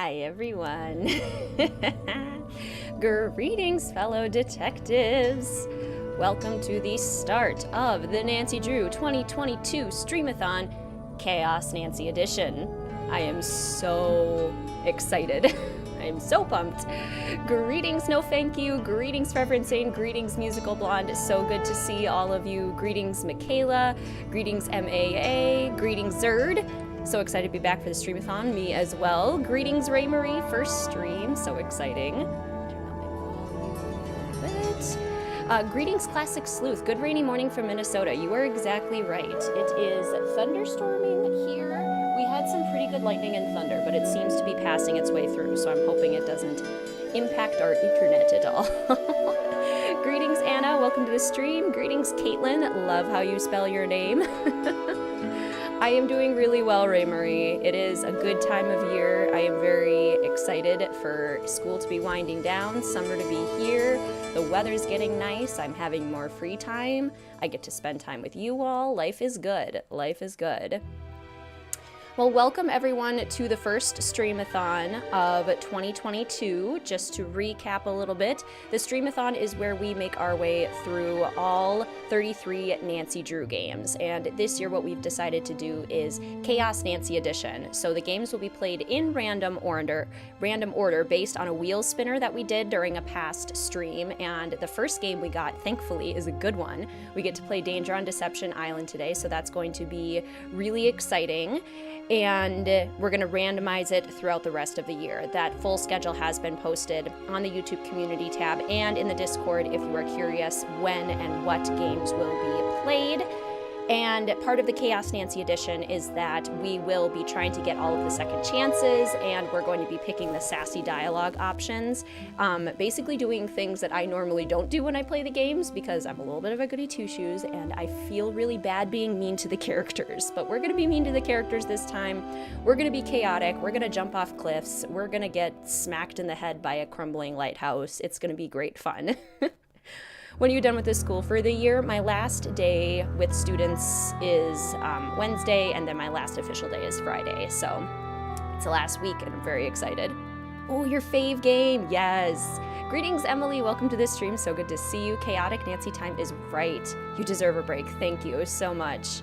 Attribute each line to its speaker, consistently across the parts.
Speaker 1: Hi everyone. Greetings, fellow detectives. Welcome to the start of the Nancy Drew 2022 Streamathon Chaos Nancy Edition. I am so excited. I am so pumped. Greetings, no thank you. Greetings, Forever Insane. Greetings, Musical Blonde. So good to see all of you. Greetings, Michaela. Greetings, MAA. Greetings, Zerd. So excited to be back for the Streamathon. Me as well. Greetings, Ray Marie. First stream. So exciting. Turn on my volume a little bit. Greetings, Classic Sleuth. Good rainy morning from Minnesota. You are exactly right. It is thunderstorming here. We had some pretty good lightning and thunder, but it seems to be passing its way through, so I'm hoping it doesn't impact our internet at all. Greetings, Anna. Welcome to the stream. Greetings, Caitlin. Love how you spell your name. I am doing really well, Ray Marie. It is a good time of year. I am very excited for school to be winding down, summer to be here. The weather's getting nice. I'm having more free time. I get to spend time with you all. Life is good. Life is good. Well, welcome everyone to the first Streamathon of 2022. Just to recap a little bit, the Streamathon is where we make our way through all 33 Nancy Drew games. And this year what we've decided to do is Chaos Nancy Edition. So the games will be played in random order based on a wheel spinner that we did during a past stream. And the first game we got, thankfully, is a good one. We get to play Danger on Deception Island today, so that's going to be really exciting. And we're going to randomize it throughout the rest of the year. That full schedule has been posted on the YouTube community tab and in the Discord if you are curious when and what games will be played. And part of the Chaos Nancy Edition is that we will be trying to get all of the second chances, and we're going to be picking the sassy dialogue options. Basically doing things that I normally don't do when I play the games because I'm a little bit of a goody two-shoes and I feel really bad being mean to the characters. But we're going to be mean to the characters this time. We're going to be chaotic. We're going to jump off cliffs. We're going to get smacked in the head by a crumbling lighthouse. It's going to be great fun. When are you done with this school for the year? My last day with students is Wednesday, and then my last official day is Friday. So it's the last week, and I'm very excited. Oh, your fave game. Yes. Greetings, Emily. Welcome to this stream. So good to see you. Chaotic Nancy time is right. You deserve a break. Thank you so much.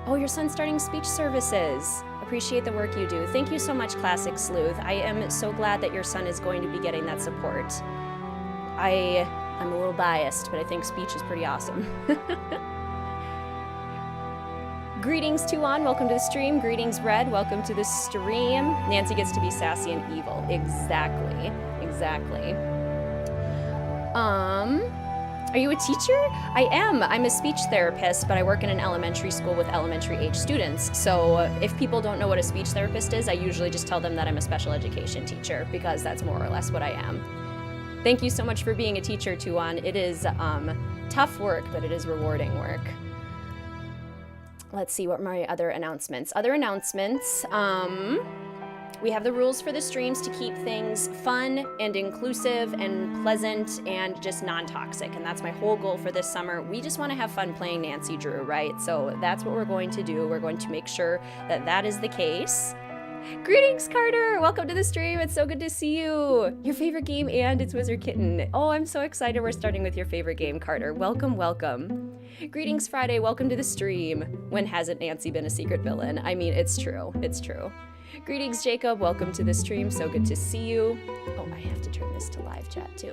Speaker 1: Oh, your son's starting speech services. Appreciate the work you do. Thank you so much, Classic Sleuth. I am so glad that your son is going to be getting that support. I'm a little biased, but I think speech is pretty awesome. Greetings, Tuan. Welcome to the stream. Greetings, Red. Welcome to the stream. Nancy gets to be sassy and evil. Exactly. Exactly. Are you a teacher? I am. I'm a speech therapist, but I work in an elementary school with elementary age students. So if people don't know what a speech therapist is, I usually just tell them that I'm a special education teacher because that's more or less what I am. Thank you so much for being a teacher, Tuan. It is tough work, but it is rewarding work. Let's see what my other announcements. We have the rules for the streams to keep things fun and inclusive and pleasant and just non-toxic. And that's my whole goal for this summer. We just want to have fun playing Nancy Drew, right? So that's what we're going to do. We're going to make sure that that is the case. Greetings, Carter! Welcome to the stream. It's so good to see you. Your favorite game, and it's WizardKitten. Oh, I'm so excited we're starting with your favorite game, Carter. Welcome, welcome. Greetings, Friday. Welcome to the stream. When hasn't Nancy been a secret villain? I mean, it's true. It's true. Greetings, Jacob. Welcome to the stream. So good to see you. Oh, I have to turn this to live chat, too.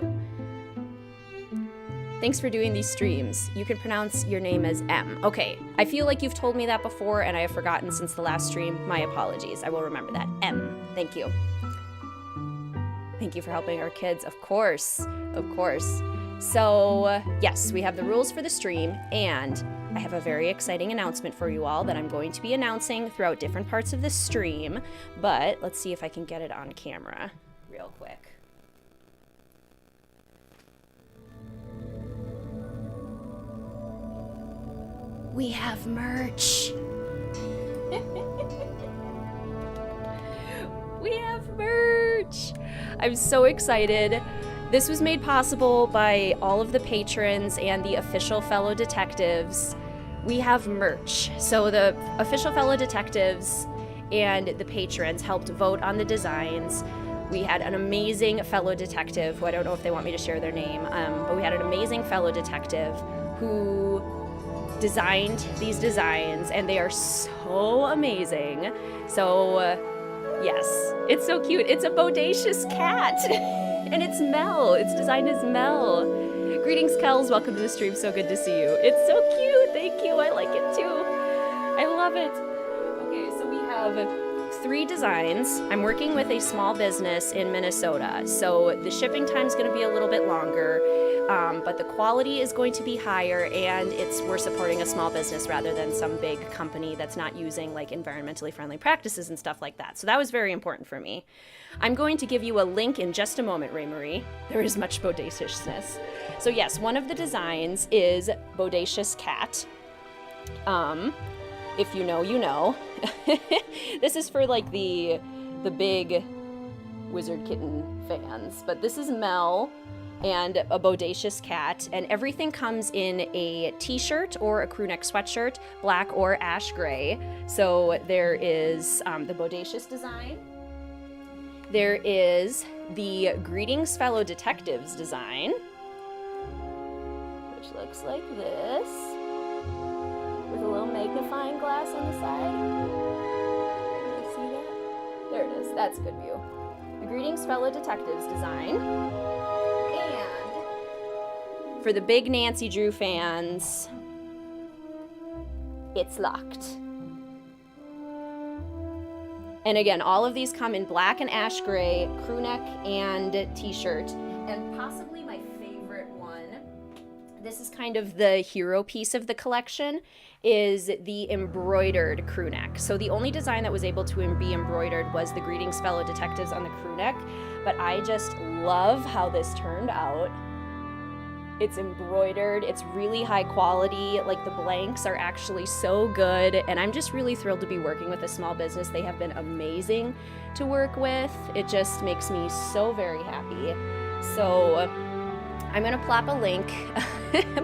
Speaker 1: Thanks for doing these streams. You can pronounce your name as M. Okay, I feel like you've told me that before and I have forgotten since the last stream. My apologies. I will remember that. M. Thank you. Thank you for helping our kids. Of course. Of course. So, yes, we have the rules for the stream, and I have a very exciting announcement for you all that I'm going to be announcing throughout different parts of the stream, but let's see if I can get it on camera real quick. We have merch. We have merch. I'm so excited. This was made possible by all of the patrons and the official fellow detectives. We have merch. So the official fellow detectives and the patrons helped vote on the designs. We had an amazing fellow detective, who I don't know if they want me to share their name, but we had an amazing fellow detective who designed these designs, and they are so amazing. So yes, it's so cute. It's a Bodacious Cat, and it's Mel. It's designed as Mel. Greetings, Kels. Welcome to the stream. So good to see you. It's so cute. Thank you. I like it too. I love it. Okay, so we have 3 designs. I'm working with a small business in Minnesota, so the shipping time's going to be a little bit longer, but the quality is going to be higher, and we're supporting a small business rather than some big company that's not using like environmentally friendly practices and stuff like that. So that was very important for me. I'm going to give you a link in just a moment, Ray Marie. There is much bodaciousness. So yes, one of the designs is Bodacious Cat. If you know, you know. This is for like the big WizardKitten fans, but this is Mel and a Bodacious Cat, and everything comes in a t-shirt or a crewneck sweatshirt, black or ash gray. So there is the Bodacious design. There is the Greetings Fellow Detectives design, which looks like this, with a little magnifying glass on the side. Can you see that? There it is. That's a good view. The Greetings Fellow Detectives design. And for the big Nancy Drew fans, it's locked. And again, all of these come in black and ash gray, crewneck and t-shirt. And possibly my favorite one, this is kind of the hero piece of the collection, is the embroidered crewneck. So the only design that was able to be embroidered was the Greetings Fellow Detectives on the crewneck, but I just love how this turned out. It's embroidered, it's really high quality, like the blanks are actually so good, and I'm just really thrilled to be working with a small business. They have been amazing to work with. It just makes me so very happy. So I'm gonna plop a link.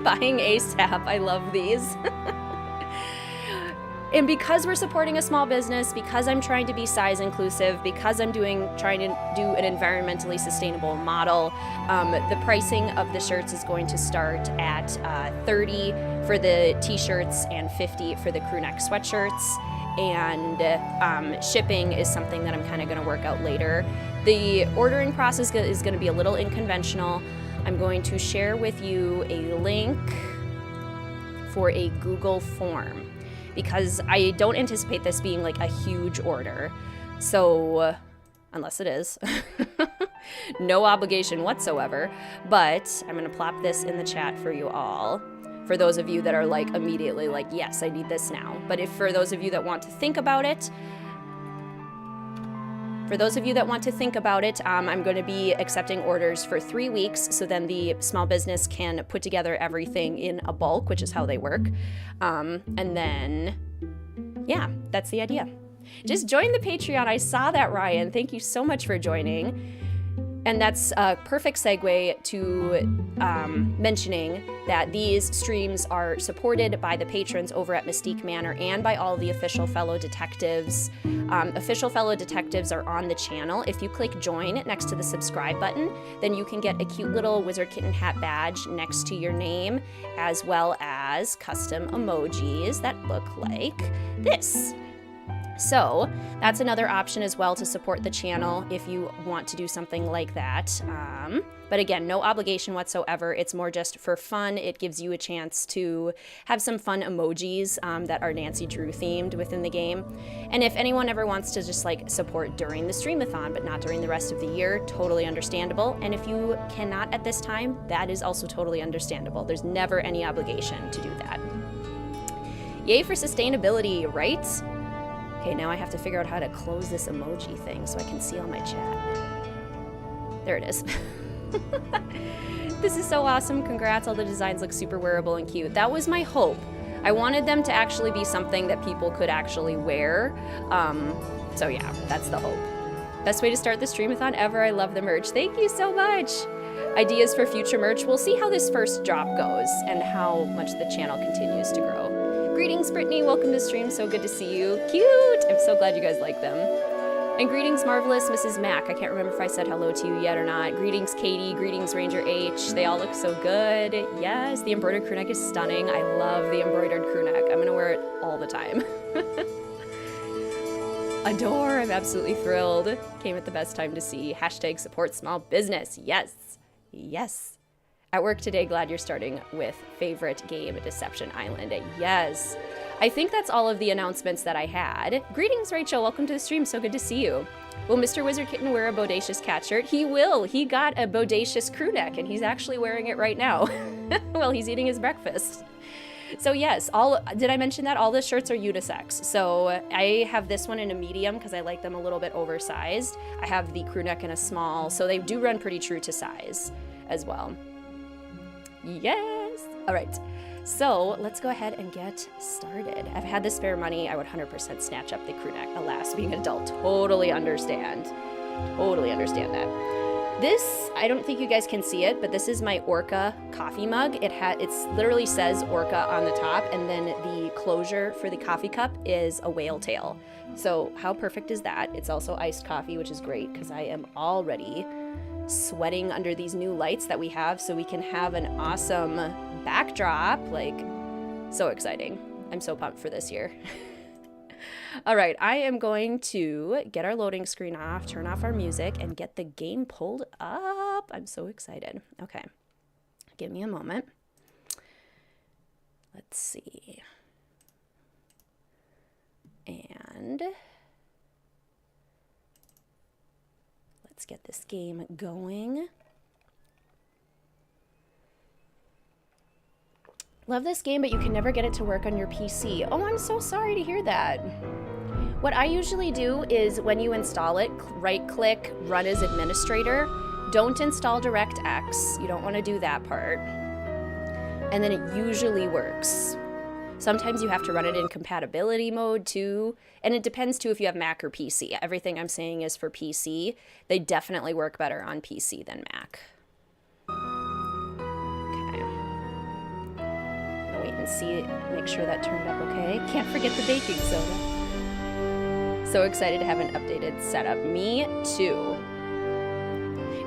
Speaker 1: Buying ASAP, I love these. And because we're supporting a small business, because I'm trying to be size inclusive, because I'm trying to do an environmentally sustainable model, the pricing of the shirts is going to start at $30 for the t-shirts and $50 for the crewneck sweatshirts. And shipping is something that I'm kind of going to work out later. The ordering process is going to be a little unconventional. I'm going to share with you a link for a Google form, because I don't anticipate this being like a huge order. So, unless it is, no obligation whatsoever, but I'm gonna plop this in the chat for you all. For those of you that are like immediately like, yes, I need this now. But for those of you that want to think about it, I'm going to be accepting orders for 3 weeks, so then the small business can put together everything in a bulk, which is how they work. And then, yeah, that's the idea. Just join the Patreon. I saw that, Ryan. Thank you so much for joining. And that's a perfect segue to mentioning that these streams are supported by the patrons over at Mystique Manor and by all the official fellow detectives. Official fellow detectives are on the channel. If you click join next to the subscribe button, then you can get a cute little WizardKitten hat badge next to your name, as well as custom emojis that look like this. So that's another option as well to support the channel if you want to do something like that. But again, no obligation whatsoever. It's more just for fun. It gives you a chance to have some fun emojis that are Nancy Drew themed within the game. And if anyone ever wants to just like support during the Streamathon, but not during the rest of the year, totally understandable. And if you cannot at this time, that is also totally understandable. There's never any obligation to do that. Yay for sustainability, right? Okay, now I have to figure out how to close this emoji thing so I can see all my chat. There it is. This is so awesome. Congrats. All the designs look super wearable and cute. That was my hope. I wanted them to actually be something that people could actually wear. So yeah, that's the hope. Best way to start the Streamathon ever. I love the merch. Thank you so much. Ideas for future merch. We'll see how this first drop goes and how much the channel continues to grow. Greetings, Brittany. Welcome to stream. So good to see you. Cute. I'm so glad you guys like them. And greetings, Marvelous Mrs. Mac. I can't remember if I said hello to you yet or not. Greetings, Katie. Greetings, Ranger H. They all look so good. Yes, the embroidered crewneck is stunning. I love the embroidered crewneck. I'm going to wear it all the time. Adore. I'm absolutely thrilled. Came at the best time to see. Hashtag support small business. Yes. Yes. At work today, glad you're starting with favorite game, Deception Island. Yes. I think that's all of the announcements that I had. Greetings, Rachel. Welcome to the stream. So good to see you. Will Mr. WizardKitten wear a Bodacious Cat shirt? He will. He got a Bodacious Crewneck, and he's actually wearing it right now while he's eating his breakfast. So yes, did I mention that? All the shirts are unisex. So I have this one in a medium because I like them a little bit oversized. I have the crewneck in a small, so they do run pretty true to size as well. Yes. All right. So let's go ahead and get started. If I had the spare money, I would 100% snatch up the crewneck. Alas, being an adult, totally understand. Totally understand that. This, I don't think you guys can see it, but this is my Orca coffee mug. It literally says Orca on the top, and then the closure for the coffee cup is a whale tail. So how perfect is that? It's also iced coffee, which is great because I am already sweating under these new lights that we have so we can have an awesome backdrop. Like, so exciting. I'm so pumped for this year. All right, I am going to get our loading screen off, turn off our music, and get the game pulled up. I'm so excited. Okay, give me a moment. Let's see. And let's get this game going. Love this game, but you can never get it to work on your PC. Oh, I'm so sorry to hear that. What I usually do is when you install it, right-click, run as administrator. Don't install DirectX. You don't want to do that part. And then it usually works. Sometimes you have to run it in compatibility mode too. And it depends too if you have Mac or PC. Everything I'm saying is for PC. They definitely work better on PC than Mac. Wait and see, make sure that turned up okay. Can't forget the baking soda. So excited to have an updated setup. Me too.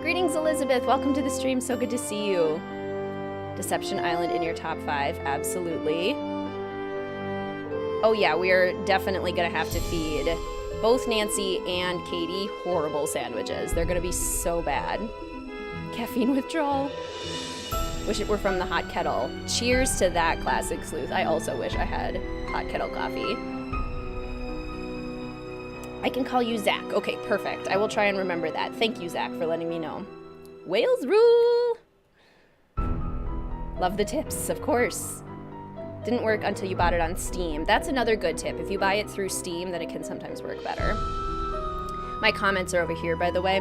Speaker 1: Greetings, Elizabeth. Welcome to the stream. So good to see you. Deception Island in your top 5. Absolutely. Oh yeah, we are definitely going to have to feed both Nancy and Katie horrible sandwiches. They're going to be so bad. Caffeine withdrawal. Wish it were from the hot kettle. Cheers to that, classic sleuth. I also wish I had hot kettle coffee. I can call you Zach. Okay, perfect. I will try and remember that. Thank you, Zach, for letting me know. Whales rule! Love the tips, of course. Didn't work until you bought it on Steam. That's another good tip. If you buy it through Steam, then it can sometimes work better. My comments are over here, by the way.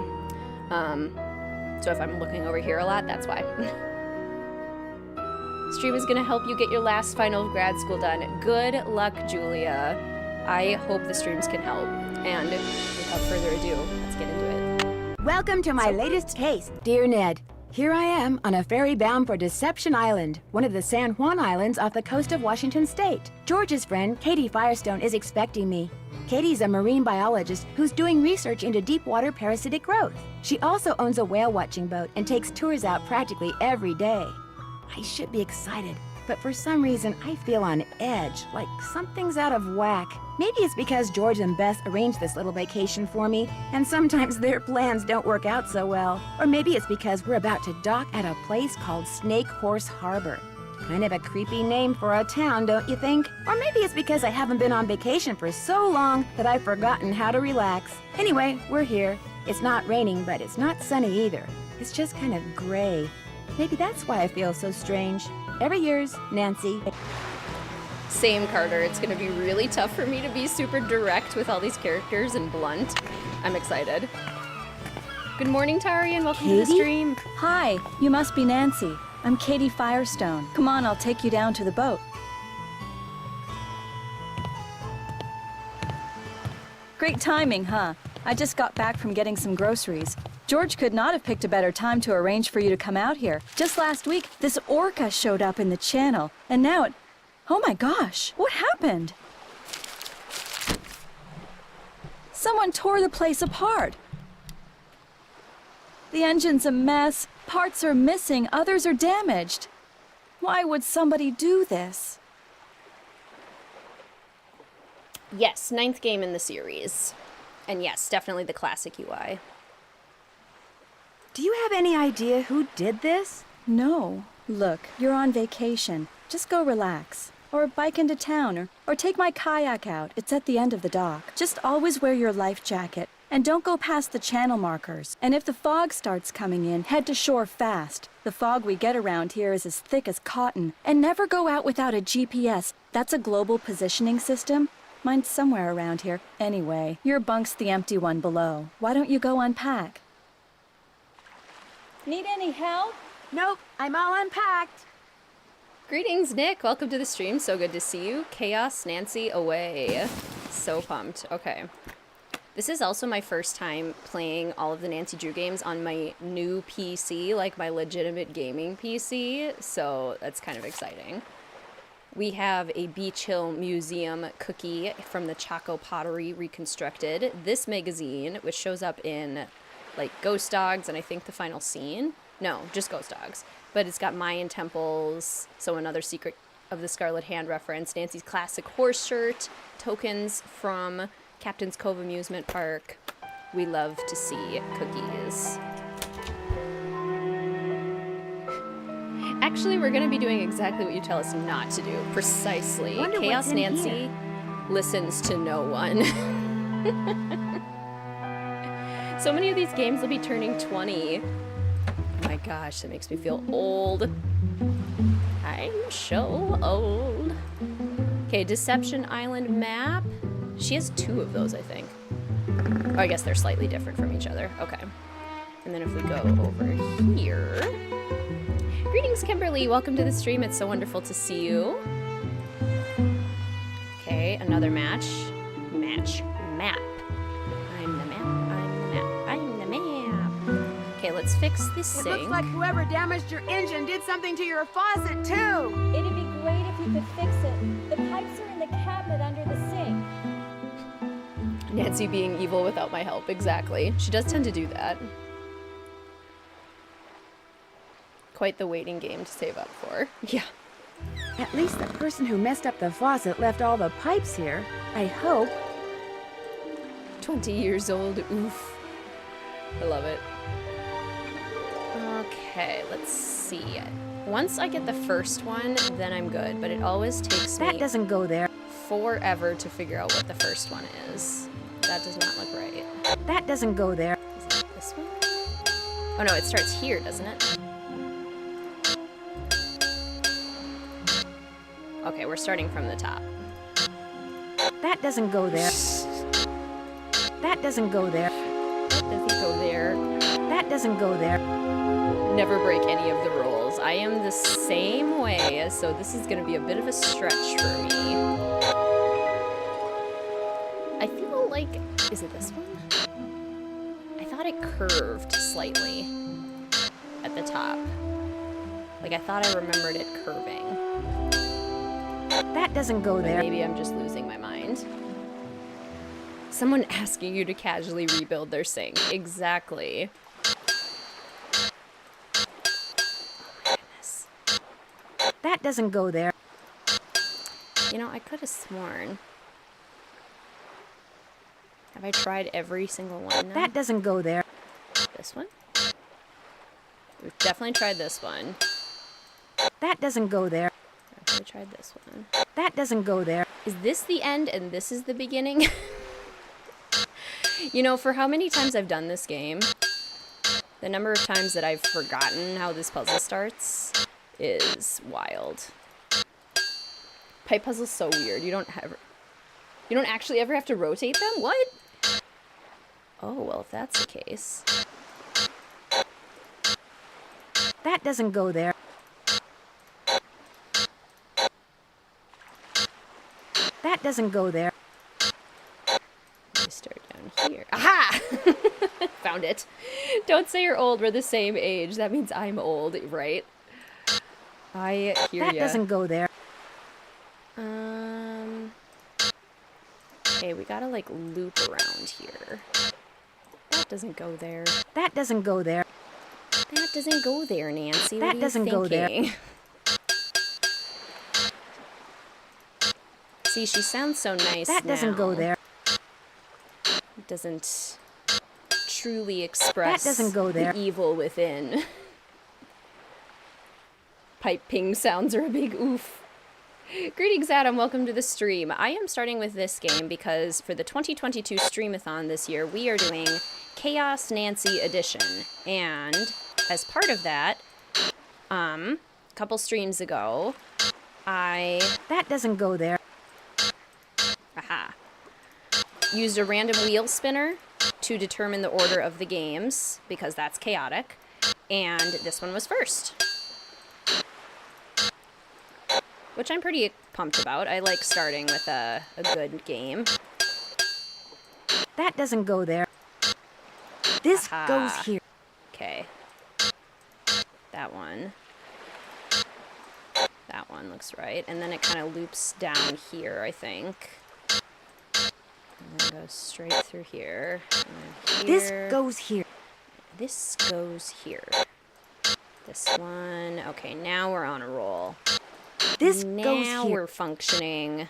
Speaker 1: So if I'm looking over here a lot, that's why. Stream is going to help you get your last final of grad school done. Good luck, Julia. I hope the streams can help. And without further ado, let's get into it.
Speaker 2: Welcome to my latest case, Dear Ned. Here I am on a ferry bound for Deception Island, one of the San Juan Islands off the coast of Washington State. George's friend, Katie Firestone, is expecting me. Katie's a marine biologist who's doing research into deep water parasitic growth. She also owns a whale watching boat and takes tours out practically every day. I should be excited, but for some reason I feel on edge, like something's out of whack. Maybe it's because George and Beth arranged this little vacation for me, and sometimes their plans don't work out so well. Or maybe it's because we're about to dock at a place called Snake Horse Harbor. Kind of a creepy name for a town, don't you think? Or maybe it's because I haven't been on vacation for so long that I've forgotten how to relax. Anyway, we're here. It's not raining, but it's not sunny either. It's just kind of gray. Maybe that's why I feel so strange. Ever yours, Nancy.
Speaker 1: Same, Carter. It's going to be really tough for me to be super direct with all these characters and blunt. I'm excited. Good morning, Tari, and welcome to the stream.
Speaker 3: Hi, you must be Nancy. I'm Katie Firestone. Come on, I'll take you down to the boat. Great timing, huh? I just got back from getting some groceries. George could not have picked a better time to arrange for you to come out here. Just last week, this orca showed up in the channel, and now Oh my gosh, what happened? Someone tore the place apart. The engine's a mess, parts are missing, others are damaged. Why would somebody do this?
Speaker 1: Yes, 9th game in the series. And yes, definitely the classic UI.
Speaker 2: Do you have any idea who did this?
Speaker 3: No. Look, you're on vacation. Just go relax. Or bike into town, or take my kayak out. It's at the end of the dock. Just always wear your life jacket. And don't go past the channel markers. And if the fog starts coming in, head to shore fast. The fog we get around here is as thick as cotton. And never go out without a GPS. That's a global positioning system. Mine's somewhere around here. Anyway, your bunk's the empty one below. Why don't you go unpack? Need any help?
Speaker 2: Nope, I'm all unpacked.
Speaker 1: Greetings, Nick. Welcome to the stream. So good to see you. Chaos Nancy away. So pumped. Okay. This is also my first time playing all of the Nancy Drew games on my new PC, like my legitimate gaming PC, so that's kind of exciting. We have a Beach Hill Museum cookie from the Chaco Pottery reconstructed. This magazine, which shows up in like Ghost Dogs and I think the final scene. No, just Ghost Dogs. But it's got Mayan temples, so another Secret of the Scarlet Hand reference, Nancy's classic horse shirt, tokens from Captain's Cove Amusement Park. We love to see cookies. Actually, we're going to be doing exactly what you tell us not to do. Precisely. Chaos Nancy listens to no one. So many of these games will be turning 20. Oh my gosh, that makes me feel old. I'm so old. Okay, Deception Island map. She has 2 of those, I think. Oh, I guess they're slightly different from each other. Okay. And then if we go over here. Greetings, Kimberly. Welcome to the stream. It's so wonderful to see you. Okay, another match. Map. I'm the map. I'm the map. Okay, let's fix this sink.
Speaker 2: It looks like whoever damaged your engine did something to your faucet, too.
Speaker 4: It'd be great if you could fix it. The pipes are in the cabinet under the sink.
Speaker 1: Nancy being evil without my help, exactly. She does tend to do that. Quite the waiting game to save up for. Yeah.
Speaker 2: At least the person who messed up the faucet left all the pipes here. I hope.
Speaker 1: 20 years old, oof. I love it. Okay, let's see. Once I get the first one, then I'm good, but it always takes me
Speaker 2: That doesn't go there.
Speaker 1: forever to figure out what the first one is. That does not look right.
Speaker 2: That doesn't go there.
Speaker 1: Is it this one? Oh no, it starts here, doesn't it? Okay, we're starting from the top.
Speaker 2: That doesn't go there. That doesn't go there.
Speaker 1: That doesn't go there.
Speaker 2: That doesn't go there.
Speaker 1: Never break any of the rules. I am the same way, so this is gonna be a bit of a stretch for me. I feel like, is it this one? I thought it curved slightly at the top. Like I thought I remembered it curving.
Speaker 2: That doesn't go
Speaker 1: But
Speaker 2: there.
Speaker 1: maybe I'm just losing my mind. Someone asking you to casually rebuild their sink. Exactly. Goodness.
Speaker 2: That doesn't go there.
Speaker 1: You know, I could have sworn. Have I tried every single one now?
Speaker 2: That doesn't go there.
Speaker 1: This one? We've definitely tried this one.
Speaker 2: That doesn't go there.
Speaker 1: Definitely tried this one.
Speaker 2: That doesn't go there.
Speaker 1: Is this the end and this is the beginning? You know, for how many times I've done this game, the number of times that I've forgotten how this puzzle starts is wild. Pipe puzzle's so weird. You don't actually ever have to rotate them? What? Oh, well, if that's the case.
Speaker 2: That doesn't go there. That doesn't go there.
Speaker 1: Let me start down here. Aha! Found it. Don't say you're old. We're the same age. That means I'm old, right? I hear
Speaker 2: That
Speaker 1: ya.
Speaker 2: doesn't go there.
Speaker 1: Okay, we gotta like loop around here. That doesn't go there.
Speaker 2: That doesn't go there.
Speaker 1: That doesn't go there, Nancy.
Speaker 2: That doesn't go there.
Speaker 1: See, she sounds so nice
Speaker 2: That doesn't go there.
Speaker 1: It doesn't truly express
Speaker 2: That doesn't go there.
Speaker 1: the evil within. Pipe ping sounds are a big oof. Greetings, Adam. Welcome to the stream. I am starting with this game because for the 2022 Streamathon this year, we are doing Chaos Nancy Edition. And as part of that, a couple streams ago,
Speaker 2: That doesn't go there.
Speaker 1: used a random wheel spinner to determine the order of the games, because that's chaotic. And this one was first, which I'm pretty pumped about. I like starting with a good game.
Speaker 2: That doesn't go there. This goes here.
Speaker 1: Okay. That one. That one looks right. And then it kind of loops down here, I think. And then goes straight through here. And then here.
Speaker 2: This goes here.
Speaker 1: This goes here. This one. Okay, now we're on a roll.
Speaker 2: This
Speaker 1: Now
Speaker 2: goes here.
Speaker 1: we're functioning.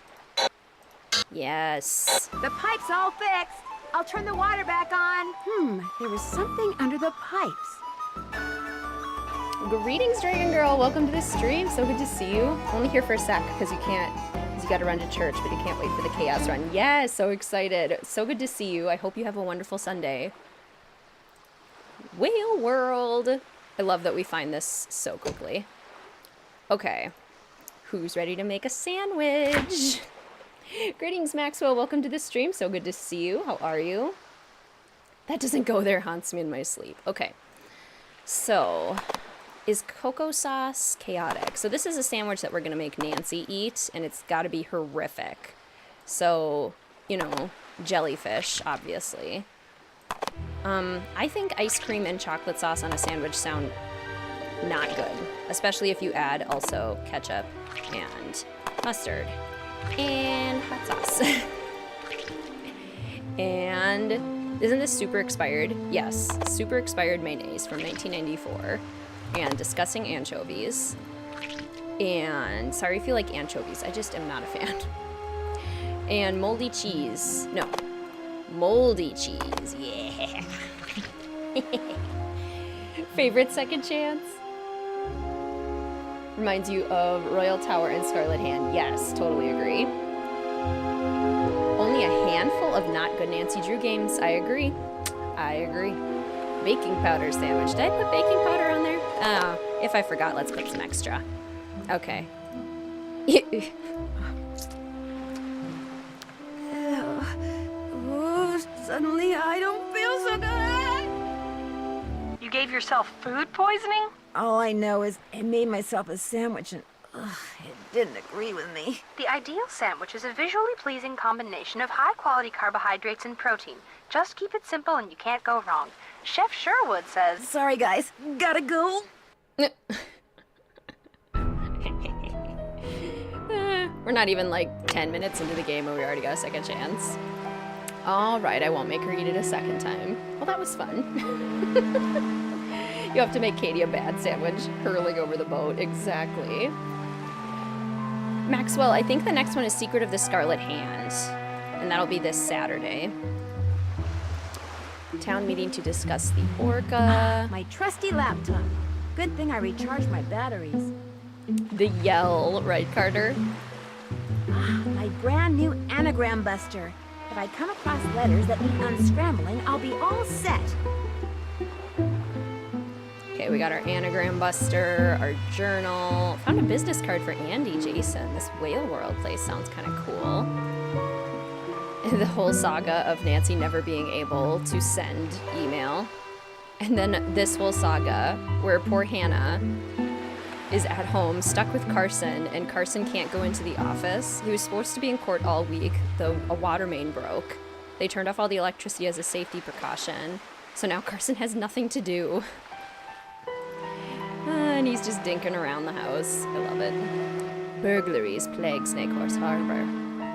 Speaker 1: Yes.
Speaker 2: The pipe's all fixed. I'll turn the water back on. There was something under the pipes.
Speaker 1: Greetings, Dragon Girl. Welcome to the stream. So good to see you. Only here for a sec because you got to run to church, but you can't wait for the chaos run. Yes, so excited. So good to see you. I hope you have a wonderful Sunday. Whale World. I love that we find this so quickly. Okay. Who's ready to make a sandwich? Greetings, Maxwell. Welcome to the stream. So good to see you. How are you? That doesn't go there. Haunts me in my sleep. Okay. So, is cocoa sauce chaotic? So this is a sandwich that we're going to make Nancy eat, and it's got to be horrific. So, you know, jellyfish, obviously. I think ice cream and chocolate sauce on a sandwich sound not good, especially if you add also ketchup and mustard and hot sauce. And isn't this super expired? Yes, super expired mayonnaise from 1994 and disgusting anchovies. And sorry if you like anchovies, I just am not a fan. And moldy cheese. No, moldy cheese, yeah. Favorite second chance? Reminds you of Royal Tower and Scarlet Hand. Yes, totally agree. Only a handful of not good Nancy Drew games. I agree. I agree. Baking powder sandwich. Did I put baking powder on there? If I forgot, let's put some extra. Okay.
Speaker 2: Suddenly I don't feel so good.
Speaker 5: You gave yourself food poisoning?
Speaker 2: All I know is I made myself a sandwich and it didn't agree with me.
Speaker 5: The ideal sandwich is a visually pleasing combination of high-quality carbohydrates and protein. Just keep it simple and you can't go wrong. Chef Sherwood says...
Speaker 2: Sorry, guys. Gotta go.
Speaker 1: We're not even like 10 minutes into the game and we already got a second chance. All right, I won't make her eat it a second time. Well, that was fun. You have to make Katie a bad sandwich, hurling over the boat. Exactly. Maxwell, I think the next one is Secret of the Scarlet Hand, and that'll be this Saturday. Town meeting to discuss the orca.
Speaker 2: My trusty laptop. Good thing I recharged my batteries.
Speaker 1: The yell, right, Carter?
Speaker 2: My brand new anagram buster. If I come across letters that need unscrambling, I'll be all set.
Speaker 1: Okay, we got our anagram buster, our journal. Found a business card for Andy Jason. This Whale World place sounds kind of cool. And the whole saga of Nancy never being able to send email. And then this whole saga where poor Hannah is at home stuck with Carson, and Carson can't go into the office. He was supposed to be in court all week, though a water main broke. They turned off all the electricity as a safety precaution. So now Carson has nothing to do. And he's just dinking around the house. I love it. Burglaries plague Snakehorse Harbor.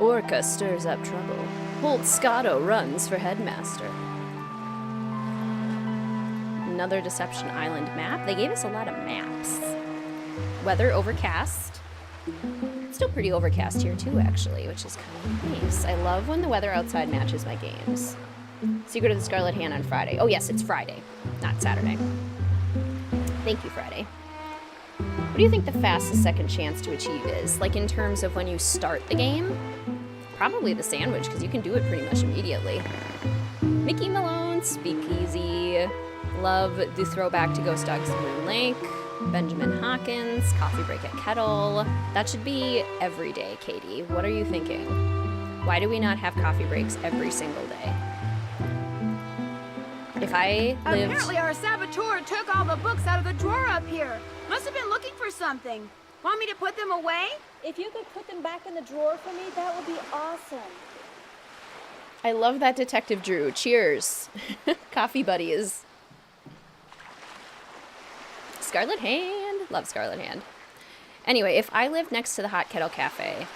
Speaker 1: Orca stirs up trouble. Holt Scotto runs for headmaster. Another Deception Island map. They gave us a lot of maps. Weather overcast. Still pretty overcast here too, actually, which is kind of nice. I love when the weather outside matches my games. Secret of the Scarlet Hand on Friday. Oh yes, it's Friday, not Saturday. Thank you, Friday. What do you think the fastest second chance to achieve is? Like in terms of when you start the game? Probably the sandwich, because you can do it pretty much immediately. Mickey Malone, Speakeasy. Love the throwback to Ghost Dogs in Moon Lake. Benjamin Hawkins, Coffee Break at Kettle. That should be every day, Katie. What are you thinking? Why do we not have coffee breaks every single day? If I lived...
Speaker 2: Apparently our saboteur took all the books out of the drawer up here. Must have been looking for something. Want me to put them away?
Speaker 4: If you could put them back in the drawer for me, that would be awesome.
Speaker 1: I love that Detective Drew. Cheers. Coffee buddies. Scarlet Hand. Love Scarlet Hand. Anyway, if I lived next to the Hot Kettle Cafe,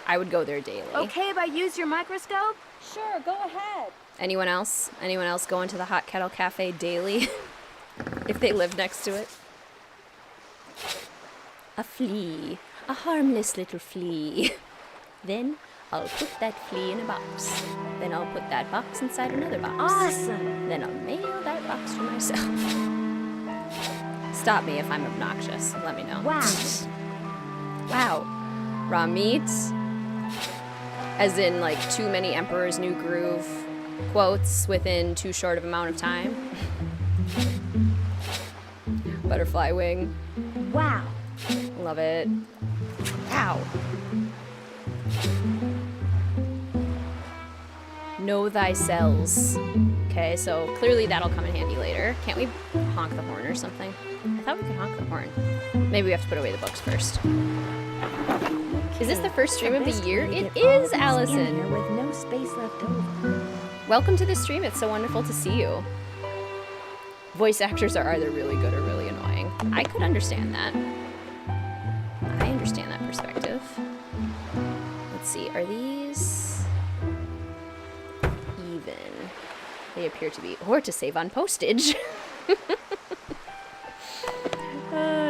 Speaker 1: I would go there daily.
Speaker 2: Okay if I use your microscope?
Speaker 4: Sure, go ahead.
Speaker 1: Anyone else? Anyone else going to the Hot Kettle Cafe daily? If they live next to it? A flea. A harmless little flea. Then I'll put that flea in a box. Then I'll put that box inside another box.
Speaker 2: Awesome.
Speaker 1: Then I'll mail that box to myself. Stop me if I'm obnoxious. Let me know.
Speaker 2: Wow.
Speaker 1: Wow. Raw meat. As in, like, too many Emperor's New Groove quotes within too short of amount of time. Butterfly wing.
Speaker 2: Wow.
Speaker 1: Love it. Wow. Know thyself. Okay, so clearly that'll come in handy later. Can't we honk the horn or something? I thought we could honk the horn. Maybe we have to put away the books first. Is this the first stream of the year? It is, Allison.
Speaker 2: Here with no space left over.
Speaker 1: Welcome to the stream. It's so wonderful to see you. Voice actors are either really good or really annoying. I could understand that. I understand that perspective. Let's see, are these even? They appear to be, or to save on postage.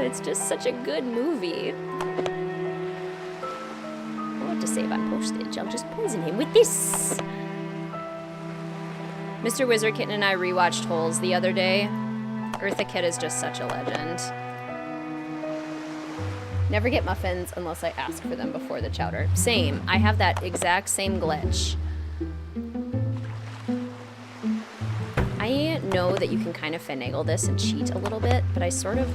Speaker 1: It's just such a good movie. Or to save on postage, I'll just poison him with this. Mr. WizardKitten and I rewatched Holes the other day. Eartha Kitt is just such a legend. Never get muffins unless I ask for them before the chowder. Same. I have that exact same glitch. I know that you can kind of finagle this and cheat a little bit, but I sort of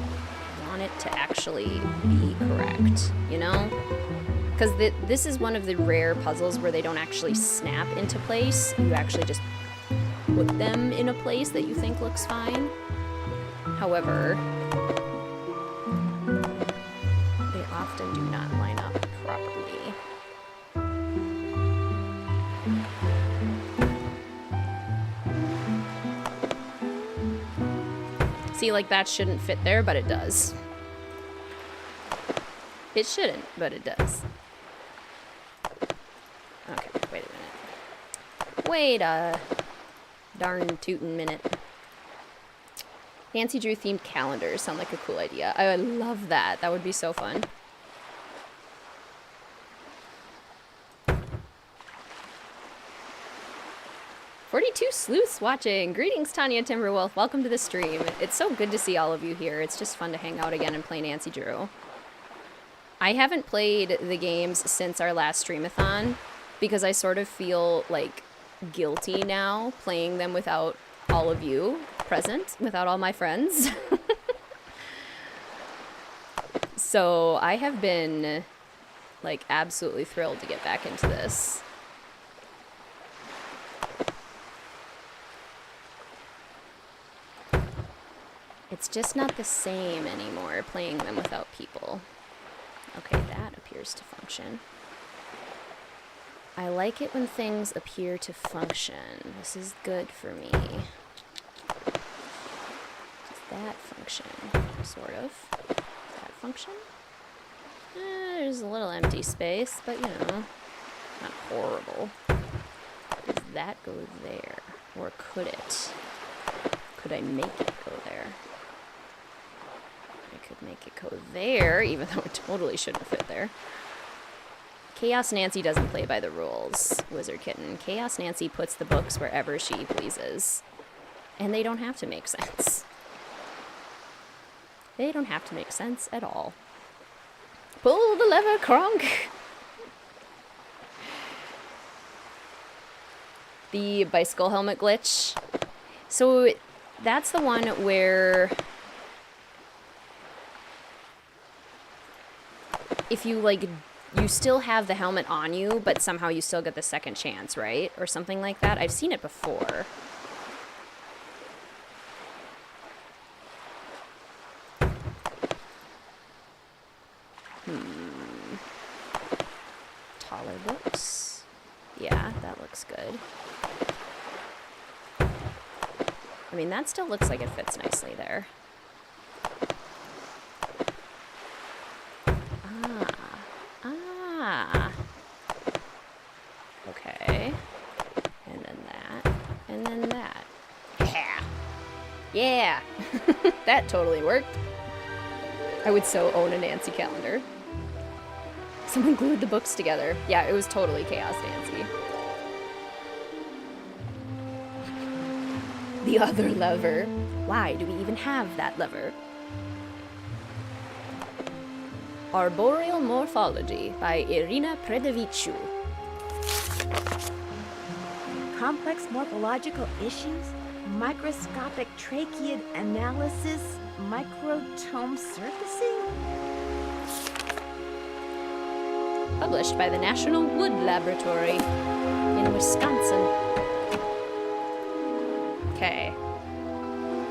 Speaker 1: want it to actually be correct, you know? Because this is one of the rare puzzles where they don't actually snap into place. You actually just put them in a place that you think looks fine. However, they often do not line up properly. See, like that shouldn't fit there, but it does. It shouldn't, but it does. Okay, wait a minute. Wait a darn tootin' minute. Nancy Drew themed calendars sound like a cool idea. I would love that. That would be so fun. "42 Sleuths watching. Greetings, Tanya Timberwolf. Welcome to the stream. It's so good to see all of you here. It's just fun to hang out again and play Nancy Drew. I haven't played the games since our last Streamathon because I sort of feel like guilty now playing them without all of you present, without all my friends. So I have been like absolutely thrilled to get back into this. It's just not the same anymore playing them without people. Okay, that appears to function. I like it when things appear to function. This is good for me. Does that function? Sort of. Does that function? There's a little empty space, but you know, not horrible. Does that go there? Or could it? Could I make it go there? I could make it go there, even though it totally shouldn't fit there. Chaos Nancy doesn't play by the rules, WizardKitten. Chaos Nancy puts the books wherever she pleases. And they don't have to make sense. They don't have to make sense at all. Pull the lever, Kronk! The bicycle helmet glitch. So that's the one where if you like, you still have the helmet on you, but somehow you still get the second chance, right? Or something like that. I've seen it before. Taller books. Yeah, that looks good. I mean, that still looks like it fits nicely there. Okay. And then that. And then that. Yeah. Yeah. That totally worked. I would so own a Nancy calendar. Someone glued the books together. Yeah, it was totally Chaos Nancy. The other lever. Why do we even have that lever? Arboreal Morphology by Irina Predeviciu.
Speaker 2: Complex morphological issues, microscopic tracheid analysis, microtome surfacing?
Speaker 1: Published by the National Wood Laboratory in Wisconsin. Okay.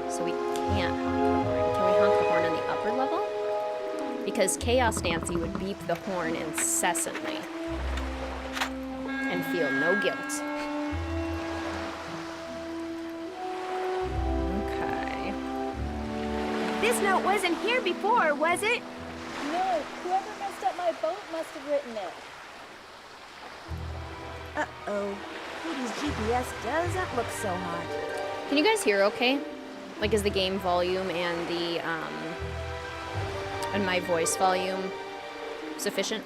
Speaker 1: So we can't honk the horn. Can we honk the horn on the upper level? Because Chaos Nancy would beep the horn incessantly and feel no guilt. Okay.
Speaker 2: This note wasn't here before, was it?
Speaker 4: No, whoever messed up my boat must have written it.
Speaker 2: Uh-oh. Katie's GPS doesn't look so hot.
Speaker 1: Can you guys hear okay? Like, is the game volume and the, and my voice volume sufficient?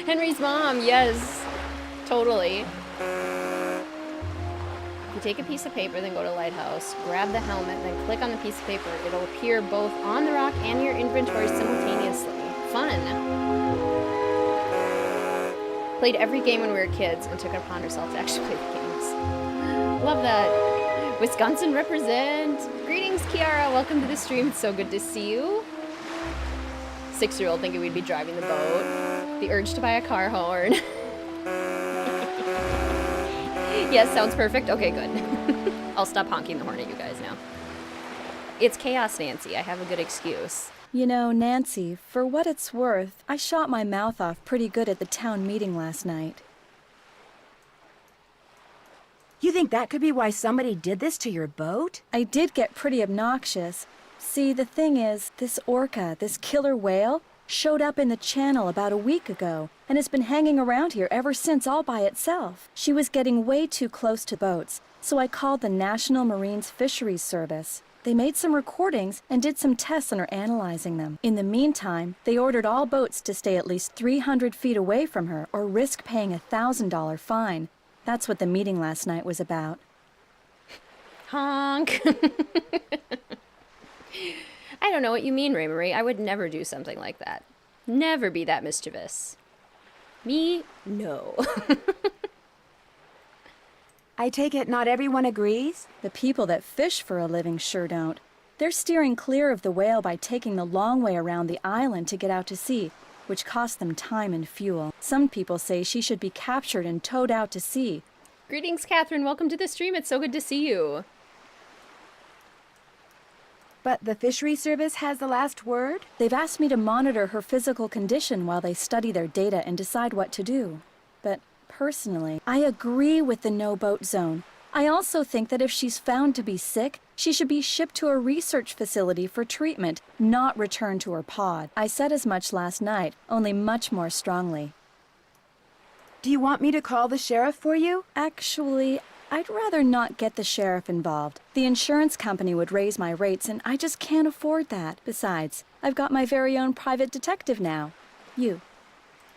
Speaker 1: Henry's mom, yes, totally. You take a piece of paper, then go to Lighthouse, grab the helmet, then click on the piece of paper. It'll appear both on the rock and your inventory simultaneously. Fun. Played every game when we were kids and took it upon ourselves to actually play the games. Love that. Wisconsin represent. Greetings, Kiara. Welcome to the stream. It's so good to see you. 6-year-old thinking we'd be driving the boat. The urge to buy a car horn. Yes, sounds perfect. Okay, good. I'll stop honking the horn at you guys now. It's Chaos Nancy. I have a good excuse.
Speaker 3: You know, Nancy, for what it's worth, I shot my mouth off pretty good at the town meeting last night.
Speaker 2: You think that could be why somebody did this to your boat?
Speaker 3: I did get pretty obnoxious. See, the thing is, this orca, this killer whale, showed up in the channel about a week ago and has been hanging around here ever since all by itself. She was getting way too close to boats, so I called the National Marines Fisheries Service. They made some recordings and did some tests and are analyzing them. In the meantime, they ordered all boats to stay at least 300 feet away from her or risk paying a $1,000 fine. That's what the meeting last night was about.
Speaker 1: Honk. I don't know what you mean, Ray Marie. I would never do something like that. Never be that mischievous. Me? No.
Speaker 2: I take it not everyone agrees?
Speaker 3: The people that fish for a living sure don't. They're steering clear of the whale by taking the long way around the island to get out to sea, which costs them time and fuel. Some people say she should be captured and towed out to sea.
Speaker 1: Greetings, Catherine. Welcome to the stream. It's so good to see you.
Speaker 2: But the fishery service has the last word?
Speaker 3: They've asked me to monitor her physical condition while they study their data and decide what to do. But personally, I agree with the no-boat zone. I also think that if she's found to be sick, she should be shipped to a research facility for treatment, not returned to her pod. I said as much last night, only much more strongly.
Speaker 2: Do you want me to call the sheriff for you?
Speaker 3: Actually, I'd rather not get the sheriff involved. The insurance company would raise my rates, and I just can't afford that. Besides, I've got my very own private detective now. You.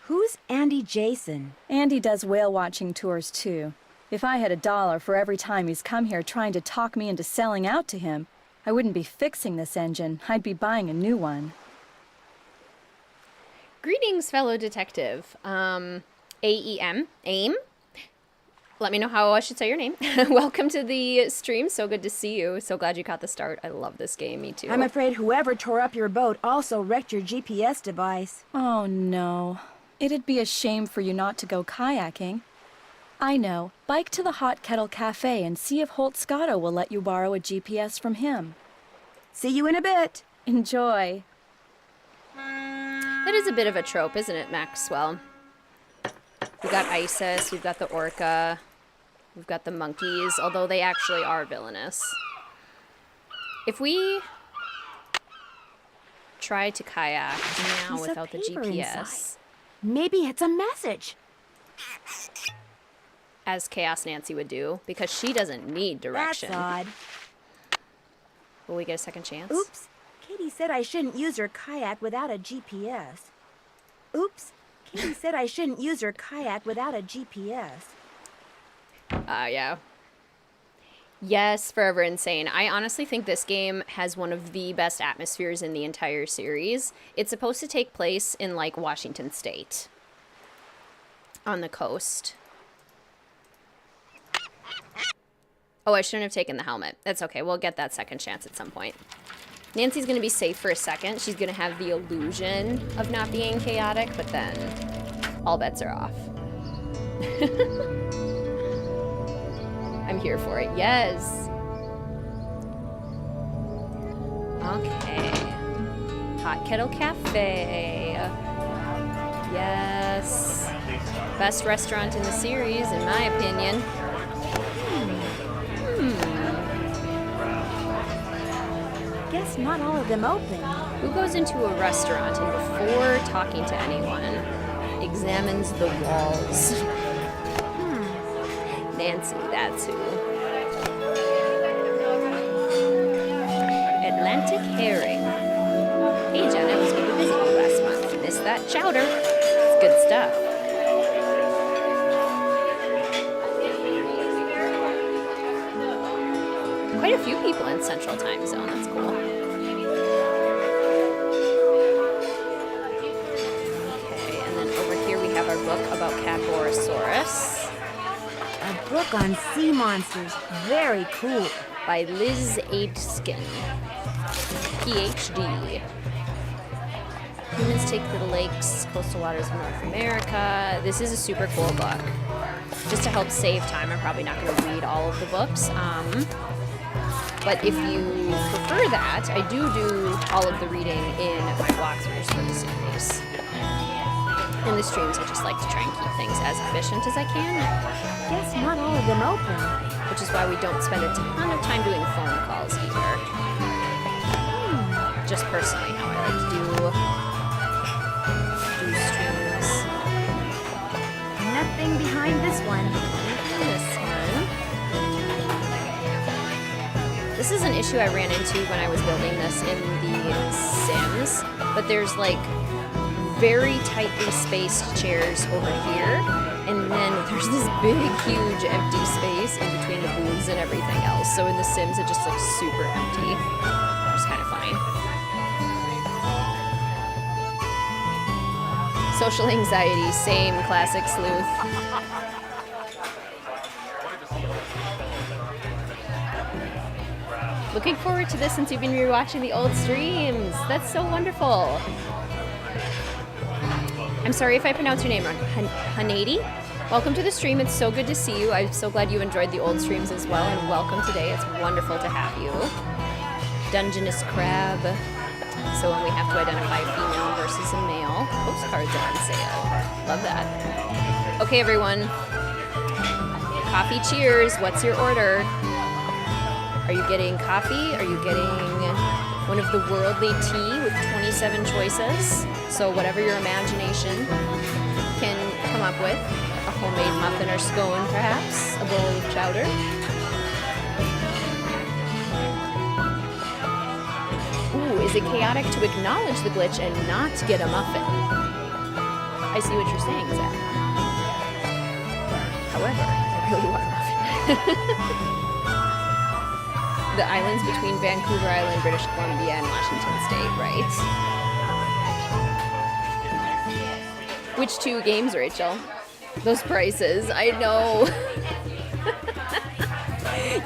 Speaker 2: Who's Andy Jason?
Speaker 3: Andy does whale-watching tours, too. If I had $1 for every time he's come here trying to talk me into selling out to him, I wouldn't be fixing this engine. I'd be buying a new one.
Speaker 1: Greetings, fellow detective. AEM. AIM? Let me know how I should say your name. Welcome to the stream. So good to see you. So glad you caught the start. I love this game. Me too.
Speaker 2: I'm afraid whoever tore up your boat also wrecked your GPS device.
Speaker 3: Oh, no. It'd be a shame for you not to go kayaking. I know. Bike to the Hot Kettle Cafe and see if Holt Scotto will let you borrow a GPS from him.
Speaker 2: See you in a bit.
Speaker 3: Enjoy.
Speaker 1: That is a bit of a trope, isn't it, Maxwell? We've got Isis, we've got the orca, we've got the monkeys, although they actually are villainous. If we try to kayak now
Speaker 2: Piece
Speaker 1: without the
Speaker 2: of paper
Speaker 1: GPS,
Speaker 2: inside. Maybe it's a message.
Speaker 1: as Chaos Nancy would do, because she doesn't need direction.
Speaker 2: That's odd.
Speaker 1: Will we get a second chance?
Speaker 2: Oops. Katie said I shouldn't use her kayak without a GPS. Oops. Katie said I shouldn't use her kayak without a GPS.
Speaker 1: Yeah. Yes, Forever Insane. I honestly think this game has one of the best atmospheres in the entire series. It's supposed to take place in, like, Washington State. On the coast. Oh, I shouldn't have taken the helmet. That's okay. We'll get that second chance at some point. Nancy's going to be safe for a second. She's going to have the illusion of not being chaotic, but then all bets are off. I'm here for it. Yes. Okay. Hot Kettle Cafe. Yes. Best restaurant in the series, in my opinion.
Speaker 2: Guess not all of them open.
Speaker 1: Who goes into a restaurant and before talking to anyone examines the walls? Nancy, that's who. Atlantic herring. Hey, Jen, I was going to visit you last month. Missed that chowder. It's good stuff. Quite a few people in Central Time Zone. That's cool. Okay, and then over here we have our book about Cadborosaurus.
Speaker 2: A book on sea monsters. Very cool.
Speaker 1: By Liz Aitken, PhD. Humans take to the lakes, coastal waters of North America. This is a super cool book. Just to help save time, I'm probably not going to read all of the books. But if you prefer that, I do all of the reading in my walkthroughs for the series. In the streams, I just like to try and keep things as efficient as I can.
Speaker 2: Guess not all of them open.
Speaker 1: Which is why we don't spend a ton of time doing phone calls either. Just personally how I like to do streams.
Speaker 2: Nothing behind this one.
Speaker 1: This one. This is an issue I ran into when I was building this in the Sims, but there's like very tightly spaced chairs over here, and then there's this big, huge empty space in between the booths and everything else. So in The Sims, it just looks super empty, which is kind of funny. Social anxiety, same, classic sleuth. Looking forward to this since you've been rewatching the old streams. That's so wonderful. I'm sorry if I pronounce your name wrong. Hanady? Welcome to the stream. It's so good to see you. I'm so glad you enjoyed the old streams as well, and welcome today. It's wonderful to have you. Dungeness crab. So when we have to identify a female versus a male. Postcards are on sale. Love that. Okay, everyone. Coffee cheers. What's your order? Are you getting coffee? Are you getting one of the worldly tea with 27 choices? So whatever your imagination can come up with. A homemade muffin or scone, perhaps. A bowl of chowder. Ooh, is it chaotic to acknowledge the glitch and not get a muffin? I see what you're saying, Zach. However, I really want a muffin. The islands between Vancouver Island, British Columbia, and Washington State, right? Which 2 games, Rachel? Those prices, I know.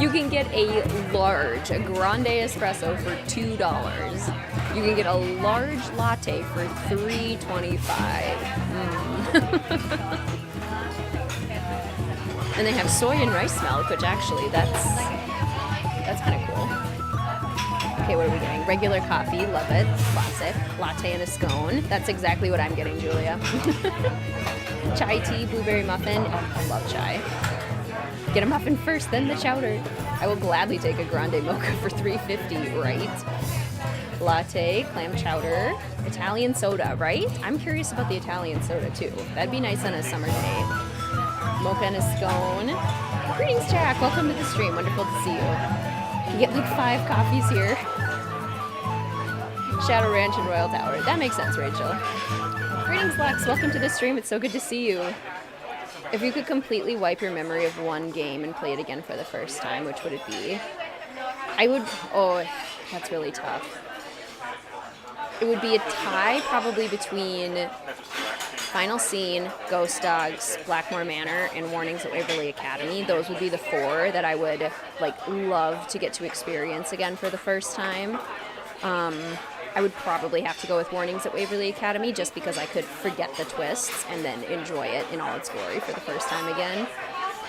Speaker 1: You can get a grande espresso for $2. You can get a large latte for $3.25. And they have soy and rice milk, which actually, that's kind of cool. Okay, what are we getting? Regular coffee, love it. Classic. Latte and a scone. That's exactly what I'm getting, Julia. Chai tea, blueberry muffin. Oh, I love chai. Get a muffin first, then the chowder. I will gladly take a grande mocha for $3.50, right? Latte, clam chowder, Italian soda, right? I'm curious about the Italian soda too. That'd be nice on a summer day. Mocha and a scone. Greetings, Jack. Welcome to the stream. Wonderful to see you. You get like 5 coffees here. Shadow Ranch and Royal Tower. That makes sense, Rachel. Greetings, Lux. Welcome to the stream. It's so good to see you. If you could completely wipe your memory of one game and play it again for the first time, which would it be? I would... Oh, that's really tough. It would be a tie probably between Final Scene, Ghost Dogs, Blackmore Manor, and Warnings at Waverly Academy. Those would be the 4 that I would love to get to experience again for the first time. I would probably have to go with Warnings at Waverly Academy just because I could forget the twists and then enjoy it in all its glory for the first time again.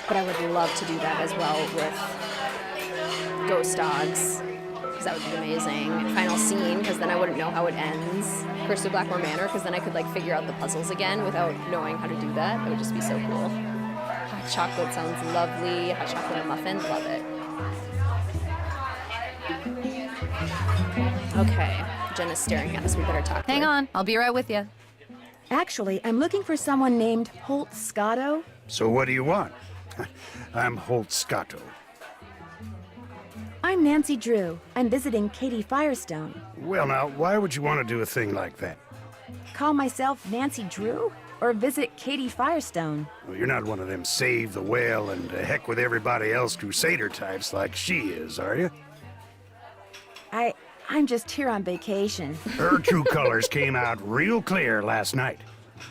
Speaker 1: But I would love to do that as well with Ghost Dogs, because that would be amazing. Final Scene, because then I wouldn't know how it ends. Curse of Blackmore Manor, because then I could figure out the puzzles again without knowing how to do that. That would just be so cool. Hot chocolate sounds lovely. Hot chocolate and muffin, love it. Okay, Jenna's staring at us. We better talk to
Speaker 6: Hang
Speaker 1: her.
Speaker 6: on, I'll be right with you.
Speaker 2: Actually, I'm looking for someone named Holt Scotto.
Speaker 7: So what do you want? I'm Holt Scotto.
Speaker 2: I'm Nancy Drew. I'm visiting Katie Firestone.
Speaker 7: Well now, why would you want to do a thing like that?
Speaker 2: Call myself Nancy Drew? Or visit Katie Firestone?
Speaker 7: Well, you're not one of them save the whale and heck with everybody else crusader types like she is, are you?
Speaker 2: I'm just here on vacation.
Speaker 7: Her true colors came out real clear last night.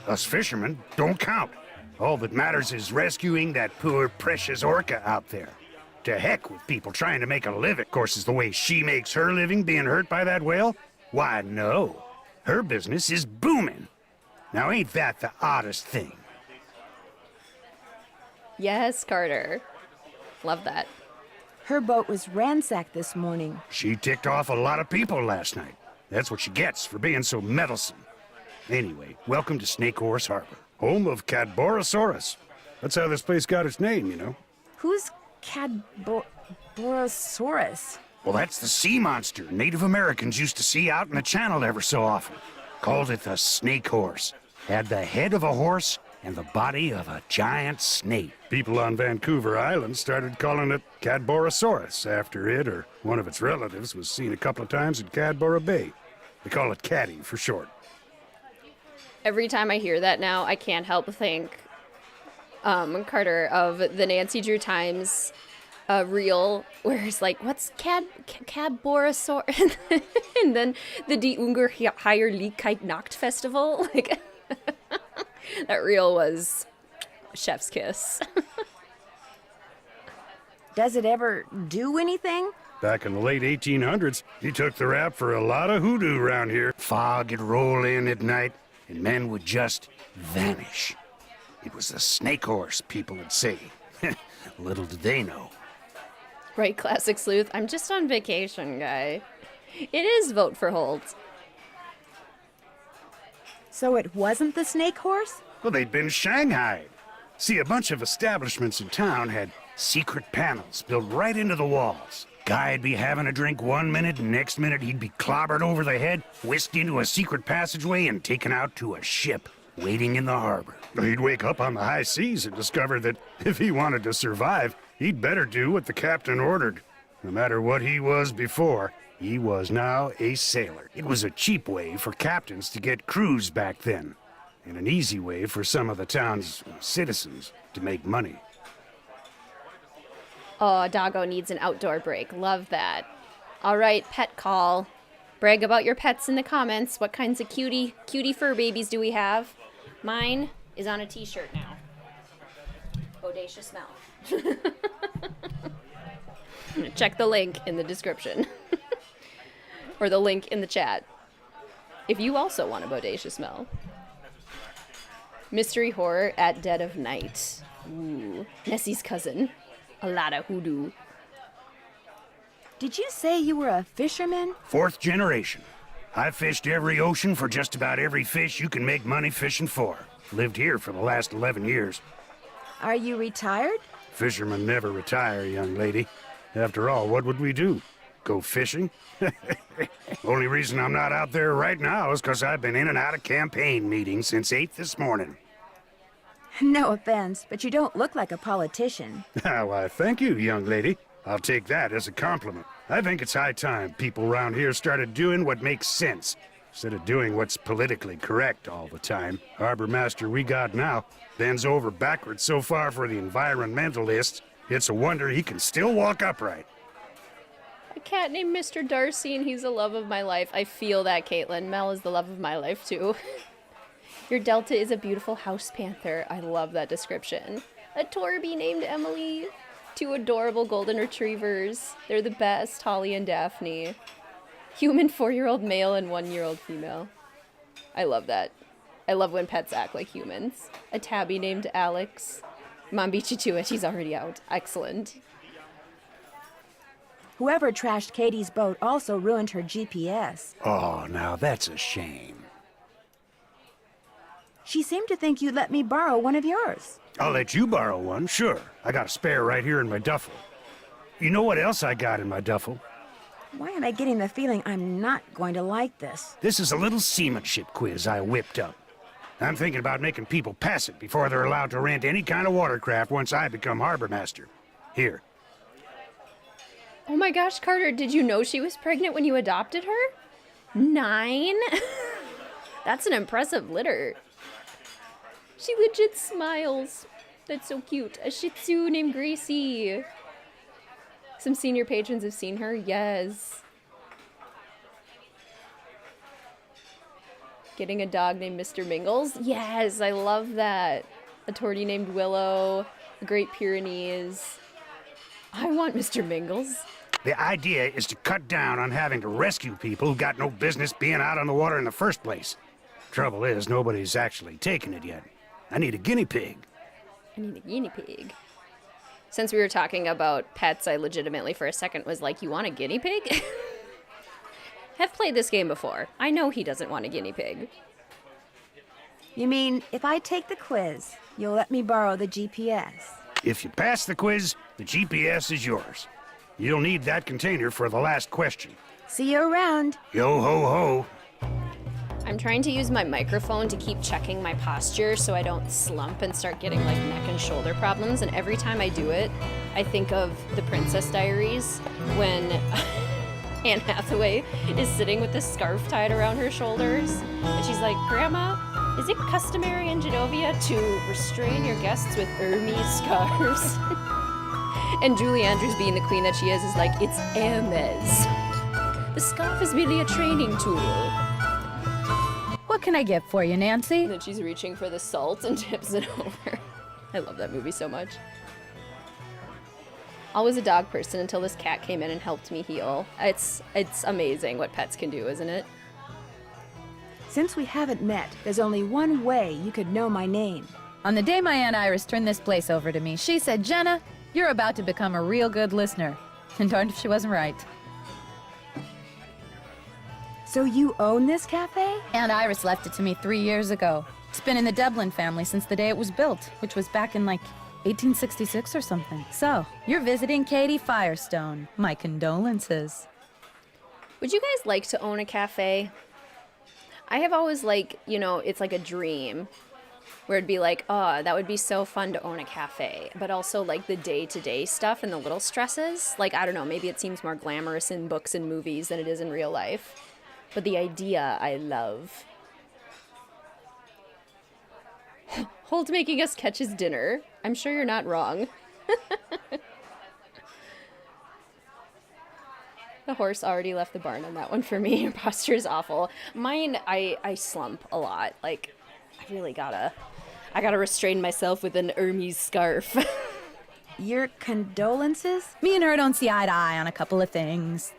Speaker 7: Us fishermen don't count. All that matters is rescuing that poor, precious orca out there. To heck with people trying to make a living. Of course, is the way she makes her living being hurt by that whale? Why, no. Her business is booming. Now, ain't that the oddest thing?
Speaker 1: Yes, Carter. Love that.
Speaker 2: Her boat was ransacked this morning.
Speaker 7: She ticked off a lot of people last night. That's what she gets for being so meddlesome. Anyway, welcome to Snake Horse Harbor, home of Cadborosaurus. That's how this place got its name, you know.
Speaker 2: Who's Cadborosaurus?
Speaker 7: Well, that's the sea monster Native Americans used to see out in the channel ever so often. Called it the snake horse. Had the head of a horse and the body of a giant snake. People on Vancouver Island started calling it Cadborosaurus after it or one of its relatives was seen a couple of times in Cadboro Bay. They call it Caddy for short.
Speaker 1: Every time I hear that now, I can't help but think, Carter, of the Nancy Drew Times reel where it's like, what's Cadborosaurus? And then the Die Ungeheierlichkeit Nacht Festival. Like, that reel was chef's kiss.
Speaker 2: Does it ever do anything?
Speaker 7: Back in the late 1800s, he took the rap for a lot of hoodoo around here. Fog would roll in at night, and men would just vanish. It was the snake horse, people would say. Little did they know.
Speaker 1: Right, classic sleuth. I'm just on vacation, guy. It is vote for Holt.
Speaker 2: So it wasn't the snake horse?
Speaker 7: Well, they'd been shanghaied. See, a bunch of establishments in town had secret panels built right into the walls. Guy'd be having a drink one minute, and next minute he'd be clobbered over the head, whisked into a secret passageway, and taken out to a ship waiting in the harbor. He'd wake up on the high seas and discover that if he wanted to survive, he'd better do what the captain ordered. No matter what he was before, he was now a sailor. It was a cheap way for captains to get crews back then, and an easy way for some of the town's citizens to make money.
Speaker 1: Oh, doggo needs an outdoor break. Love that. All right, pet call. Brag about your pets in the comments. What kinds of cutie fur babies do we have? Mine is on a t-shirt now. Bodacious smell. Check the link in the description. Or the link in the chat. If you also want a bodacious smell. Mystery horror at dead of night. Ooh. Nessie's cousin. A lot of hoodoo.
Speaker 2: Did you say you were a fisherman?
Speaker 7: 4th generation. I've fished every ocean for just about every fish you can make money fishing for. Lived here for the last 11 years.
Speaker 2: Are you retired?
Speaker 7: Fishermen never retire, young lady. After all, what would we do? Go fishing? Only reason I'm not out there right now is because I've been in and out of campaign meetings since 8 this morning.
Speaker 2: No offense, but you don't look like a politician.
Speaker 7: Why, thank you, young lady. I'll take that as a compliment. I think it's high time people around here started doing what makes sense, instead of doing what's politically correct all the time. Harbor master we got now bends over backwards so far for the environmentalists, it's a wonder he can still walk upright.
Speaker 1: A cat named Mr. Darcy, and he's the love of my life. I feel that, Caitlin. Mel is the love of my life, too. Your Delta is a beautiful house panther. I love that description. A Torby named Emily. 2 adorable golden retrievers. They're the best, Holly and Daphne. Human 4-year-old male and 1-year-old female. I love that. I love when pets act like humans. A tabby named Alex. Mom beat you to it. He's already out. Excellent.
Speaker 2: Whoever trashed Katie's boat also ruined her GPS.
Speaker 7: Oh, now that's a shame.
Speaker 2: She seemed to think you'd let me borrow one of yours.
Speaker 7: I'll let you borrow one, sure. I got a spare right here in my duffel. You know what else I got in my duffel?
Speaker 2: Why am I getting the feeling I'm not going to like this?
Speaker 7: This is a little seamanship quiz I whipped up. I'm thinking about making people pass it before they're allowed to rent any kind of watercraft once I become harbor master. Here.
Speaker 1: Oh my gosh, Carter, did you know she was pregnant when you adopted her? 9? That's an impressive litter. She legit smiles. That's so cute. A Shih Tzu named Gracie. Some senior patrons have seen her. Yes. Getting a dog named Mr. Mingles. Yes, I love that. A tortie named Willow. The Great Pyrenees. I want Mr. Mingles.
Speaker 7: The idea is to cut down on having to rescue people who got no business being out on the water in the first place. Trouble is, nobody's actually taken it yet. I need a guinea pig.
Speaker 1: I need a guinea pig. Since we were talking about pets, I legitimately for a second was like, you want a guinea pig? Have played this game before. I know he doesn't want a guinea pig.
Speaker 2: You mean, if I take the quiz, you'll let me borrow the GPS?
Speaker 7: If you pass the quiz, the GPS is yours. You'll need that container for the last question.
Speaker 2: See you around.
Speaker 7: Yo ho ho.
Speaker 1: I'm trying to use my microphone to keep checking my posture so I don't slump and start getting like neck and shoulder problems. And every time I do it, I think of The Princess Diaries when Anne Hathaway is sitting with the scarf tied around her shoulders. And she's like, Grandma, is it customary in Genovia to restrain your guests with Hermes scarves? And Julie Andrews, being the queen that she is like, it's Hermes. The scarf is merely a training tool.
Speaker 6: What can I get for you, Nancy?
Speaker 1: And then she's reaching for the salt and tips it over. I love that movie so much. I was a dog person until this cat came in and helped me heal. It's amazing what pets can do, isn't it?
Speaker 2: Since we haven't met, there's only one way you could know my name.
Speaker 6: On the day my Aunt Iris turned this place over to me, she said, Jenna, you're about to become a real good listener. And darned if she wasn't right.
Speaker 2: So you own this cafe?
Speaker 6: Aunt Iris left it to me 3 years ago. It's been in the Devlin family since the day it was built, which was back in like 1866 or something. So, you're visiting Katie Firestone. My condolences.
Speaker 1: Would you guys like to own a cafe? I have always it's like a dream where it'd be like, oh, that would be so fun to own a cafe. But also like the day-to-day stuff and the little stresses. Like, I don't know, maybe it seems more glamorous in books and movies than it is in real life. But the idea I love. Holt making us catch his dinner. I'm sure you're not wrong. The horse already left the barn on that one for me. Your posture is awful. Mine, I slump a lot. Like, I gotta restrain myself with an Hermes scarf.
Speaker 2: Your condolences?
Speaker 6: Me and her don't see eye to eye on a couple of things.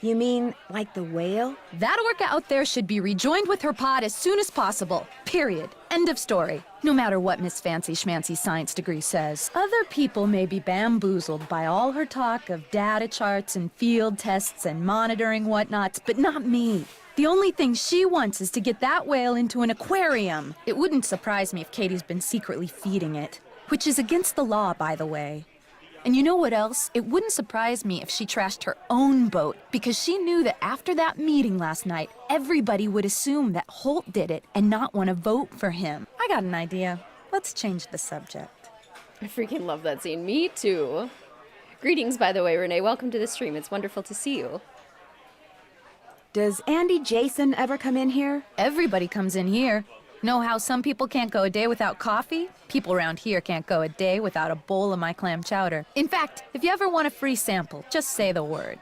Speaker 2: You mean like the whale?
Speaker 6: That orca out there should be rejoined with her pod as soon as possible. Period. End of story. No matter what Miss Fancy Schmancy's science degree says. Other people may be bamboozled by all her talk of data charts and field tests and monitoring whatnots, but not me. The only thing she wants is to get that whale into an aquarium. It wouldn't surprise me if Katie's been secretly feeding it. Which is against the law, by the way. And you know what else? It wouldn't surprise me if she trashed her own boat, because she knew that after that meeting last night, everybody would assume that Holt did it and not want to vote for him. I got an idea. Let's change the subject.
Speaker 1: I freaking love that scene. Me too. Greetings, by the way, Renee. Welcome to the stream. It's wonderful to see you.
Speaker 2: Does Andy Jason ever come in here?
Speaker 6: Everybody comes in here. Know how some people can't go a day without coffee? People around here can't go a day without a bowl of my clam chowder. In fact, if you ever want a free sample, just say the word.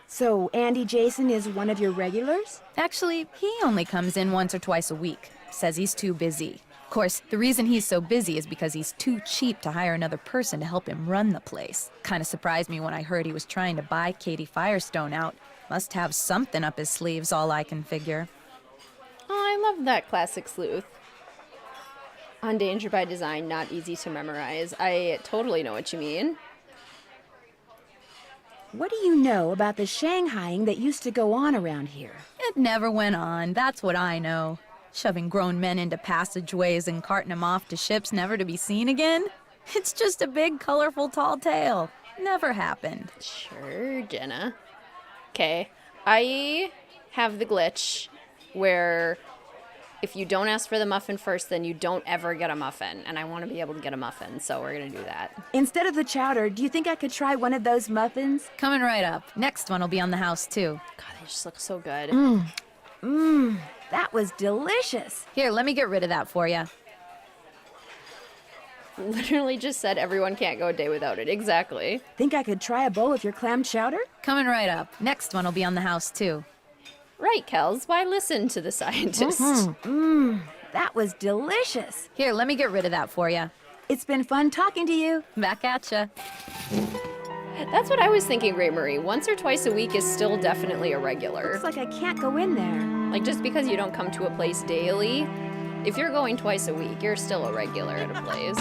Speaker 2: So Andy Jason is one of your regulars?
Speaker 6: Actually, he only comes in once or twice a week. Says he's too busy. Of course, the reason he's so busy is because he's too cheap to hire another person to help him run the place. Kinda surprised me when I heard he was trying to buy Katie Firestone out. Must have something up his sleeves, all I can figure.
Speaker 1: Oh, I love that classic sleuth. On Danger by Design, not easy to memorize. I totally know what you mean.
Speaker 2: What do you know about the Shanghaiing that used to go on around here?
Speaker 6: It never went on, that's what I know. Shoving grown men into passageways and carting them off to ships never to be seen again? It's just a big, colorful, tall tale. Never happened.
Speaker 1: Sure, Jenna. Okay, I have the glitch where if you don't ask for the muffin first, then you don't ever get a muffin. And I want to be able to get a muffin, so we're going to do that.
Speaker 2: Instead of the chowder, do you think I could try one of those muffins?
Speaker 6: Coming right up. Next one will be on the house, too.
Speaker 1: God, they just look so good.
Speaker 2: That was delicious.
Speaker 6: Here, let me get rid of that for you.
Speaker 1: Literally just said everyone can't go a day without it. Exactly.
Speaker 2: Think I could try a bowl of your clam chowder?
Speaker 6: Coming right up. Next one will be on the house, too.
Speaker 1: Right, Kels. Why listen to the scientist?
Speaker 2: That was delicious.
Speaker 6: Here, let me get rid of that for you.
Speaker 2: It's been fun talking to you.
Speaker 6: Back at ya.
Speaker 1: That's what I was thinking, Ray Marie. Once or twice a week is still definitely a regular.
Speaker 2: Looks like I can't go in there.
Speaker 1: Like, just because you don't come to a place daily, if you're going twice a week, you're still a regular at a place.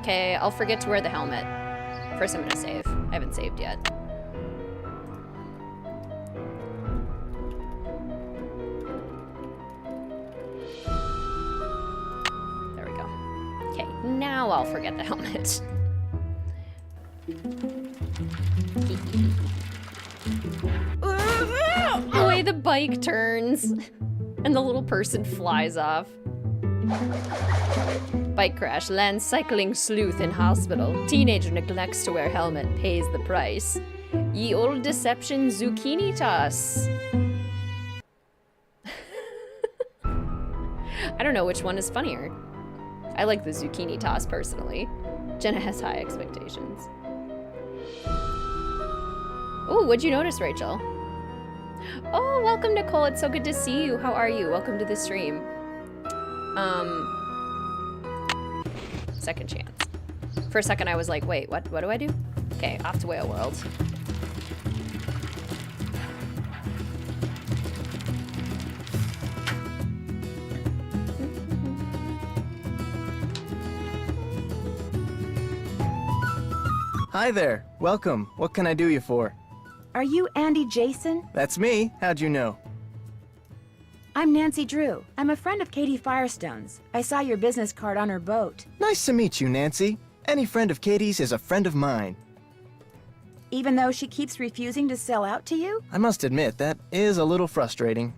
Speaker 1: Okay, I'll forget to wear the helmet. First, I'm gonna save. I haven't saved yet. There we go. Okay, now I'll forget the helmet. The way the bike turns and the little person flies off. Bike crash, lands cycling sleuth in hospital. Teenager neglects to wear helmet, pays the price. Ye old deception zucchini toss. I don't know which one is funnier. I like the zucchini toss personally. Jenna has high expectations. Oh, what'd you notice, Rachel? Oh, welcome, Nicole. It's so good to see you. How are you? Welcome to the stream. Second chance. For a second, I was like, wait, what do I do? Okay, off to Whale World.
Speaker 8: Hi there. Welcome. What can I do you for?
Speaker 2: Are you Andy Jason?
Speaker 8: That's me. How'd you know?
Speaker 2: I'm Nancy Drew. I'm a friend of Katie Firestone's. I saw your business card on her boat.
Speaker 8: Nice to meet you, Nancy. Any friend of Katie's is a friend of mine.
Speaker 2: Even though she keeps refusing to sell out to you?
Speaker 8: I must admit, that is a little frustrating.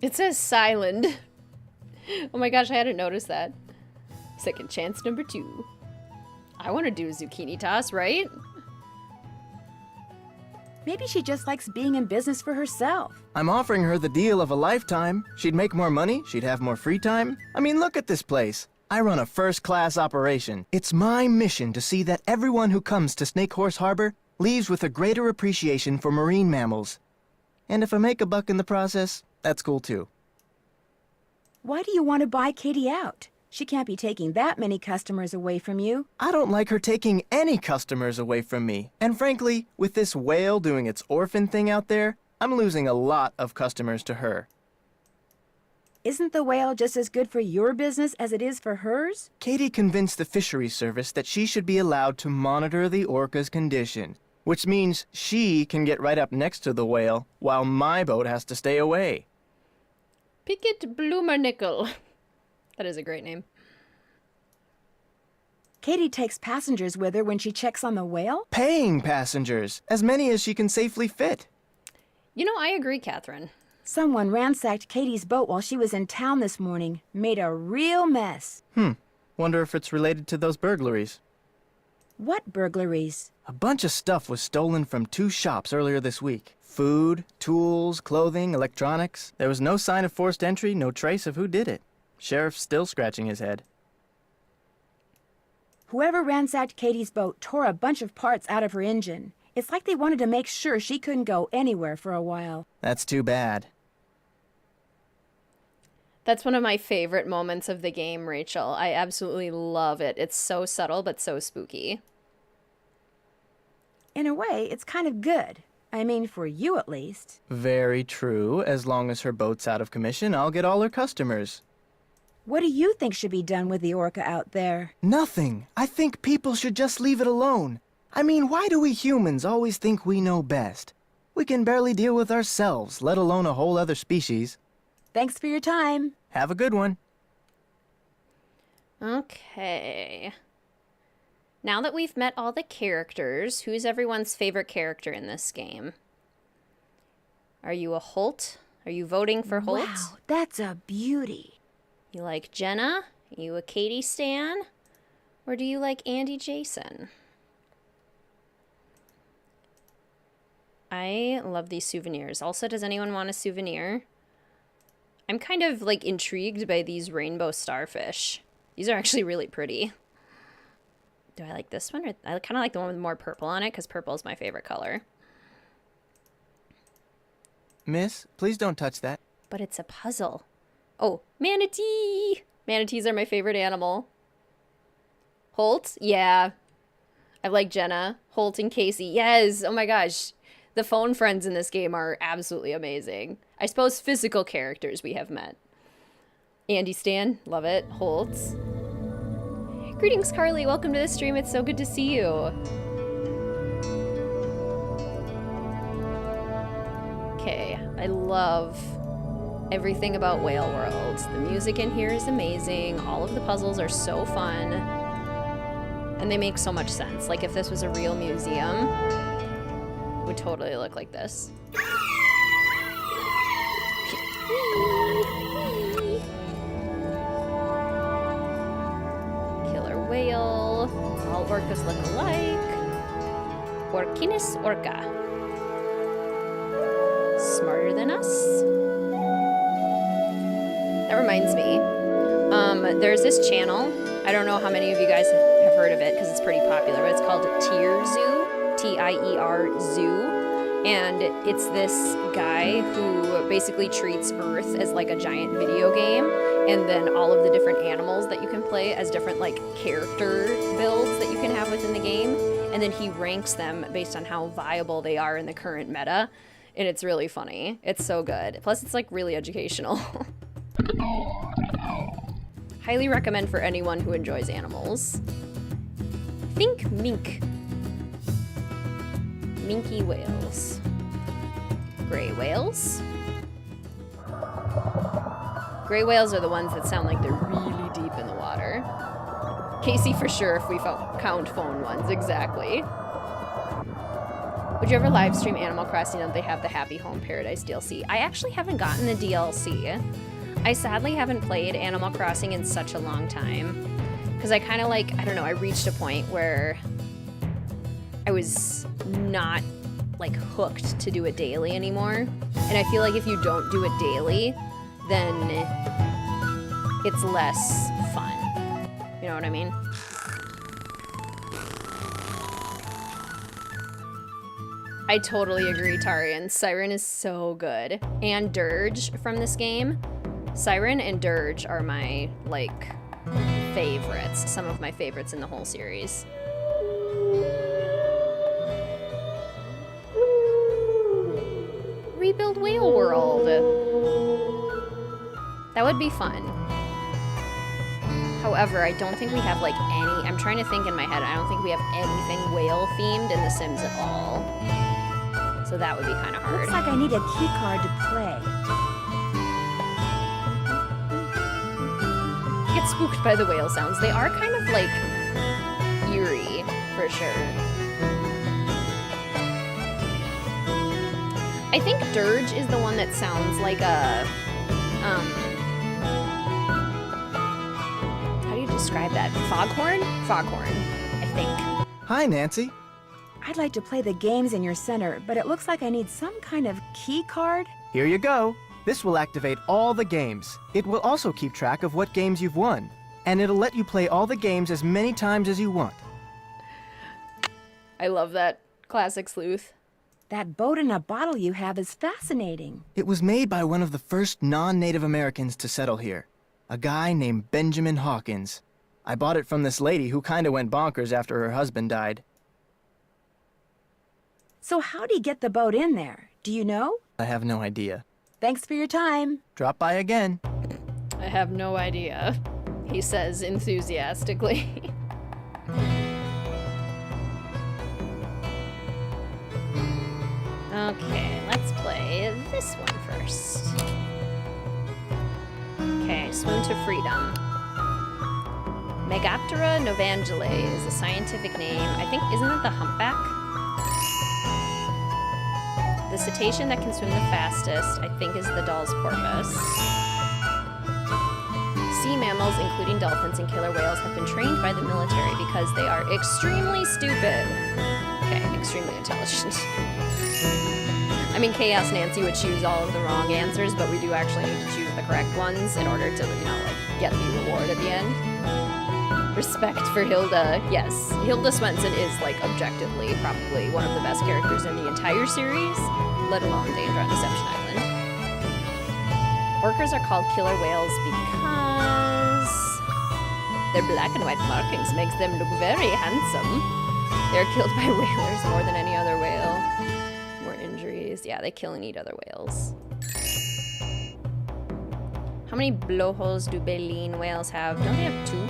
Speaker 1: It says silent. Oh my gosh, I hadn't noticed that. Second chance number 2. I want to do a zucchini toss, right?
Speaker 2: Maybe she just likes being in business for herself.
Speaker 8: I'm offering her the deal of a lifetime. She'd make more money, she'd have more free time. I mean, look at this place. I run a first-class operation. It's my mission to see that everyone who comes to Snake Horse Harbor leaves with a greater appreciation for marine mammals. And if I make a buck in the process, that's cool too.
Speaker 2: Why do you want to buy Katie out? She can't be taking that many customers away from you.
Speaker 8: I don't like her taking any customers away from me. And frankly, with this whale doing its orphan thing out there, I'm losing a lot of customers to her.
Speaker 2: Isn't the whale just as good for your business as it is for hers?
Speaker 8: Katie convinced the fisheries service that she should be allowed to monitor the orca's condition, which means she can get right up next to the whale while my boat has to stay away.
Speaker 1: Picket Bloomernickel. That is a great name.
Speaker 2: Katie takes passengers with her when she checks on the whale?
Speaker 8: Paying passengers, as many as she can safely fit.
Speaker 1: You know, I agree, Catherine.
Speaker 2: Someone ransacked Katie's boat while she was in town this morning. Made a real mess.
Speaker 8: Wonder if it's related to those burglaries.
Speaker 2: What burglaries?
Speaker 8: A bunch of stuff was stolen from 2 shops earlier this week. Food, tools, clothing, electronics. There was no sign of forced entry, no trace of who did it. Sheriff's still scratching his head.
Speaker 2: Whoever ransacked Katie's boat tore a bunch of parts out of her engine. It's like they wanted to make sure she couldn't go anywhere for a while.
Speaker 8: That's too bad.
Speaker 1: That's one of my favorite moments of the game, Rachel. I absolutely love it. It's so subtle, but so spooky.
Speaker 2: In a way, it's kind of good. I mean, for you at least.
Speaker 8: Very true. As long as her boat's out of commission, I'll get all her customers.
Speaker 2: What do you think should be done with the orca out there?
Speaker 8: Nothing. I think people should just leave it alone. I mean, why do we humans always think we know best? We can barely deal with ourselves, let alone a whole other species.
Speaker 2: Thanks for your time.
Speaker 8: Have a good one.
Speaker 1: Okay. Now that we've met all the characters, who's everyone's favorite character in this game? Are you a Holt? Are you voting for Holt?
Speaker 2: Wow, that's a beauty.
Speaker 1: You like Jenna? Are you a Katie stan? Or do you like Andy Jason? I love these souvenirs. Also, does anyone want a souvenir? I'm kind of like intrigued by these rainbow starfish. These are actually really pretty. Do I like this one? Or I kind of like the one with more purple on it because purple is my favorite color.
Speaker 8: Miss, please don't touch that.
Speaker 1: But it's a puzzle. Oh, manatee! Manatees are my favorite animal. Holt? Yeah. I like Jenna. Holt and Casey. Yes! Oh my gosh. The phone friends in this game are absolutely amazing. I suppose physical characters we have met. Andy Stan. Love it. Holt. Greetings, Carly. Welcome to the stream. It's so good to see you. Okay. I love everything about Whale World. The music in here is amazing. All of the puzzles are so fun. And they make so much sense. Like if this was a real museum, it would totally look like this. Killer whale. All orcas look alike. Orcinus orca. Smarter than us. That reminds me, there's this channel. I don't know how many of you guys have heard of it because it's pretty popular, but it's called Tier Zoo, T-I-E-R Zoo. And it's this guy who basically treats Earth as like a giant video game, and then all of the different animals that you can play as different like character builds that you can have within the game. And then he ranks them based on how viable they are in the current meta. And it's really funny. It's so good. Plus it's like really educational. Highly recommend for anyone who enjoys animals. Think mink. Minke whales. Gray whales. Gray whales are the ones that sound like they're really deep in the water. Casey for sure if we count phone ones, exactly. Would you ever live stream Animal Crossing now that they have the Happy Home Paradise DLC? I actually haven't gotten the DLC. I sadly haven't played Animal Crossing in such a long time. Because I kind of like, I don't know, I reached a point where I was not like hooked to do it daily anymore. And I feel like if you don't do it daily, then it's less fun. You know what I mean? I totally agree, Tarian. Siren is so good. And Dirge from this game. Siren and Dirge are my, like, favorites. Some of my favorites in the whole series. Rebuild Whale World. That would be fun. However, I don't think we have like any, I'm trying to think in my head, I don't think we have anything whale themed in The Sims at all. So that would be kind of hard.
Speaker 2: Looks like I need a key card to play.
Speaker 1: Get spooked by the whale sounds. They are kind of like eerie, for sure. I think Dirge is the one that sounds like a, how do you describe that? Foghorn? Foghorn, I think.
Speaker 8: Hi, Nancy.
Speaker 2: I'd like to play the games in your center, but it looks like I need some kind of key card.
Speaker 8: Here you go. This will activate all the games. It will also keep track of what games you've won. And it'll let you play all the games as many times as you want.
Speaker 1: I love that classic sleuth.
Speaker 2: That boat in a bottle you have is fascinating.
Speaker 8: It was made by one of the first non-Native Americans to settle here, a guy named Benjamin Hawkins. I bought it from this lady who kinda went bonkers after her husband died.
Speaker 2: So how'd he get the boat in there? Do you know?
Speaker 8: I have no idea.
Speaker 2: Thanks for your time.
Speaker 8: Drop by again.
Speaker 1: I have no idea, he says enthusiastically. Okay, let's play this one first. Okay, Swim to Freedom. Megaptera novangelae is a scientific name. I think, isn't it the humpback? The cetacean that can swim the fastest, I think, is the Dall's porpoise. Sea mammals, including dolphins and killer whales, have been trained by the military because they are extremely stupid. Okay, extremely intelligent. I mean, Chaos Nancy would choose all of the wrong answers, but we do actually need to choose the correct ones in order to, you know, like, get the reward at the end. Respect for Hilda. Yes, Hilda Swenson is, like, objectively probably one of the best characters in the entire series, let alone Danger on Deception Island. Orcas are called killer whales because their black and white markings makes them look very handsome. They're killed by whalers more than any other whale. More injuries. Yeah, they kill and eat other whales. How many blowholes do baleen whales have? Don't they have 2?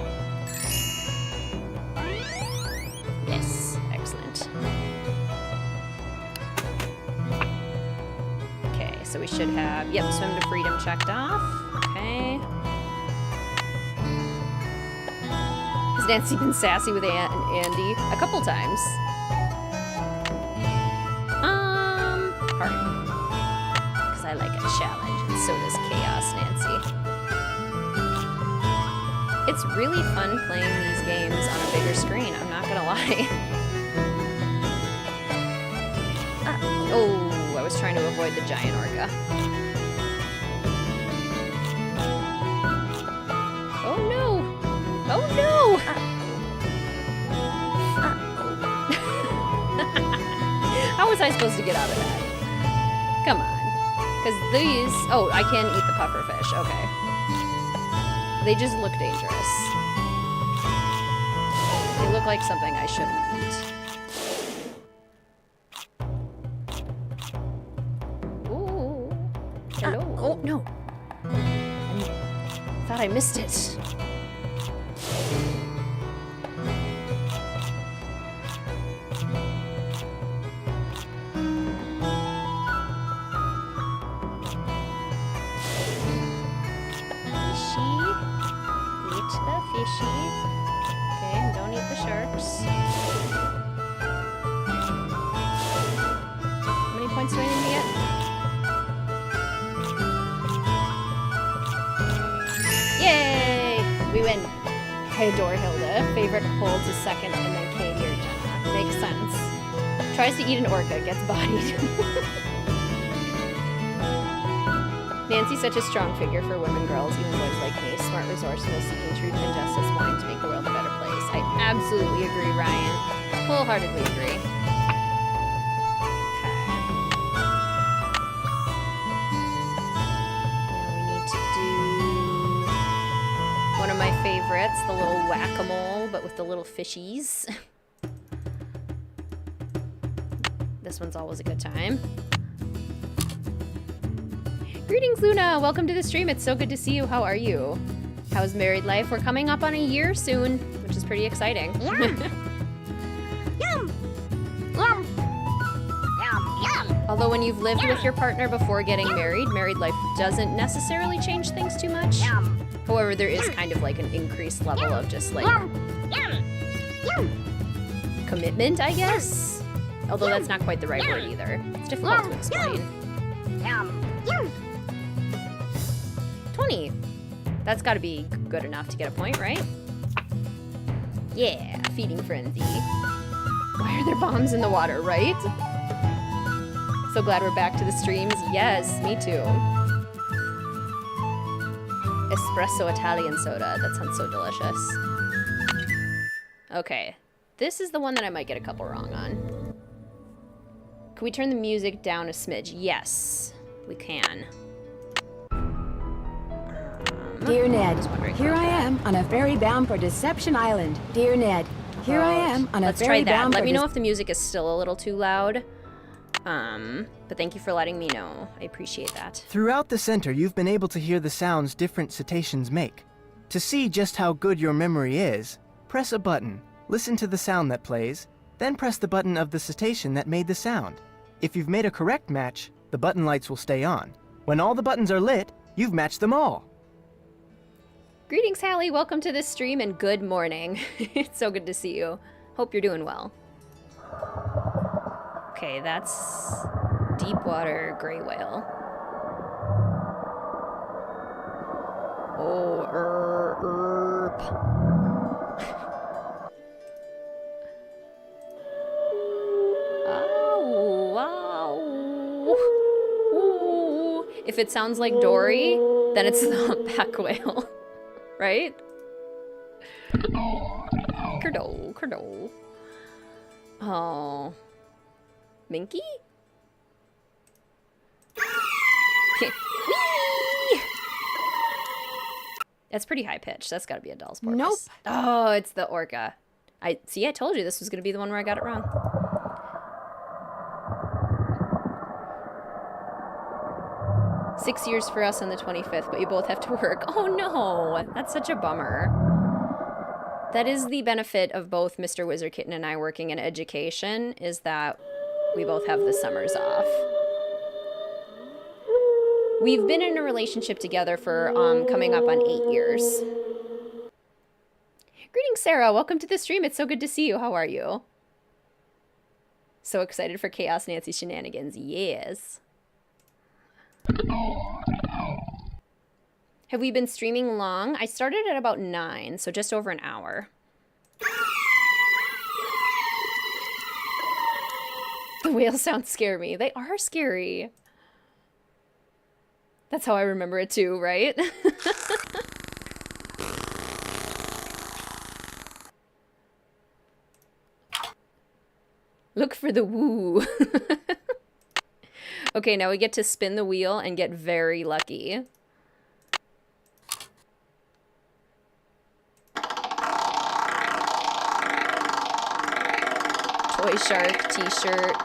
Speaker 1: Yes, excellent. Okay, so we should have, yep, Swim to Freedom checked off. Okay. Has Nancy been sassy with Andy? A couple times. Hard. Because I like a challenge, and so does Chaos Nancy. It's really fun playing these games on a bigger screen, I'm not gonna lie. Oh, I was trying to avoid the giant orca. Oh no! Oh no! How was I supposed to get out of that? Come on. Because these... Oh, I can eat the pufferfish. Okay. They just look dangerous. They look like something I shouldn't eat. Ooh. Hello. Oh, no. I thought I missed it. Nishi. Okay, and don't eat the sharks. How many points do I need to get? Yay! We win. I adore Hilda. Favorite Holt is second, and then Katie or Jenna. Makes sense. Tries to eat an orca, gets bodied. Nancy's such a strong figure for women, girls, even boys like me. Smart, resourceful, seeking truth and justice, wanting to make the world a better place. I absolutely agree, Ryan. Wholeheartedly agree. One of my favorites, the little whack-a-mole, but with the little fishies. This one's always a good time. Greetings, Luna! Welcome to the stream. It's so good to see you. How are you? How's married life? We're coming up on a year soon, which is pretty exciting.
Speaker 9: Yum! Yum! Yum! Yum! Yum!
Speaker 1: Although when you've lived with your partner before getting married, married life doesn't necessarily change things too much.
Speaker 9: Yum!
Speaker 1: However, there is kind of like an increased level of just like commitment, I guess. Although that's not quite the right word either. It's difficult to explain. 20. That's got to be good enough to get a point, right? Yeah, feeding frenzy. Why are there bombs in the water, right? So glad we're back to the streams. Yes, me too. Espresso Italian soda. That sounds so delicious. Okay. This is the one that I might get a couple wrong on. Can we turn the music down a smidge? Yes, we can.
Speaker 2: Dear Ned, here I am on a ferry bound for Deception Island. Dear Ned, here I am on a
Speaker 1: Let's
Speaker 2: ferry
Speaker 1: try that.
Speaker 2: bound
Speaker 1: Let
Speaker 2: for
Speaker 1: me know if the music is still a little too loud. But thank you for letting me know. I appreciate that.
Speaker 8: Throughout the center, you've been able to hear the sounds different cetaceans make. To see just how good your memory is, press a button, listen to the sound that plays, then press the button of the cetacean that made the sound. If you've made a correct match, the button lights will stay on. When all the buttons are lit, you've matched them all.
Speaker 1: Greetings, Hallie. Welcome to this stream and good morning. It's so good to see you. Hope you're doing well. Okay, that's Deepwater Gray Whale. Oh, Ow, wow. Ooh. If it sounds like Dory, then it's the humpback whale. Right? Curdle, curdle. Oh. Minky? Whee! That's pretty high pitched. That's gotta be a doll's porpoise.
Speaker 2: Nope.
Speaker 1: Oh, it's the orca. I told you this was gonna be the one where I got it wrong. Six years for us on the 25th, but you both have to work. Oh no, that's such a bummer. That is the benefit of both Mr. WizardKitten and I working in education, is that we both have the summers off. We've been in a relationship together for coming up on 8 years. Greetings, Sarah. Welcome to the stream. It's so good to see you. How are you? So excited for Chaos Nancy shenanigans. Yes. Have we been streaming long? I started at about 9, so just over an hour. The whale sounds scare me. They are scary. That's how I remember it too, right? Look for the woo. Okay, now we get to spin the wheel and get very lucky. Toy shark, t-shirt.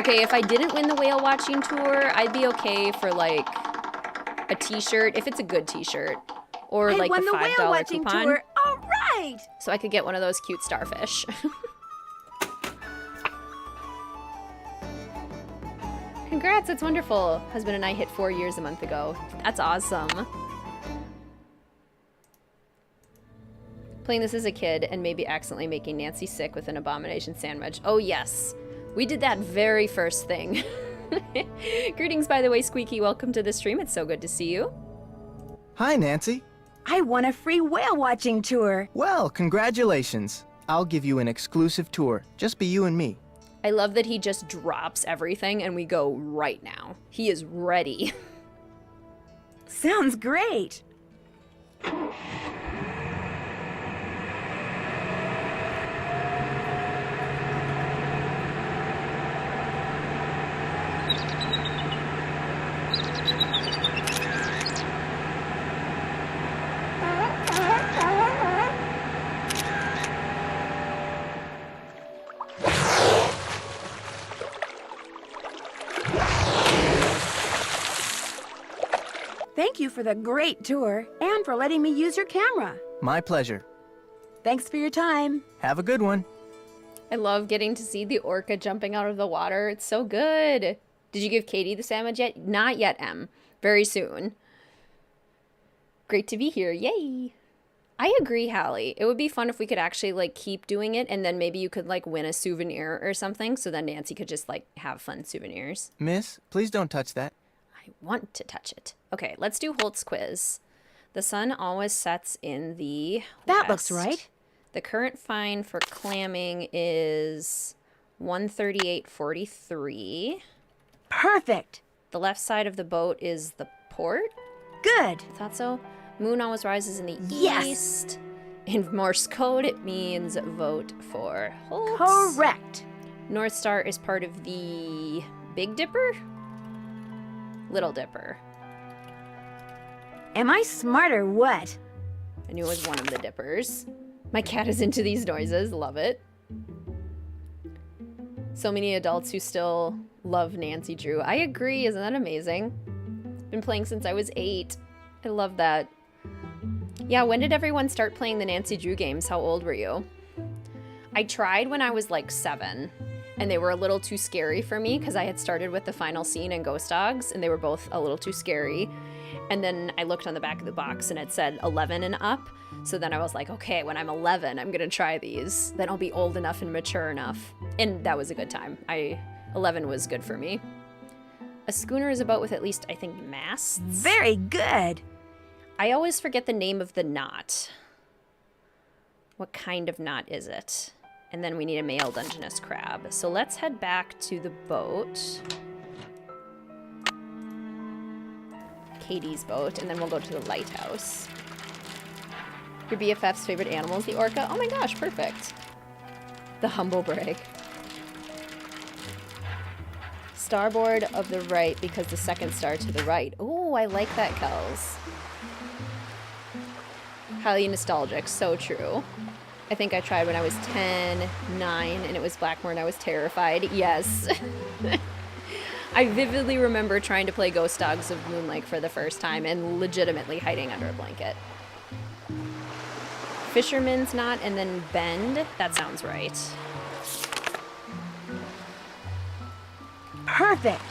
Speaker 1: Okay, if I didn't win the whale watching tour, I'd be okay for like a t-shirt, if it's a good t-shirt. Or like the $5
Speaker 2: whale watching
Speaker 1: coupon.
Speaker 2: tour. All right!
Speaker 1: So I could get one of those cute starfish. Congrats, that's wonderful. Husband and I hit 4 years a month ago. That's awesome. Playing this as a kid and maybe accidentally making Nancy sick with an abomination sandwich. Oh yes, we did that very first thing. Greetings, by the way, Squeaky. Welcome to the stream. It's so good to see you.
Speaker 8: Hi, Nancy.
Speaker 2: I won a free whale watching tour.
Speaker 8: Well, congratulations. I'll give you an exclusive tour. Just be you and me.
Speaker 1: I love that he just drops everything and we go right now. He is ready.
Speaker 2: Sounds great. Thank you for the great tour and for letting me use your camera.
Speaker 8: My pleasure.
Speaker 2: Thanks for your time.
Speaker 8: Have a good one.
Speaker 1: I love getting to see the orca jumping out of the water. It's so good. Did you give Katie the sandwich yet? Not yet, Em. Very soon. Great to be here. Yay. I agree, Hallie. It would be fun if we could actually, like, keep doing it, and then maybe you could, like, win a souvenir or something, so then Nancy could just, like, have fun souvenirs.
Speaker 8: Miss, please don't touch that.
Speaker 1: I want to touch it. Okay, let's do Holt's quiz. The sun always sets in the
Speaker 2: That
Speaker 1: west.
Speaker 2: looks right.
Speaker 1: The current fine for clamming is 138.43.
Speaker 2: Perfect.
Speaker 1: The left side of the boat is the port.
Speaker 2: Good.
Speaker 1: I thought so. Moon always rises in the
Speaker 2: Yes.
Speaker 1: east. In Morse code, it means vote for Holt.
Speaker 2: Correct.
Speaker 1: North Star is part of the Big Dipper? Little Dipper.
Speaker 2: Am I smart or what?
Speaker 1: I knew it was one of the dippers. My cat is into these noises. Love it. So many adults who still love Nancy Drew. I agree. Isn't that amazing? Been playing since I was 8. I love that. Yeah, when did everyone start playing the Nancy Drew games? How old were you? I tried when I was like 7. And they were a little too scary for me because I had started with the final scene and Ghost Dogs, and they were both a little too scary. And then I looked on the back of the box and it said 11 and up. So then I was like, okay, when I'm 11, I'm going to try these. Then I'll be old enough and mature enough. And that was a good time. 11 was good for me. A schooner is a boat with at least, I think, masts.
Speaker 2: Very good.
Speaker 1: I always forget the name of the knot. What kind of knot is it? And then we need a male Dungeness crab. So let's head back to the boat. Katie's boat, and then we'll go to the lighthouse. Your BFF's favorite animal is the orca? Oh my gosh, perfect. The humble brag. Starboard of the right because the second star to the right. Oh, I like that, Kels. Highly nostalgic, so true. I think I tried when I was 10, 9, and it was Blackmore and I was terrified. Yes. I vividly remember trying to play Ghost Dogs of Moonlake for the first time and legitimately hiding under a blanket. Fisherman's Knot and then Bend. That sounds right.
Speaker 2: Perfect.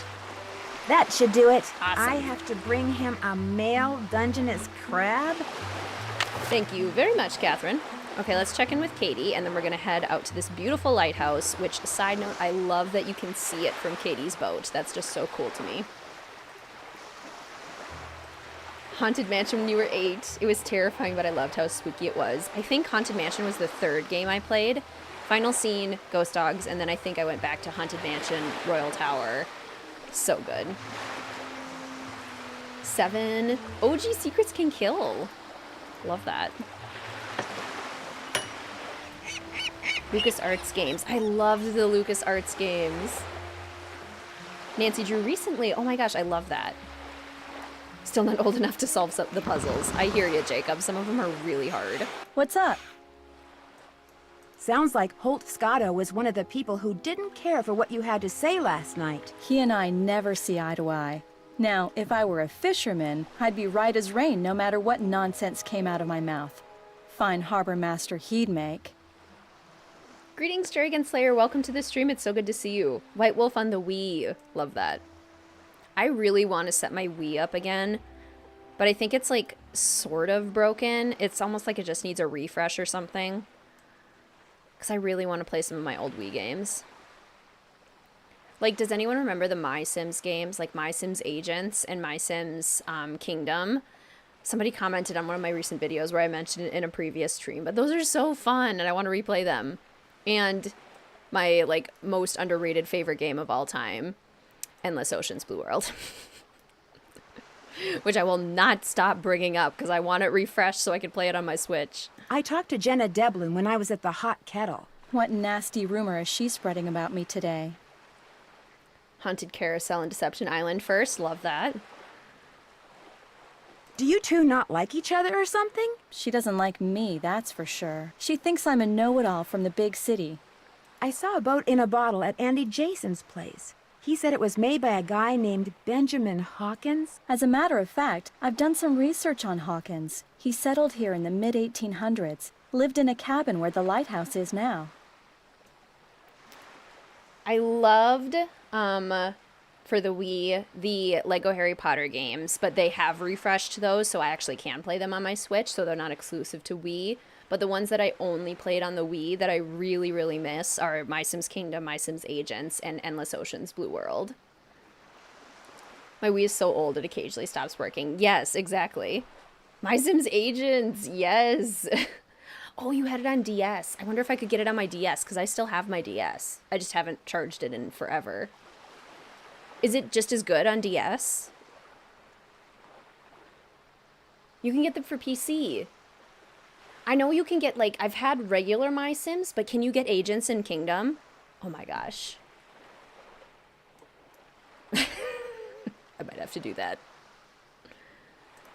Speaker 2: That should do it.
Speaker 1: Awesome.
Speaker 2: I have to bring him a male Dungeness crab.
Speaker 1: Thank you very much, Catherine. Okay, let's check in with Katie, and then we're going to head out to this beautiful lighthouse, which, side note, I love that you can see it from Katie's boat. That's just so cool to me. Haunted Mansion when you were 8. It was terrifying, but I loved how spooky it was. I think Haunted Mansion was the 3rd game I played. Final Scene, Ghost Dogs, and then I think I went back to Haunted Mansion, Royal Tower. So good. 7. OG Secrets Can Kill. Love that. LucasArts games. I loved the LucasArts games. Nancy Drew recently. Oh my gosh, I love that. Still not old enough to solve the puzzles. I hear you, Jacob. Some of them are really hard.
Speaker 3: What's up?
Speaker 2: Sounds like Holt Scotto was one of the people who didn't care for what you had to say last night.
Speaker 3: He and I never see eye to eye. Now, if I were a fisherman, I'd be right as rain no matter what nonsense came out of my mouth. Fine harbor master he'd make.
Speaker 1: Greetings, Dragon Slayer. Welcome to the stream. It's so good to see you. White Wolf on the Wii. Love that. I really want to set my Wii up again. But I think it's like sort of broken. It's almost like it just needs a refresh or something. Because I really want to play some of my old Wii games. Like, does anyone remember the My Sims games? Like My Sims Agents and My Sims Kingdom? Somebody commented on one of my recent videos where I mentioned it in a previous stream. But those are so fun and I want to replay them. And my, like, most underrated favorite game of all time, Endless Ocean's Blue World. Which I will not stop bringing up because I want it refreshed so I can play it on my Switch.
Speaker 2: I talked to Jenna Devlin when I was at the Hot Kettle.
Speaker 3: What nasty rumor is she spreading about me today?
Speaker 1: Haunted Carousel and Deception Island first. Love that.
Speaker 2: Do you two not like each other or something?
Speaker 3: She doesn't like me, that's for sure. She thinks I'm a know-it-all from the big city.
Speaker 2: I saw a boat in a bottle at Andy Jason's place. He said it was made by a guy named Benjamin Hawkins.
Speaker 3: As a matter of fact, I've done some research on Hawkins. He settled here in the mid-1800s, lived in a cabin where the lighthouse is now.
Speaker 1: I loved, for the Wii, the Lego Harry Potter games, but they have refreshed those, so I actually can play them on my Switch, so they're not exclusive to Wii. But the ones that I only played on the Wii that I really, really miss are My Sims Kingdom, My Sims Agents, and Endless Ocean's Blue World. My Wii is so old it occasionally stops working. Yes, exactly. My Sims Agents, yes. Oh, you had it on DS. I wonder if I could get it on my DS, because I still have my DS. I just haven't charged it in forever. Is it just as good on DS? You can get them for PC. I know you can get, like, I've had regular My Sims, but can you get Agents in Kingdom? Oh my gosh. I might have to do that.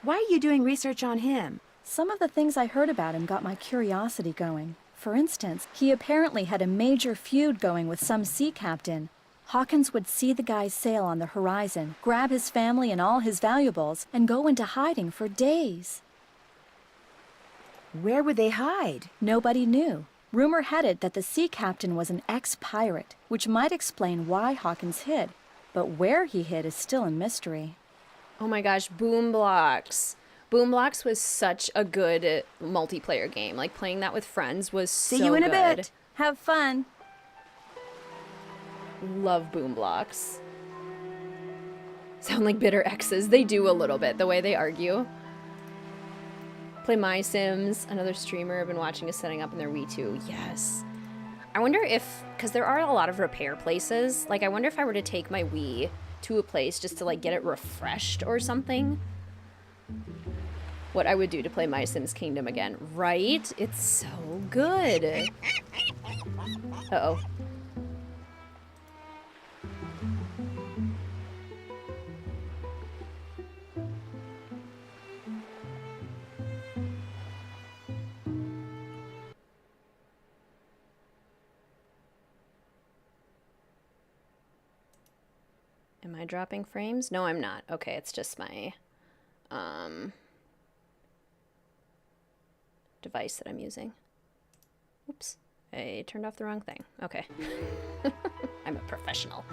Speaker 2: Why are you doing research on him?
Speaker 3: Some of the things I heard about him got my curiosity going. For instance, he apparently had a major feud going with some sea captain. Hawkins would see the guy's sail on the horizon, grab his family and all his valuables, and go into hiding for days.
Speaker 2: Where would they hide?
Speaker 3: Nobody knew. Rumor had it that the sea captain was an ex-pirate, which might explain why Hawkins hid. But where he hid is still a mystery.
Speaker 1: Oh my gosh, Boom Blocks. Boom Blocks was such a good multiplayer game. Like, playing that with friends was so good.
Speaker 2: See you in a bit.
Speaker 3: Have fun.
Speaker 1: Love Boom Blocks. Sound like bitter exes. They do a little bit, the way they argue. Play My Sims. Another streamer I've been watching is setting up in their Wii 2. Yes. I wonder if, because there are a lot of repair places, like I wonder if I were to take my Wii to a place just to like get it refreshed or something, what I would do to play My Sims Kingdom again. Right? It's so good. Uh-oh. Am I dropping frames? No, I'm not. Okay, it's just my device that I'm using. Oops, I turned off the wrong thing. Okay. I'm a professional.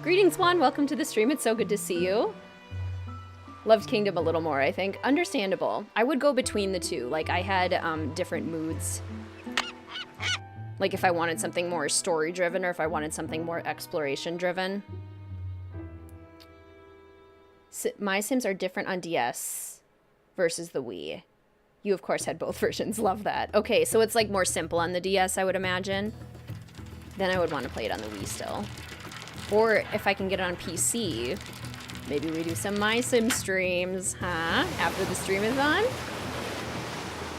Speaker 1: Greetings, Juan. Welcome to the stream. It's so good to see you. Loved Kingdom a little more, I think. Understandable. I would go between the two. Like, I had different moods. Like, if I wanted something more story-driven or if I wanted something more exploration-driven. My Sims are different on DS versus the Wii. You, of course, had both versions. Love that. Okay, so it's, like, more simple on the DS, I would imagine. Then I would want to play it on the Wii still. Or if I can get it on PC, maybe we do some My Sim streams, huh? After the Streamathon?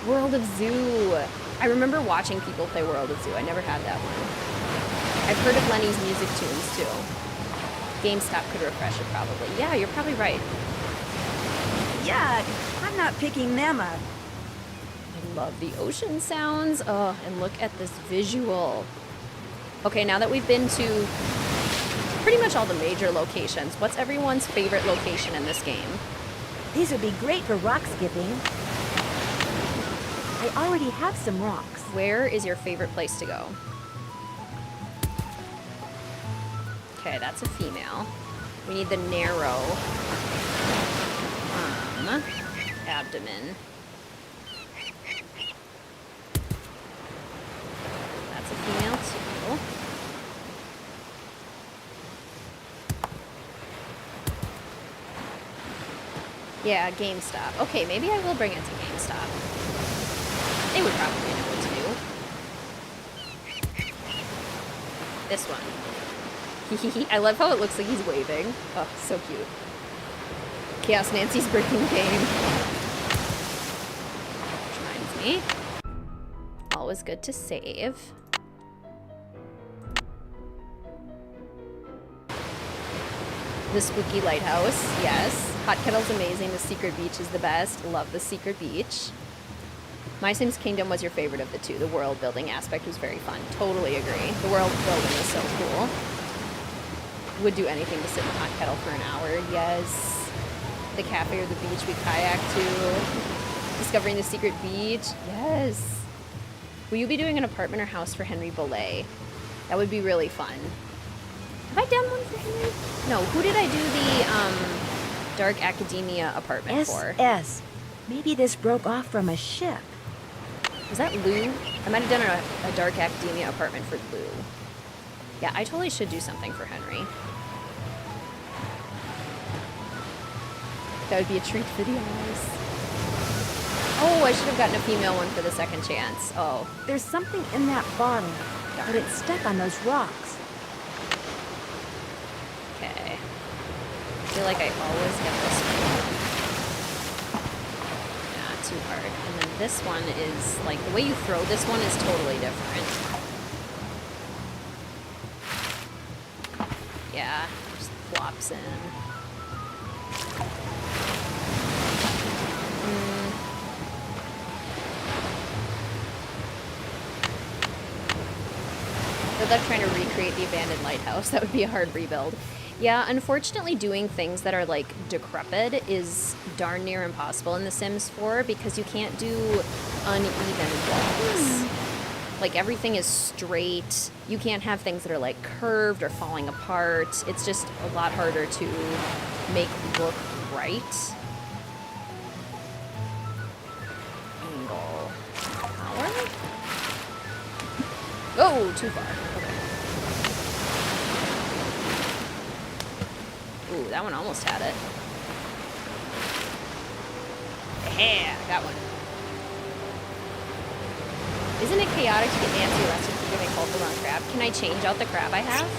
Speaker 1: World of Zoo. I remember watching people play World of Zoo. I never had that one. I've heard of Lenny's music tunes, too. GameStop could refresh it, probably. Yeah, you're probably right.
Speaker 2: Yuck! I'm not picking them up.
Speaker 1: I love the ocean sounds. Oh, and look at this visual. Okay, now that we've been to pretty much all the major locations, what's everyone's favorite location in this game?
Speaker 2: These would be great for rock skipping. I already have some rocks.
Speaker 1: Where is your favorite place to go? Okay, that's a female. We need the narrow. Abdomen. That's a female too. Yeah, GameStop. Okay, maybe I will bring it to GameStop. They would probably know what to do. This one. I love how it looks like he's waving. Oh, so cute. Chaos Nancy's breaking the game. Which reminds me. Always good to save. The spooky lighthouse, yes. Hot Kettle's amazing. The secret beach is the best. Love the secret beach. My Sims Kingdom was your favorite of the two. The world building aspect was very fun. Totally agree. The world building is so cool. Would do anything to sit in Hot Kettle for an hour. Yes. The cafe or the beach we kayak to. Discovering the secret beach. Yes. Will you be doing an apartment or house for Henry Belay? That would be really fun. Have I done one for Henry? No, who did I do the Dark Academia apartment for?
Speaker 2: SS. Maybe this broke off from a ship.
Speaker 1: Was that Lou? I might have done a Dark Academia apartment for Lou. Yeah, I totally should do something for Henry. That would be a treat for the eyes. Oh, I should have gotten a female one for the second chance. Oh.
Speaker 2: There's something in that bottle,
Speaker 1: Darn.
Speaker 2: but it's stuck on those rocks.
Speaker 1: Okay. I feel like I always get this one. Not too hard. And then this one is, like, the way you throw this one is totally different. Yeah, just flops in. Good luck trying to recreate the abandoned lighthouse. That would be a hard rebuild. Yeah, unfortunately doing things that are like decrepit is darn near impossible in The Sims 4 because you can't do uneven walls. Like everything is straight. You can't have things that are like curved or falling apart. It's just a lot harder to make look right. Angle. Power? Oh, too far. Okay. Ooh, that one almost had it. Yeah, got one. Isn't it chaotic to get Nancy arrested for giving Holt the wrong crab? Can I change out the crab I have?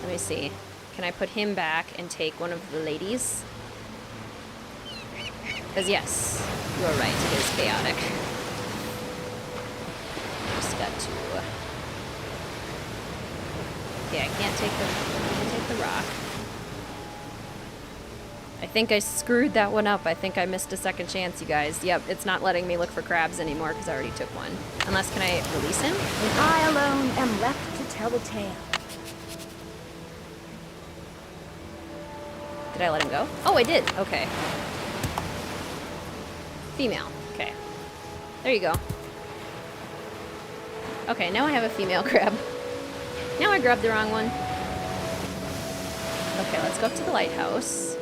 Speaker 1: Let me see. Can I put him back and take one of the ladies? Because yes, you're right, it is chaotic. Just got to... Okay, I can't take the rock. I think I screwed that one up. I think I missed a second chance, you guys. Yep, it's not letting me look for crabs anymore because I already took one. Unless, can I release him?
Speaker 2: And I alone am left to tell the tale.
Speaker 1: Did I let him go? Oh, I did. Okay. Female. Okay. There you go. Okay, now I have a female crab. Now I grabbed the wrong one. Okay, let's go up to the lighthouse.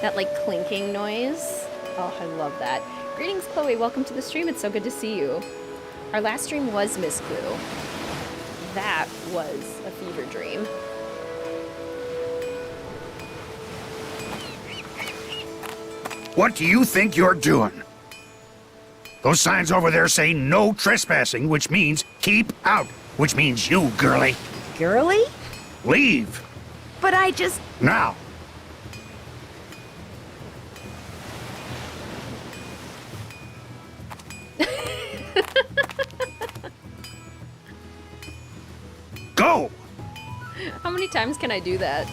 Speaker 1: That, like, clinking noise. Oh, I love that. Greetings, Chloe. Welcome to the stream. It's so good to see you. Our last stream was Miss Clue. That was a fever dream.
Speaker 7: What do you think you're doing? Those signs over there say no trespassing, which means keep out, which means you, girly.
Speaker 2: Girly?
Speaker 7: Leave.
Speaker 2: But I just...
Speaker 7: Now. Go!
Speaker 1: How many times can I do that?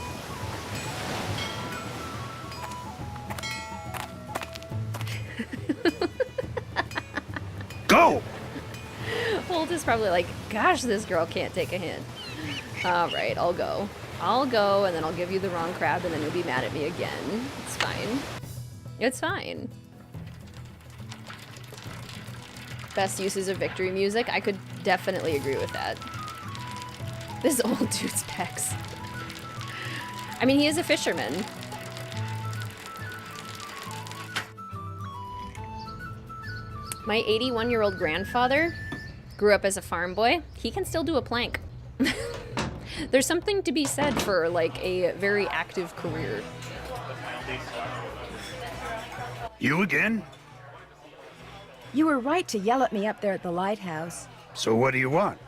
Speaker 7: Go!
Speaker 1: Holt is probably like, gosh, this girl can't take a hint. Alright, I'll go. I'll go, and then I'll give you the wrong crab, and then you'll be mad at me again. It's fine. It's fine. Best uses of victory music? I could definitely agree with that. This old dude's pecs. I mean, he is a fisherman. My 81-year-old grandfather grew up as a farm boy. He can still do a plank. There's something to be said for, like, a very active career.
Speaker 7: You again?
Speaker 2: You were right to yell at me up there at the lighthouse.
Speaker 7: So what do you want?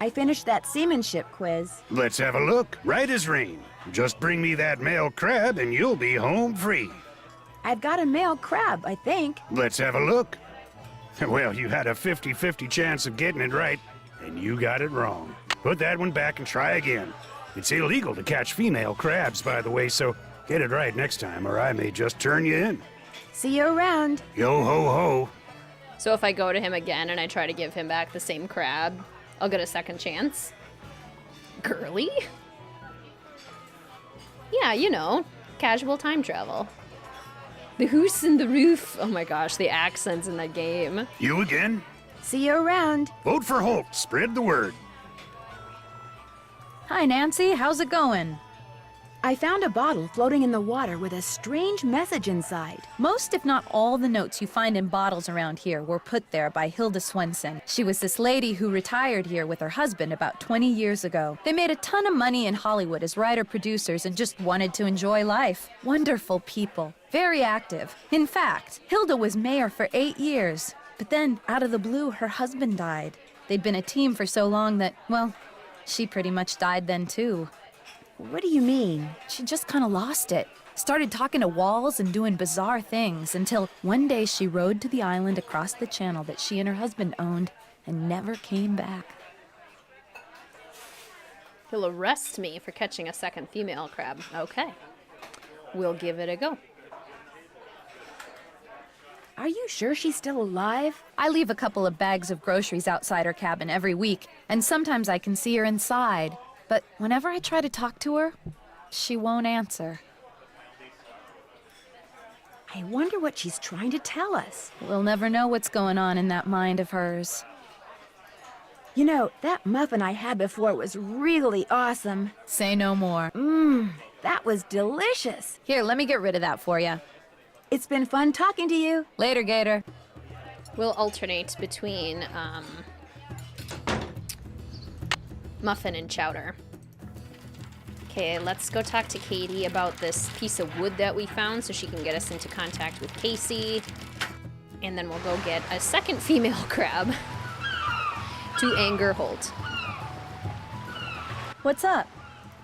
Speaker 2: I finished that seamanship quiz.
Speaker 7: Let's have a look. Right as rain. Just bring me that male crab and you'll be home free.
Speaker 2: I've got a male crab, I think.
Speaker 7: Let's have a look. Well, you had a 50-50 chance of getting it right, and you got it wrong. Put that one back and try again. It's illegal to catch female crabs, by the way, so get it right next time, or I may just turn you in.
Speaker 2: See you around.
Speaker 7: Yo ho ho.
Speaker 1: So if I go to him again and I try to give him back the same crab, I'll get a second chance? Girly? Yeah, you know, casual time travel. The who's in the roof. Oh my gosh, the accents in that game.
Speaker 7: You again?
Speaker 2: See you around.
Speaker 7: Vote for Holt. Spread the word.
Speaker 6: Hi, Nancy. How's it going?
Speaker 2: I found a bottle floating in the water with a strange message inside.
Speaker 6: Most, if not all, the notes you find in bottles around here were put there by Hilda Swenson. She was this lady who retired here with her husband about 20 years ago. They made a ton of money in Hollywood as writer-producers and just wanted to enjoy life. Wonderful people. Very active. In fact, Hilda was mayor for 8 years. But then, out of the blue, her husband died. They'd been a team for so long that, well, she pretty much died then too.
Speaker 2: What do you mean?
Speaker 6: She just kind of lost it. Started talking to walls and doing bizarre things until one day she rode to the island across the channel that she and her husband owned and never came back.
Speaker 1: He'll arrest me for catching a second female crab. Okay. We'll give it a go.
Speaker 2: Are you sure she's still alive?
Speaker 6: I leave a couple of bags of groceries outside her cabin every week, and sometimes I can see her inside. But whenever I try to talk to her, she won't answer.
Speaker 2: I wonder what she's trying to tell us.
Speaker 6: We'll never know what's going on in that mind of hers.
Speaker 2: You know, that muffin I had before was really awesome.
Speaker 6: Say no more.
Speaker 2: That was delicious.
Speaker 6: Here, let me get rid of that for you.
Speaker 2: It's been fun talking to you.
Speaker 6: Later, Gator.
Speaker 1: We'll alternate between muffin and chowder. Okay, let's go talk to Katie about this piece of wood that we found so she can get us into contact with Casey. And then we'll go get a second female crab to anger Holt.
Speaker 3: What's up?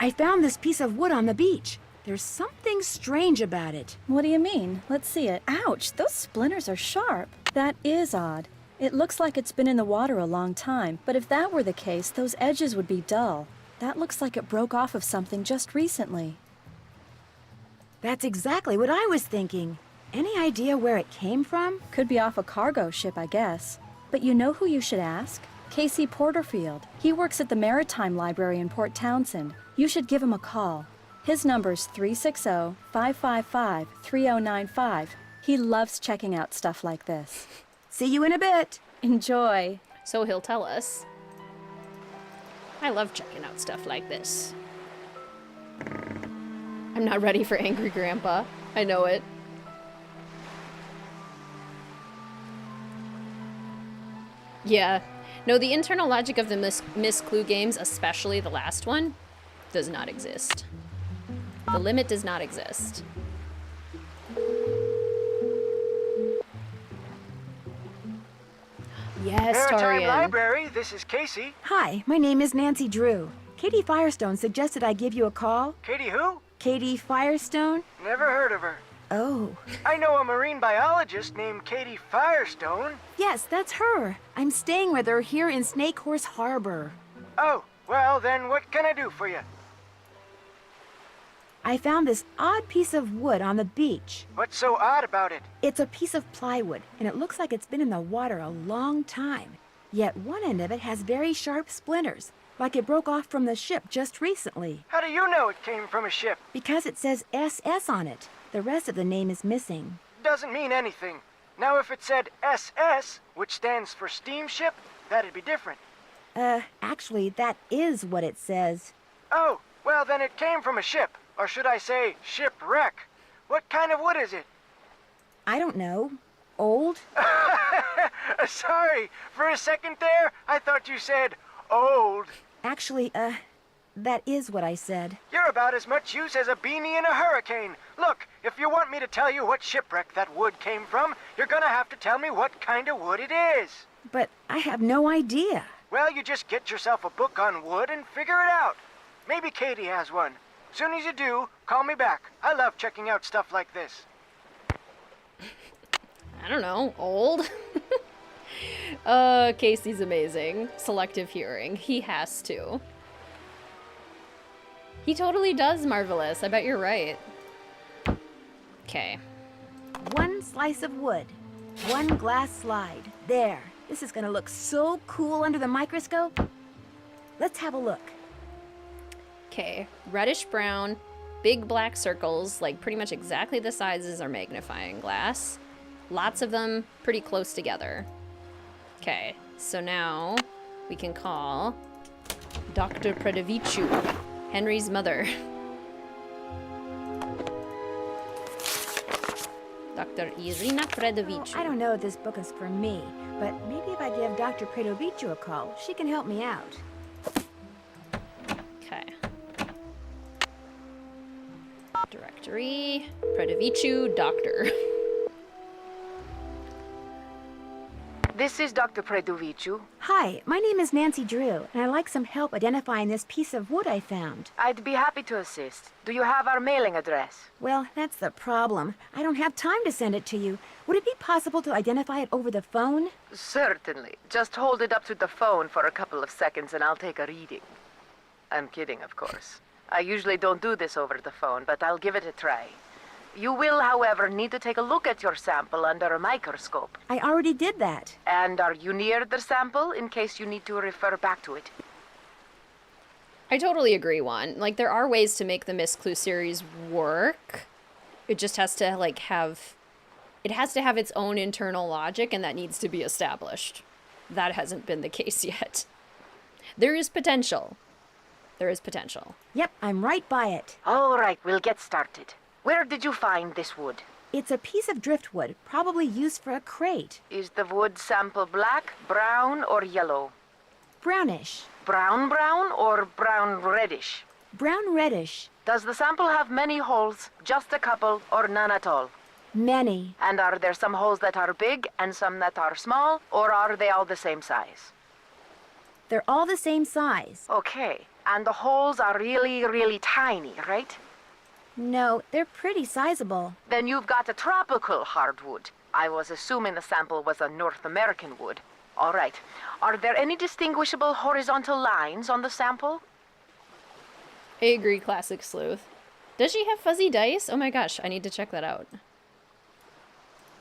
Speaker 2: I found this piece of wood on the beach. There's something strange about it.
Speaker 3: What do you mean? Let's see it. Ouch, those splinters are sharp. That is odd. It looks like it's been in the water a long time, but if that were the case, those edges would be dull. That looks like it broke off of something just recently.
Speaker 2: That's exactly what I was thinking. Any idea where it came from?
Speaker 3: Could be off a cargo ship, I guess. But you know who you should ask? Casey Porterfield. He works at the Maritime Library in Port Townsend. You should give him a call. His number's 360-555-3095. He loves checking out stuff like this.
Speaker 2: See you in a bit.
Speaker 3: Enjoy.
Speaker 1: So he'll tell us. I love checking out stuff like this. I'm not ready for Angry Grandpa. I know it. Yeah. No, the internal logic of the Miss Clue games, especially the last one, does not exist. The limit does not exist. Yes,
Speaker 10: Maritime
Speaker 1: Tarian.
Speaker 10: Library, this is Casey.
Speaker 2: Hi, my name is Nancy Drew. Katie Firestone suggested I give you a call.
Speaker 10: Katie who?
Speaker 2: Katie Firestone?
Speaker 10: Never heard of her.
Speaker 2: Oh.
Speaker 10: I know a marine biologist named Katie Firestone.
Speaker 2: Yes, that's her. I'm staying with her here in Snake Horse Harbor.
Speaker 10: Oh, well then what can I do for you?
Speaker 2: I found this odd piece of wood on the beach.
Speaker 10: What's so odd about it?
Speaker 2: It's a piece of plywood, and it looks like it's been in the water a long time. Yet one end of it has very sharp splinters, like it broke off from the ship just recently.
Speaker 10: How do you know it came from a ship?
Speaker 2: Because it says SS on it. The rest of the name is missing.
Speaker 10: Doesn't mean anything. Now if it said SS, which stands for steamship, that'd be different.
Speaker 2: Actually, that is what it says.
Speaker 10: Oh, well then it came from a ship. Or should I say, shipwreck. What kind of wood is it?
Speaker 2: I don't know. Old?
Speaker 10: Sorry, for a second there, I thought you said old.
Speaker 2: Actually, that is what I said.
Speaker 10: You're about as much use as a beanie in a hurricane. Look, if you want me to tell you what shipwreck that wood came from, you're gonna have to tell me what kind of wood it is.
Speaker 2: But I have no idea.
Speaker 10: Well, you just get yourself a book on wood and figure it out. Maybe Katie has one. Soon as you do, call me back. I love checking out stuff like this.
Speaker 1: I don't know, old? Casey's amazing. Selective hearing. He has to. He totally does marvelous. I bet you're right. Okay.
Speaker 2: One slice of wood. One glass slide. There. This is gonna look so cool under the microscope. Let's have a look.
Speaker 1: Okay. Reddish brown, big black circles, like pretty much exactly the size as our magnifying glass. Lots of them pretty close together. Okay, so now we can call Dr. Predovicu, Henry's mother. Dr. Irina Predovicu.
Speaker 2: I don't know if this book is for me, but maybe if I give Dr. Predovicu a call, she can help me out.
Speaker 1: Okay. Directory, Predovicu, doctor.
Speaker 11: This is Dr. Predovicu.
Speaker 2: Hi, my name is Nancy Drew, and I'd like some help identifying this piece of wood I found.
Speaker 11: I'd be happy to assist. Do you have our mailing address?
Speaker 2: Well, that's the problem. I don't have time to send it to you. Would it be possible to identify it over the phone?
Speaker 11: Certainly. Just hold it up to the phone for a couple of seconds and I'll take a reading. I'm kidding, of course. I usually don't do this over the phone, but I'll give it a try. You will, however, need to take a look at your sample under a microscope.
Speaker 2: I already did that.
Speaker 11: And are you near the sample in case you need to refer back to it?
Speaker 1: I totally agree, Juan. Like, there are ways to make the Miss Clue series work. It just has to, like, it has to have its own internal logic, and that needs to be established. That hasn't been the case yet. There is potential. There is potential.
Speaker 2: Yep, I'm right by it.
Speaker 11: All right, we'll get started. Where did you find this wood?
Speaker 2: It's a piece of driftwood, probably used for a crate.
Speaker 11: Is the wood sample black, brown, or yellow?
Speaker 2: Brownish.
Speaker 11: Brown or brown reddish?
Speaker 2: Brown reddish.
Speaker 11: Does the sample have many holes, just a couple, or none at all?
Speaker 2: Many.
Speaker 11: And are there some holes that are big and some that are small, or are they all the same size?
Speaker 2: They're all the same size.
Speaker 11: Okay, and the holes are really, really tiny, right?
Speaker 2: No, they're pretty sizable.
Speaker 11: Then you've got a tropical hardwood. I was assuming the sample was a North American wood. All right. Are there any distinguishable horizontal lines on the sample?
Speaker 1: I agree, classic sleuth. Does she have fuzzy dice? Oh my gosh, I need to check that out.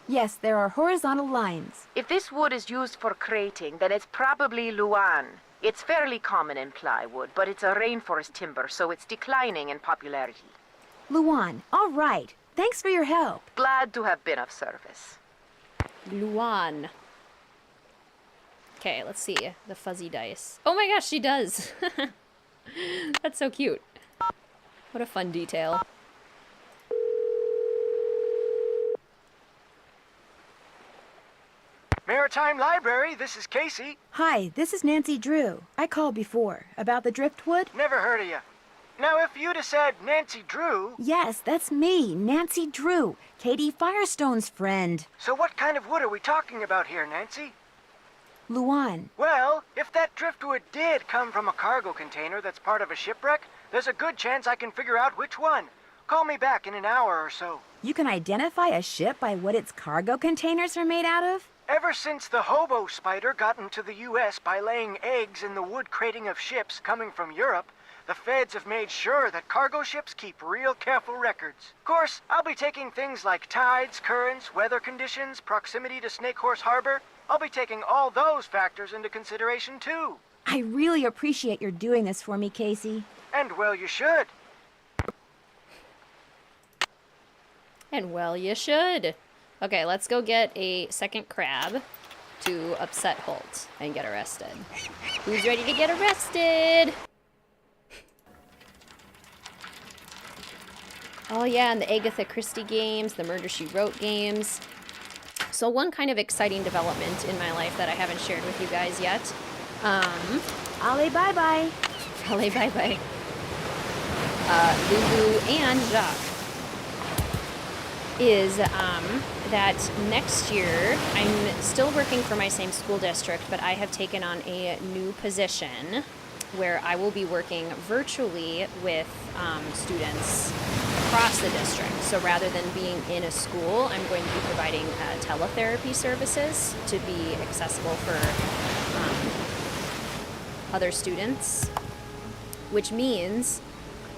Speaker 2: Yes, there are horizontal lines.
Speaker 11: If this wood is used for crating, then it's probably Luan. It's fairly common in plywood, but it's a rainforest timber, so it's declining in popularity.
Speaker 2: Luan, all right. Thanks for your help.
Speaker 11: Glad to have been of service.
Speaker 1: Luan. Okay, let's see. The fuzzy dice. Oh my gosh, she does. That's so cute. What a fun detail.
Speaker 10: Maritime Library, this is Casey.
Speaker 2: Hi, this is Nancy Drew. I called before. About the driftwood?
Speaker 10: Never heard of you. Now, if you'd have said Nancy Drew...
Speaker 2: Yes, that's me, Nancy Drew, Katie Firestone's friend.
Speaker 10: So what kind of wood are we talking about here, Nancy?
Speaker 2: Luan.
Speaker 10: Well, if that driftwood did come from a cargo container that's part of a shipwreck, there's a good chance I can figure out which one. Call me back in an hour or so.
Speaker 2: You can identify a ship by what its cargo containers are made out of?
Speaker 10: Ever since the hobo spider got into the U.S. by laying eggs in the wood crating of ships coming from Europe, the feds have made sure that cargo ships keep real careful records. Of course, I'll be taking things like tides, currents, weather conditions, proximity to Snake Horse Harbor. I'll be taking all those factors into consideration, too.
Speaker 2: I really appreciate your doing this for me, Casey.
Speaker 10: And well, you should.
Speaker 1: And well, you should. Okay, let's go get a second crab. to upset Holt and get arrested. Who's ready to get arrested? Oh yeah, and the Agatha Christie games, the Murder, She Wrote games. So one kind of exciting development in my life that I haven't shared with you guys yet.
Speaker 2: Ollie, bye-bye.
Speaker 1: Ollie, bye-bye. Lulu and Jacques. Is that next year, I'm still working for my same school district, but I have taken on a new position where I will be working virtually with students across the district. So rather than being in a school, I'm going to be providing teletherapy services to be accessible for other students, which means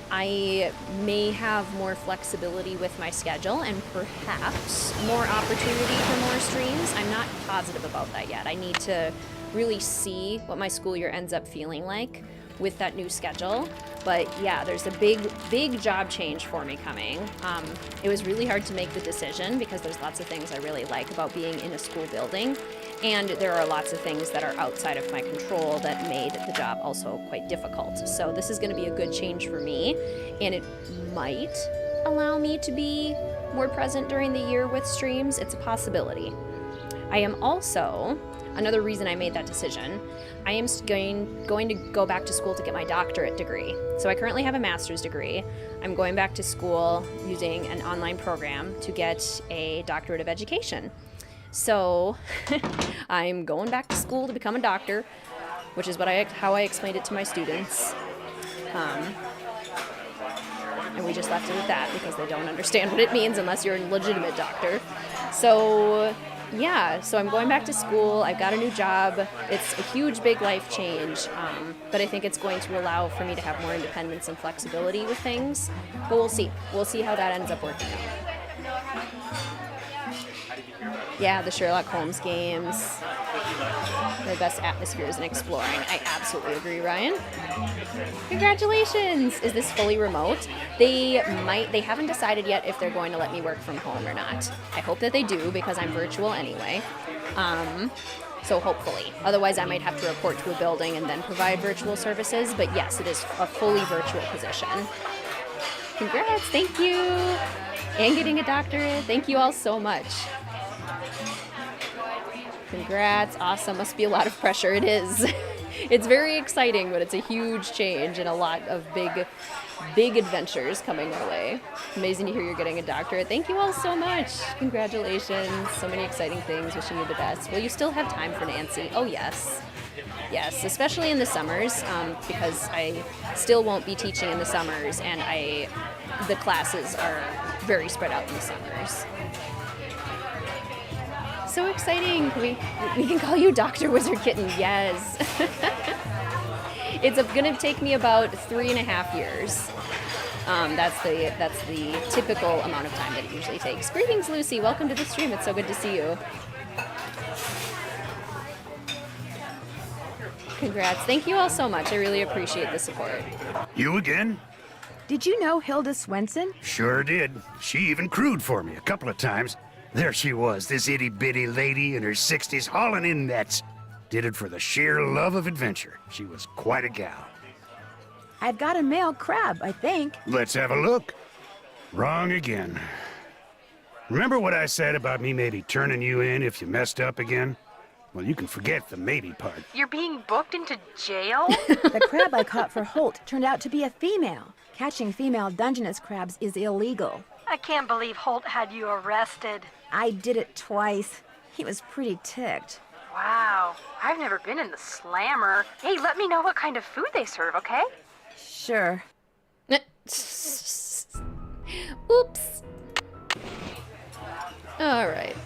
Speaker 1: I may have more flexibility with my schedule and perhaps more opportunity for more streams. I'm not positive about that yet. I need to really see what my school year ends up feeling like with that new schedule. But yeah, there's a big job change for me coming. It was really hard to make the decision because there's lots of things I really like about being in a school building. And there are lots of things that are outside of my control that made the job also quite difficult. So this is going to be a good change for me, and it might allow me to be more present during the year with streams. It's a possibility. I am also, another reason I made that decision, I am going to go back to school to get my doctorate degree. So I currently have a master's degree. I'm going back to school using an online program to get a doctorate of education. So I'm going back to school to become a doctor, which is how I explained it to my students. And we just left it at that because they don't understand what it means unless you're a legitimate doctor. So yeah, so I'm going back to school. I've got a new job. It's a huge, big life change, but I think it's going to allow for me to have more independence and flexibility with things. But we'll see. We'll see how that ends up working out. Yeah, the Sherlock Holmes games. The best atmospheres in exploring. I absolutely agree, Ryan. Congratulations! Is this fully remote? They haven't decided yet if they're going to let me work from home or not. I hope that they do because I'm virtual anyway. So hopefully. Otherwise I might have to report to a building and then provide virtual services, but yes, it is a fully virtual position. Congrats, thank you! And getting a doctorate, thank you all so much. Congrats, awesome, must be a lot of pressure. It is. It's very exciting, but it's a huge change and a lot of big adventures coming our way. Amazing to hear you're getting a doctorate. Thank you all so much. Congratulations, so many exciting things, wishing you the best. Will you still have time for Nancy? Oh yes. Yes, especially in the summers, because I still won't be teaching in the summers and the classes are very spread out in the summers. So exciting! We can call you Dr. WizardKitten. Yes. It's gonna take me about 3.5 years. That's the typical amount of time that it usually takes. Greetings, Lucy. Welcome to the stream. It's so good to see you. Congrats. Thank you all so much. I really appreciate the support.
Speaker 7: You again?
Speaker 2: Did you know Hilda Swenson?
Speaker 7: Sure did. She even crewed for me a couple of times. There she was, this itty-bitty lady in her 60s hauling in nets. Did it for the sheer love of adventure. She was quite a gal.
Speaker 2: I've got a male crab, I think.
Speaker 7: Let's have a look. Wrong again. Remember what I said about me maybe turning you in if you messed up again? Well, you can forget the maybe part.
Speaker 5: You're being booked into jail?
Speaker 2: The crab I caught for Holt turned out to be a female. Catching female Dungeness crabs is illegal.
Speaker 4: I can't believe Holt had you arrested.
Speaker 2: I did it twice. He was pretty ticked.
Speaker 5: Wow, I've never been in the slammer. Hey, let me know what kind of food they serve, okay?
Speaker 2: Sure.
Speaker 1: Oops. All right.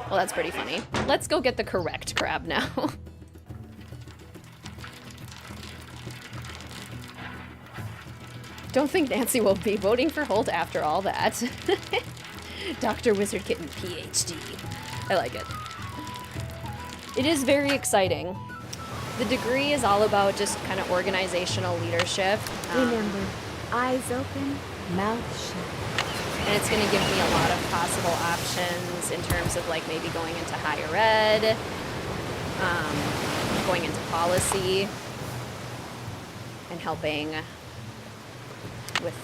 Speaker 1: Well, that's pretty funny. Let's go get the correct crab now. Don't think Nancy will be voting for Holt after all that. Dr. WizardKitten, PhD. I like it. It is very exciting. The degree is all about just kind of organizational leadership.
Speaker 2: Remember, eyes open, mouth shut.
Speaker 1: And it's going to give me a lot of possible options in terms of like maybe going into higher ed going into policy and helping with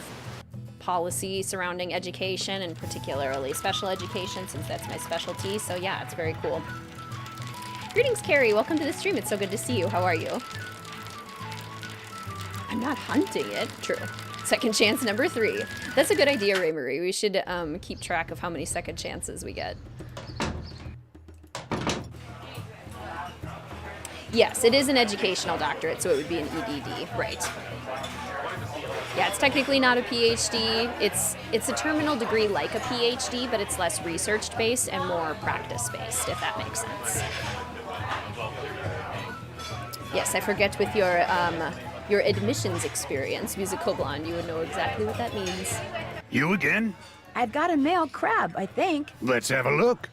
Speaker 1: policy surrounding education, and particularly special education, since that's my specialty. So yeah, it's very cool. Greetings, Carrie. Welcome to the stream. It's so good to see you. How are you? I'm not hunting it. True. Second chance number 3. That's a good idea, Ray Marie. We should keep track of how many second chances we get. Yes, it is an educational doctorate, so it would be an EDD, right. Yeah, it's technically not a PhD. It's a terminal degree like a PhD, but it's less research-based and more practice-based, if that makes sense. Yes, I forget with your admissions experience, Musical Blonde, you would know exactly what that means.
Speaker 7: You again?
Speaker 2: I've got a male crab, I think.
Speaker 7: Let's have a look.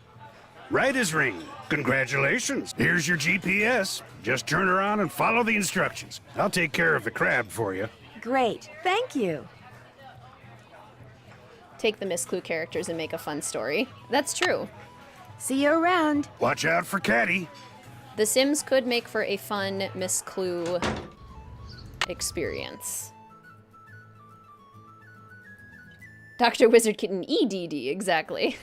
Speaker 7: Right as ring. Congratulations. Here's your GPS. Just turn around and follow the instructions. I'll take care of the crab for you.
Speaker 2: Great, thank you.
Speaker 1: Take the Miss Clue characters and make a fun story. That's true.
Speaker 2: See you around.
Speaker 7: Watch out for Caddy.
Speaker 1: The Sims could make for a fun Miss Clue experience. Dr. WizardKitten EDD, exactly.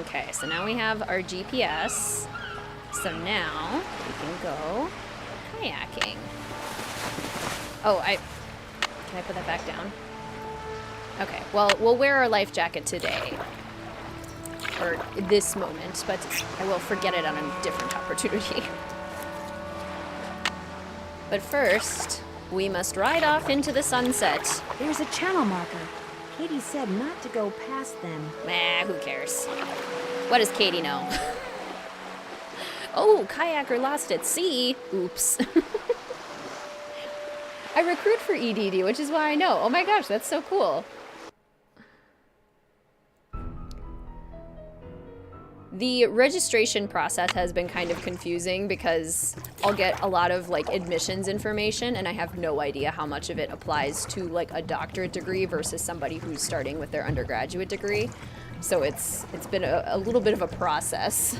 Speaker 1: Okay, so now we have our GPS. So now we can go kayaking. Oh, can I put that back down? Okay, well, we'll wear our life jacket today. Or this moment, but I will forget it on a different opportunity. But first, we must ride off into the sunset.
Speaker 2: There's a channel marker. Katie said not to go past them.
Speaker 1: Nah, who cares? What does Katie know? Oh, kayaker lost at sea. Oops. I recruit for EDD, which is why I know. Oh my gosh, that's so cool. The registration process has been kind of confusing because I'll get a lot of like admissions information and I have no idea how much of it applies to like a doctorate degree versus somebody who's starting with their undergraduate degree. So it's been a little bit of a process.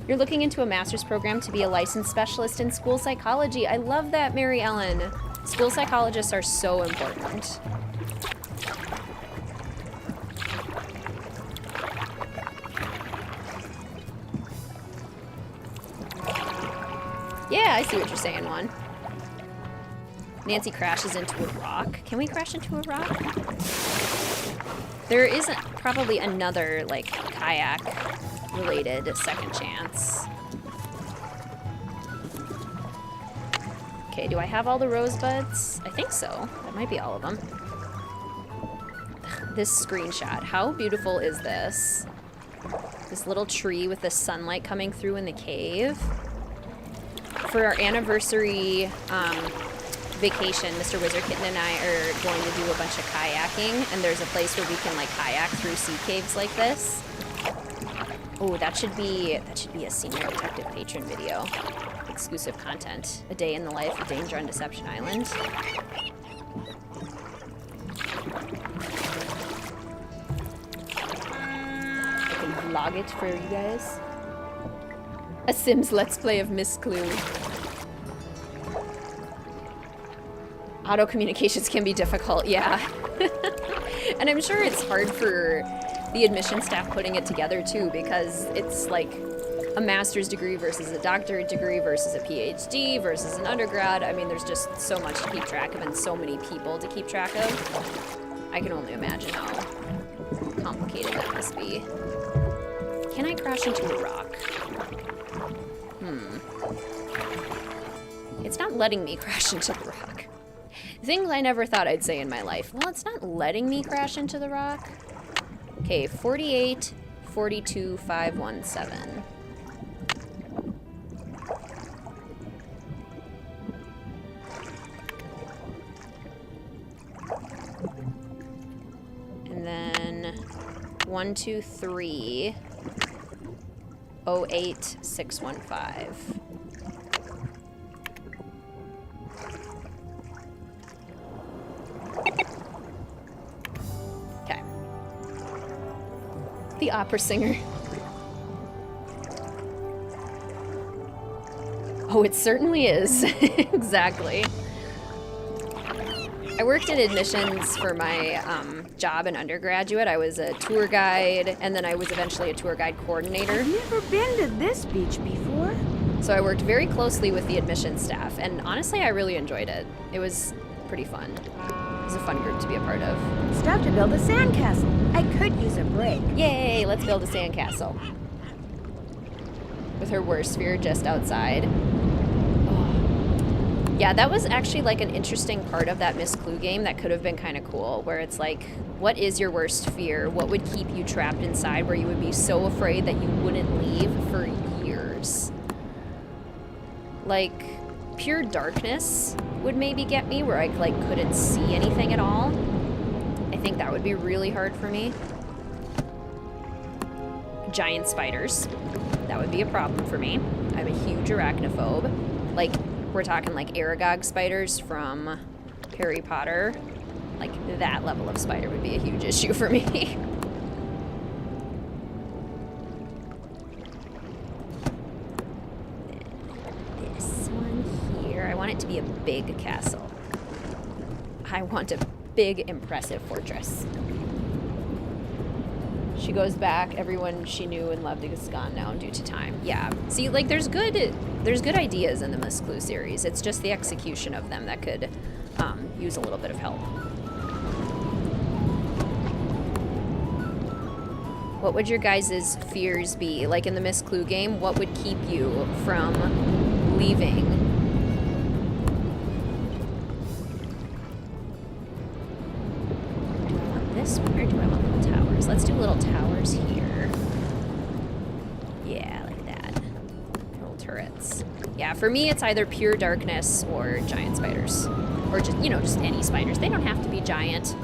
Speaker 1: You're looking into a master's program to be a licensed specialist in school psychology. I love that, Mary Ellen. School psychologists are so important. Yeah, I see what you're saying, Juan. Nancy crashes into a rock. Can we crash into a rock? There isn't probably another, like, kayak-related second chance. Okay, do I have all the rosebuds? I think so. That might be all of them. This screenshot. How beautiful is this? This little tree with the sunlight coming through in the cave. For our anniversary vacation, Mr. WizardKitten and I are going to do a bunch of kayaking, and there's a place where we can like kayak through sea caves like this. Oh, that should be a senior detective patron video. Exclusive content. A day in the life of Danger on Deception Island. I can vlog it for you guys. A Sims Let's Play of Miss Clue. Auto communications can be difficult, yeah. And I'm sure it's hard for the admission staff putting it together too, because it's like a master's degree versus a doctorate degree versus a PhD versus an undergrad. I mean, there's just so much to keep track of and so many people to keep track of. I can only imagine how complicated that must be. Can I crash into a rock? It's not letting me crash into the rock. Things I never thought I'd say in my life. Well, it's not letting me crash into the rock. Okay, 48, 42, 517. And then 1, 2, 3, 08, 615. the opera singer. Oh, it certainly is. Exactly. I worked in admissions for my job in undergraduate. I was a tour guide, and then I was eventually a tour guide coordinator.
Speaker 2: I've never been to this beach before.
Speaker 1: So I worked very closely with the admissions staff, and honestly, I really enjoyed it. It was pretty fun. It was a fun group to be a part of.
Speaker 2: Stuff to build a sandcastle. I could use a break.
Speaker 1: Yay, let's build a sandcastle. With her worst sphere just outside. Oh. Yeah, that was actually like an interesting part of that Miss Clue game that could have been kind of cool, where it's like, what is your worst fear? What would keep you trapped inside where you would be so afraid that you wouldn't leave for years? Like, pure darkness would maybe get me, where I like couldn't see anything at all. I think that would be really hard for me. Giant spiders. That would be a problem for me. I'm a huge arachnophobe. Like, we're talking like Aragog spiders from Harry Potter. Like, that level of spider would be a huge issue for me. I want it to be a big castle. I want a big, impressive fortress. She goes back. Everyone she knew and loved is gone now due to time. Yeah. See, like, there's good ideas in the Miss Clue series. It's just the execution of them that could use a little bit of help. What would your guys' fears be? Like in the Miss Clue game, what would keep you from leaving? Where do I want little towers? Let's do little towers here. Yeah, like that. Little turrets. Yeah, for me, it's either pure darkness or giant spiders. Or just, you know, just any spiders. They don't have to be giant.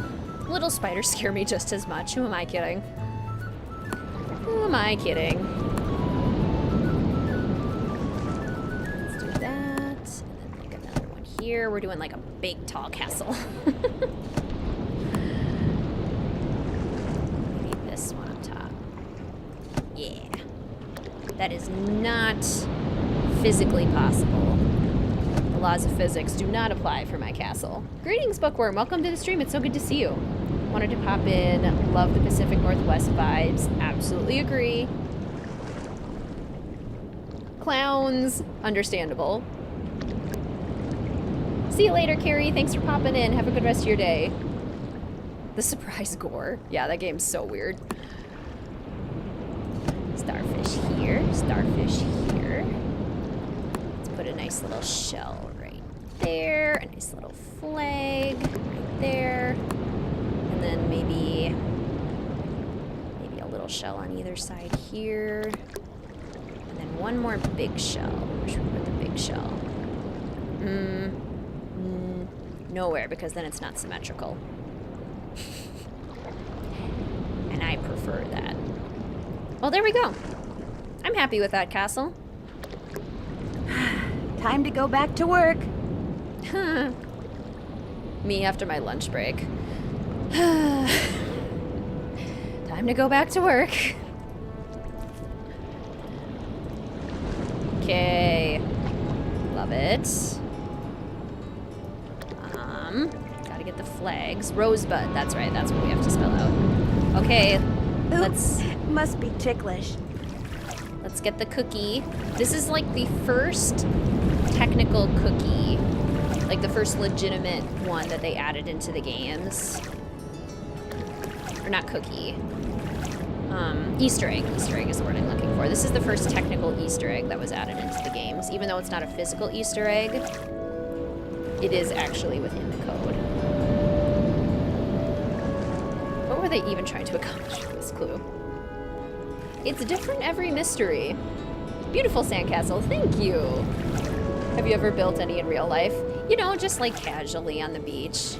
Speaker 1: Little spiders scare me just as much. Who am I kidding? Who am I kidding? Let's do that. And then like another one here. We're doing like a big, tall castle. That is not physically possible. The laws of physics do not apply for my castle. Greetings, Bookworm. Welcome to the stream. It's so good to see you. Wanted to pop in. Love the Pacific Northwest vibes. Absolutely agree. Clowns. Understandable. See you later, Carrie. Thanks for popping in. Have a good rest of your day. The surprise gore. Yeah, that game's so weird. Starfish here, starfish here. Let's put a nice little shell right there, a nice little flag right there, and then maybe a little shell on either side here, and then one more big shell. Where should we put the big shell? Nowhere, because then it's not symmetrical. And I prefer that. Well, there we go. I'm happy with that castle.
Speaker 2: Time to go back to work.
Speaker 1: Me after my lunch break. Time to go back to work. Okay. Love it. Gotta get the flags. Rosebud, that's right, that's what we have to spell out. Okay, let's...
Speaker 2: Must be ticklish.
Speaker 1: Let's get the cookie. This is like the first technical cookie, like the first legitimate one that they added into the games. Or not cookie. Easter egg. Easter egg is the word I'm looking for. This is the first technical Easter egg that was added into the games. Even though it's not a physical Easter egg, it is actually within the code. What were they even trying to accomplish with this clue? It's different every mystery. Beautiful sandcastle, thank you. Have you ever built any in real life? You know, just like casually on the beach.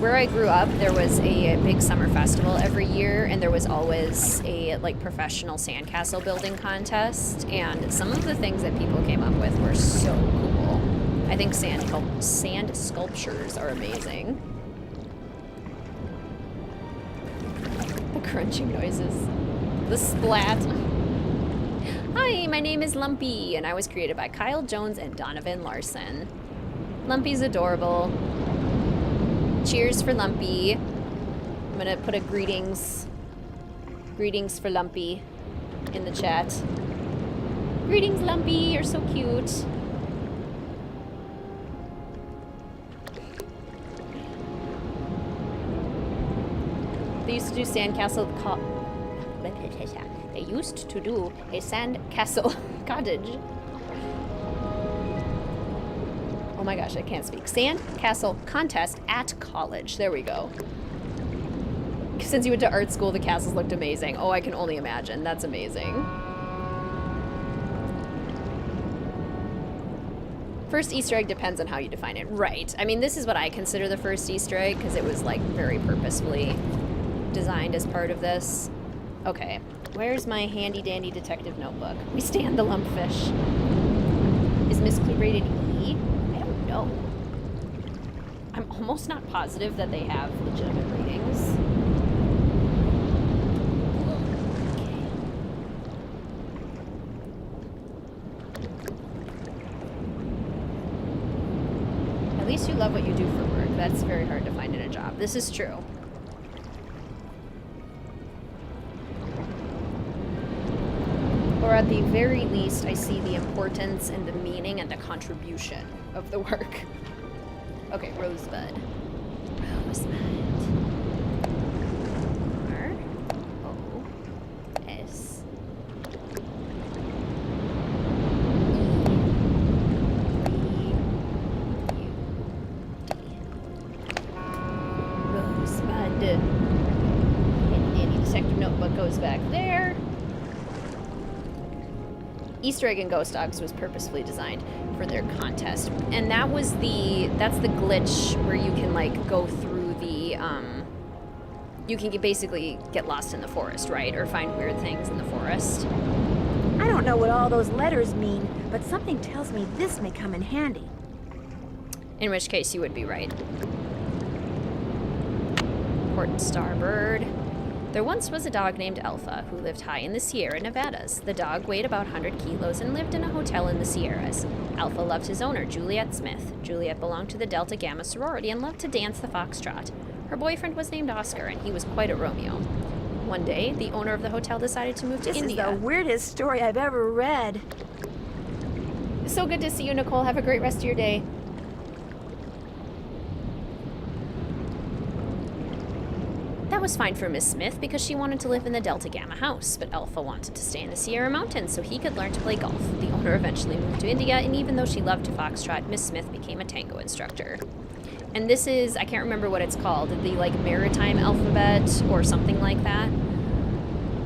Speaker 1: Where I grew up, there was a big summer festival every year, and there was always a like professional sandcastle building contest, and some of the things that people came up with were so cool. I think sand sculptures are amazing. The crunching noises. The splat. Hi, my name is Lumpy, and I was created by Kyle Jones and Donovan Larson. Lumpy's adorable. Cheers for Lumpy. I'm gonna put a greetings for Lumpy in the chat. Greetings, Lumpy, you're so cute. They used to do sandcastle They used to do a sandcastle cottage. Oh my gosh, I can't speak. Sandcastle contest at college. There we go. Since you went to art school, the castles looked amazing. Oh, I can only imagine. That's amazing. First Easter egg depends on how you define it. Right. I mean, this is what I consider the first Easter egg because it was like very purposefully designed as part of this. Okay. Where's my handy dandy detective notebook? We stand the lumpfish. Is Miss Clue rated E? I don't know. I'm almost not positive that they have legitimate ratings. At least you love what you do for work. That's very hard to find in a job. This is true. Or at the very least, I see the importance and the meaning and the contribution of the work. Okay, Rosebud. Rosebud. R-O-S. Rosebud. Any detective notebook goes back there. Easter egg and Ghost Dogs was purposefully designed for their contest, and that's the glitch where you can like go through the you can basically get lost in the forest, right, or find weird things in the forest.
Speaker 2: I don't know what all those letters mean, but something tells me this may come in handy.
Speaker 1: In which case you would be right. Port and starboard. There once was a dog named Alpha who lived high in the Sierra Nevadas. The dog weighed about 100 kilos and lived in a hotel in the Sierras. Alpha loved his owner, Juliet Smith. Juliet belonged to the Delta Gamma sorority and loved to dance the foxtrot. Her boyfriend was named Oscar, and he was quite a Romeo. One day, the owner of the hotel decided to move to India.
Speaker 2: This is the weirdest story I've ever read.
Speaker 1: So good to see you, Nicole. Have a great rest of your day. That was fine for Miss Smith because she wanted to live in the Delta Gamma house, but Alpha wanted to stay in the Sierra Mountains so he could learn to play golf. The owner eventually moved to India, and even though she loved to foxtrot, Miss Smith became a tango instructor. And this is, I can't remember what it's called, the like maritime alphabet or something like that.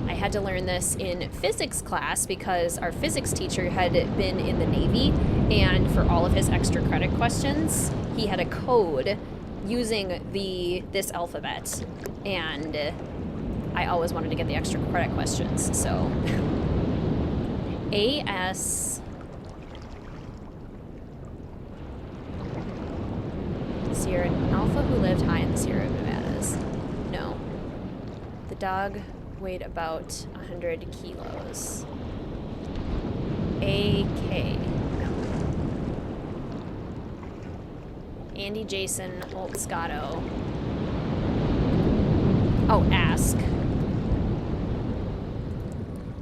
Speaker 1: I had to learn this in physics class because our physics teacher had been in the Navy, and for all of his extra credit questions, he had a code using this alphabet, and I always wanted to get the extra credit questions, so A-S Sierra Alpha who lived high in the Sierra Nevadas. No. The dog weighed about 100 kilos. A-K. Andy, Jason, Holt, Scotto. Oh, ask.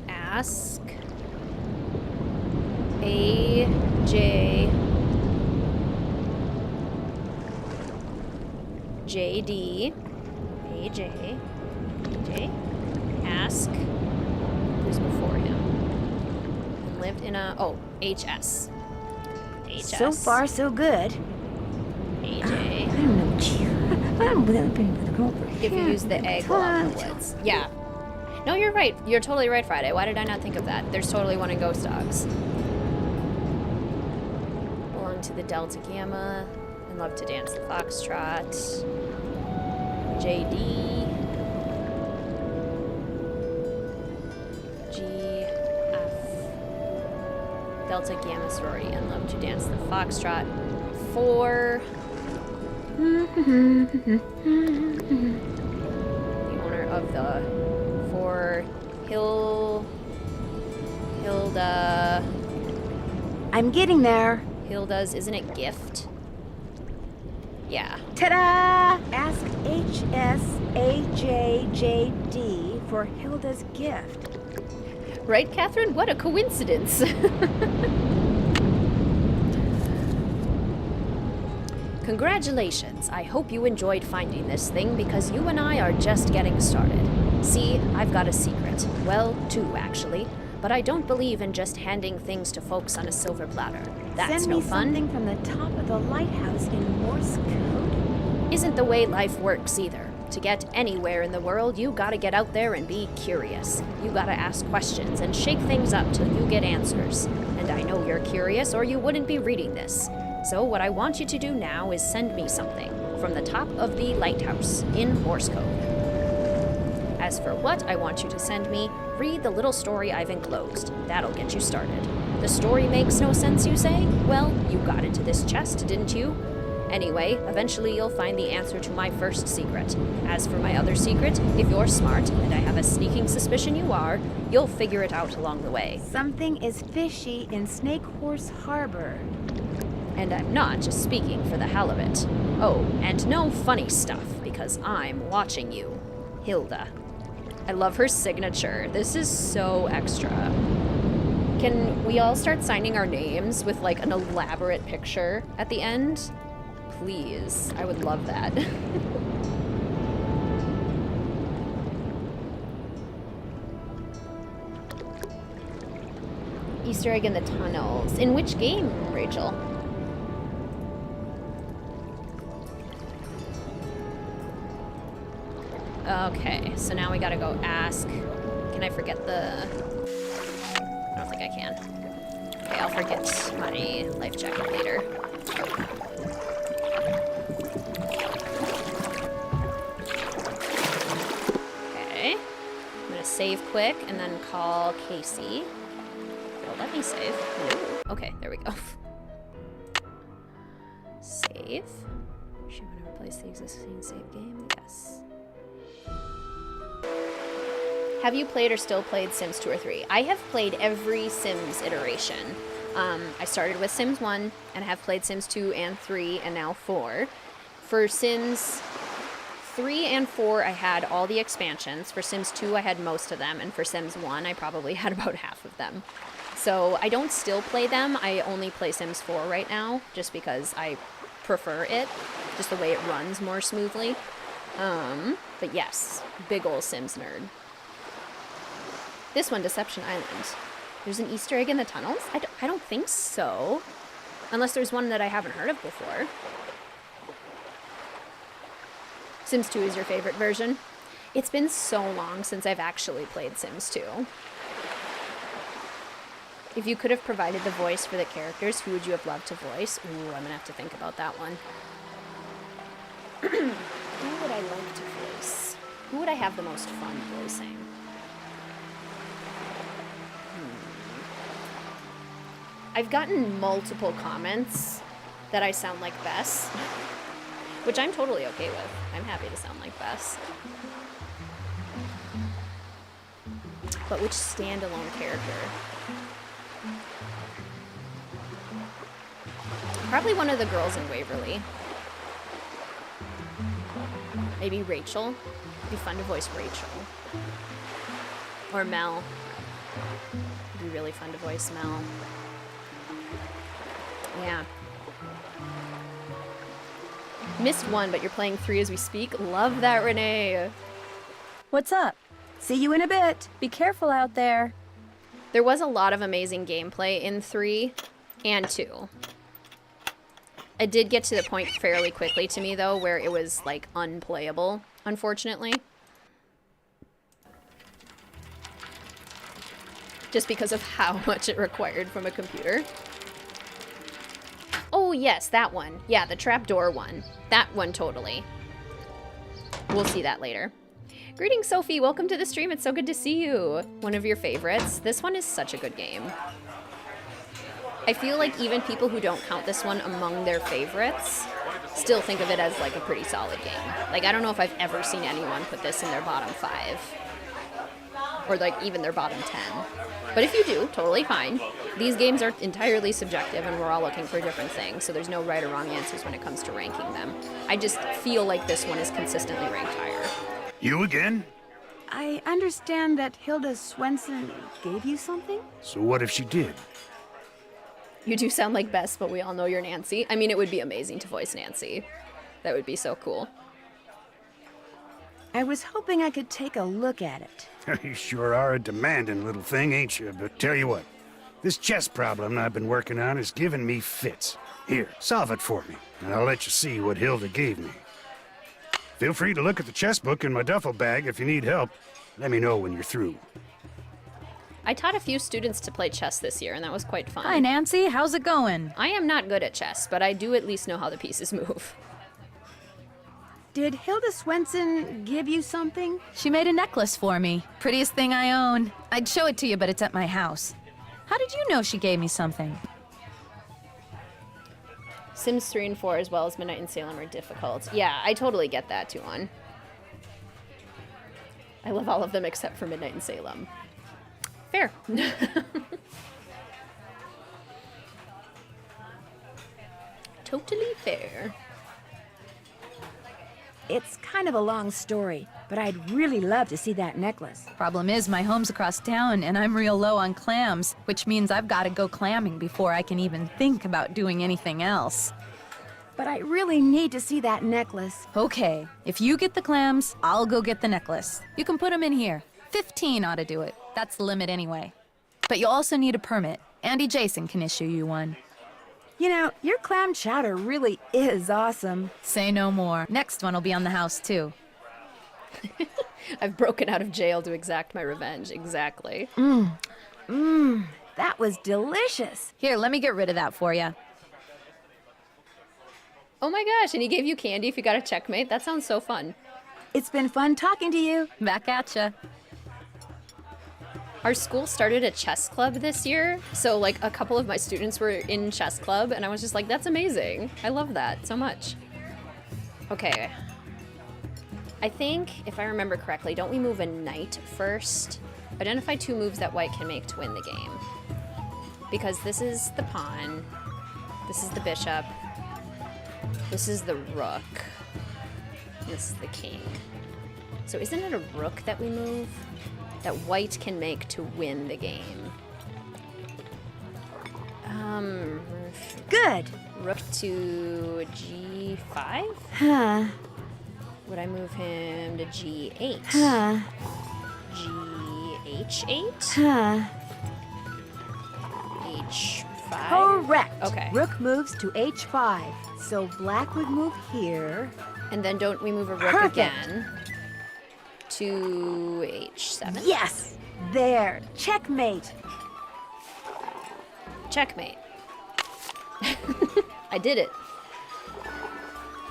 Speaker 1: Ask. A-J. J-D. A-J. A-J. Ask. Who's before him? And lived in a... Oh, H-S. H-S.
Speaker 2: So far, so good.
Speaker 1: AJ.
Speaker 2: I don't know.
Speaker 1: If you use the egg along the woods. Yeah. No, you're right. You're totally right, Friday. Why did I not think of that? There's totally one in Ghost Dogs. Belong to the Delta Gamma and love to dance the foxtrot. JD. GF. Delta Gamma sorority and love to dance the foxtrot. 4. The owner of the Hilda.
Speaker 2: I'm getting there.
Speaker 1: Hilda's, isn't it gift? Yeah.
Speaker 2: Ta-da! Ask HSAJJD for Hilda's gift.
Speaker 1: Right, Catherine? What a coincidence. Congratulations. I hope you enjoyed finding this thing because you and I are just getting started. See, I've got a secret. Well, two, actually. But I don't believe in just handing things to folks on a silver platter. That's no fun.
Speaker 2: Send me something from the top of the lighthouse in Morse code.
Speaker 1: Isn't the way life works either. To get anywhere in the world, you gotta get out there and be curious. You gotta ask questions and shake things up till you get answers. And I know you're curious or you wouldn't be reading this. So what I want you to do now is send me something from the top of the lighthouse in Morse code. As for what I want you to send me, read the little story I've enclosed. That'll get you started. The story makes no sense, you say? Well, you got into this chest, didn't you? Anyway, eventually you'll find the answer to my first secret. As for my other secret, if you're smart, and I have a sneaking suspicion you are, you'll figure it out along the way.
Speaker 2: Something is fishy in Snake Horse Harbor.
Speaker 1: And I'm not just speaking for the hell of it. Oh, and no funny stuff, because I'm watching you. Hilda. I love her signature. This is so extra. Can we all start signing our names with like an elaborate picture at the end? Please. I would love that. Easter egg in the tunnels. In which game, Rachel? Okay, so now we gotta go ask. Can I forget the... I don't think I can. Okay, I'll forget my life jacket later. Okay. I'm gonna save quick and then call Casey. It'll let me save. Ooh. Okay, there we go. Save. She want to replace the existing save game? Yes. Have you played or still played Sims 2 or 3? I have played every Sims iteration. I started with Sims 1 and have played Sims 2 and 3 and now 4. For Sims 3 and 4, I had all the expansions. For Sims 2, I had most of them. And for Sims 1, I probably had about half of them. So I don't still play them. I only play Sims 4 right now just because I prefer it. Just the way it runs more smoothly. But yes, big ol' Sims nerd. This one, Deception Island. There's an Easter egg in the tunnels? I don't think so. Unless there's one that I haven't heard of before. Sims 2 is your favorite version? It's been so long since I've actually played Sims 2. If you could have provided the voice for the characters, who would you have loved to voice? Ooh, I'm gonna have to think about that one. Who would I love to voice? Who would I have the most fun voicing? I've gotten multiple comments that I sound like Bess, which I'm totally okay with. I'm happy to sound like Bess. But which standalone character? Probably one of the girls in Waverly. Maybe Rachel. It'd be fun to voice Rachel. Or Mel. It'd be really fun to voice Mel. Yeah. Missed one, but you're playing 3 as we speak. Love that, Renee.
Speaker 3: What's up?
Speaker 2: See you in a bit.
Speaker 3: Be careful out there.
Speaker 1: There was a lot of amazing gameplay in 3 and 2. It did get to the point fairly quickly to me, though, where it was, like, unplayable, unfortunately. Just because of how much it required from a computer. Oh, yes, that one. Yeah, the trapdoor one. That one, totally. We'll see that later. Greetings, Sophie. Welcome to the stream. It's so good to see you. One of your favorites. This one is such a good game. I feel like even people who don't count this one among their favorites still think of it as, like, a pretty solid game. Like, I don't know if I've ever seen anyone put this in their bottom 5. or like even their bottom 10. But if you do, totally fine. These games are entirely subjective and we're all looking for different things, so there's no right or wrong answers when it comes to ranking them. I just feel like this one is consistently ranked higher.
Speaker 7: You again?
Speaker 2: I understand that Hilda Swenson gave you something?
Speaker 7: So what if she did?
Speaker 1: You do sound like Bess, but we all know you're Nancy. I mean, it would be amazing to voice Nancy. That would be so cool.
Speaker 2: I was hoping I could take a look at it.
Speaker 7: You sure are a demanding little thing, ain't you? But tell you what, this chess problem I've been working on is giving me fits. Here, solve it for me, and I'll let you see what Hilda gave me. Feel free to look at the chess book in my duffel bag if you need help. Let me know when you're through.
Speaker 1: I taught a few students to play chess this year, and that was quite fun.
Speaker 6: Hi, Nancy. How's it going?
Speaker 1: I am not good at chess, but I do at least know how the pieces move.
Speaker 2: Did Hilda Swenson give you something?
Speaker 6: She made a necklace for me. Prettiest thing I own. I'd show it to you, but it's at my house. How did you know she gave me something?
Speaker 1: Sims 3 and 4 as well as Midnight in Salem are difficult. Yeah, I totally get that, Tuan. I love all of them except for Midnight in Salem. Fair. Totally fair.
Speaker 2: It's kind of a long story, but I'd really love to see that necklace.
Speaker 6: Problem is, my home's across town, and I'm real low on clams, which means I've got to go clamming before I can even think about doing anything else.
Speaker 2: But I really need to see that necklace.
Speaker 6: Okay, if you get the clams, I'll go get the necklace. You can put them in here. 15 ought to do it. That's the limit anyway. But you'll also need a permit. Andy Jason can issue you one.
Speaker 2: You know, your clam chowder really is awesome.
Speaker 6: Say no more. Next one will be on the house, too.
Speaker 1: I've broken out of jail to exact my revenge. Exactly.
Speaker 2: That was delicious.
Speaker 6: Here, let me get rid of that for you.
Speaker 1: Oh my gosh, and he gave you candy if you got a checkmate? That sounds so fun.
Speaker 2: It's been fun talking to you.
Speaker 6: Back at ya.
Speaker 1: Our school started a chess club this year, so like a couple of my students were in chess club, and I was just like, that's amazing. I love that so much. Okay. I think, if I remember correctly, don't we move a knight first? Identify 2 moves that white can make to win the game. Because this is the pawn, this is the bishop, this is the rook, this is the king. So isn't it a rook that we move? That white can make to win the game.
Speaker 2: Good.
Speaker 1: Rook to g5?
Speaker 2: Huh.
Speaker 1: Would I move him to g8?
Speaker 2: Huh.
Speaker 1: gh8?
Speaker 2: Huh.
Speaker 1: h5?
Speaker 2: Correct.
Speaker 1: Okay.
Speaker 2: Rook moves to h5. So black would move here.
Speaker 1: And then don't we move a rook
Speaker 2: Perfect.
Speaker 1: again? To h7?
Speaker 2: Yes! There. Checkmate.
Speaker 1: Checkmate. I did it.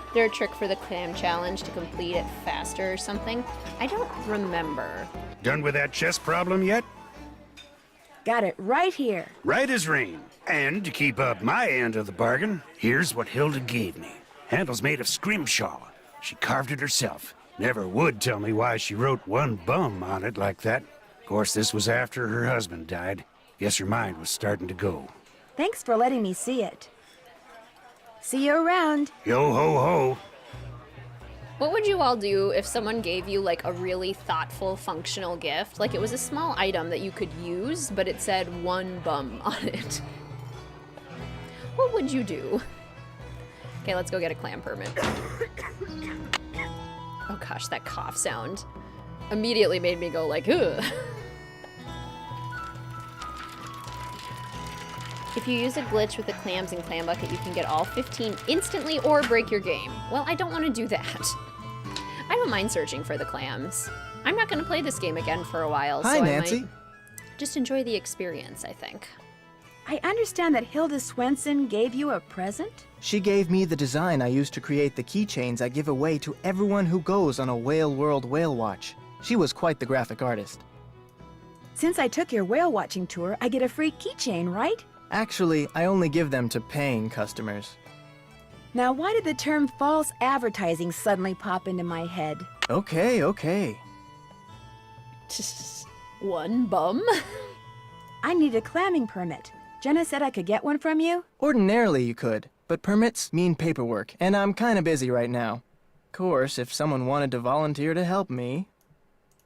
Speaker 1: Is there a trick for the clam challenge to complete it faster or something? I don't remember.
Speaker 7: Done with that chess problem yet?
Speaker 2: Got it right here.
Speaker 7: Right as rain. And to keep up my end of the bargain, here's what Hilda gave me. Handle's made of scrimshaw. She carved it herself. Never would tell me why she wrote one bum on it like that. Of course, this was after her husband died. Guess her mind was starting to go.
Speaker 2: Thanks for letting me see it. See you around.
Speaker 7: Yo ho ho.
Speaker 1: What would you all do if someone gave you like a really thoughtful, functional gift? Like it was a small item that you could use, but it said one bum on it. What would you do? Okay, let's go get a clam permit. Oh gosh, that cough sound immediately made me go like, ugh. If you use a glitch with the clams and clam bucket, you can get all 15 instantly or break your game. Well, I don't want to do that. I don't mind searching for the clams. I'm not going to play this game again for a while,
Speaker 8: Hi,
Speaker 1: so
Speaker 8: Nancy.
Speaker 1: I might just enjoy the experience, I think.
Speaker 2: I understand that Hilda Swenson gave you a present?
Speaker 8: She gave me the design I used to create the keychains I give away to everyone who goes on a Whale World whale watch. She was quite the graphic artist.
Speaker 2: Since I took your whale watching tour, I get a free keychain, right?
Speaker 8: Actually, I only give them to paying customers.
Speaker 2: Now, why did the term false advertising suddenly pop into my head?
Speaker 8: Okay.
Speaker 1: 1 bum?
Speaker 2: I need a clamming permit. Jenna said I could get one from you.
Speaker 8: Ordinarily you could, but permits mean paperwork, and I'm kinda busy right now. Of course, if someone wanted to volunteer to help me...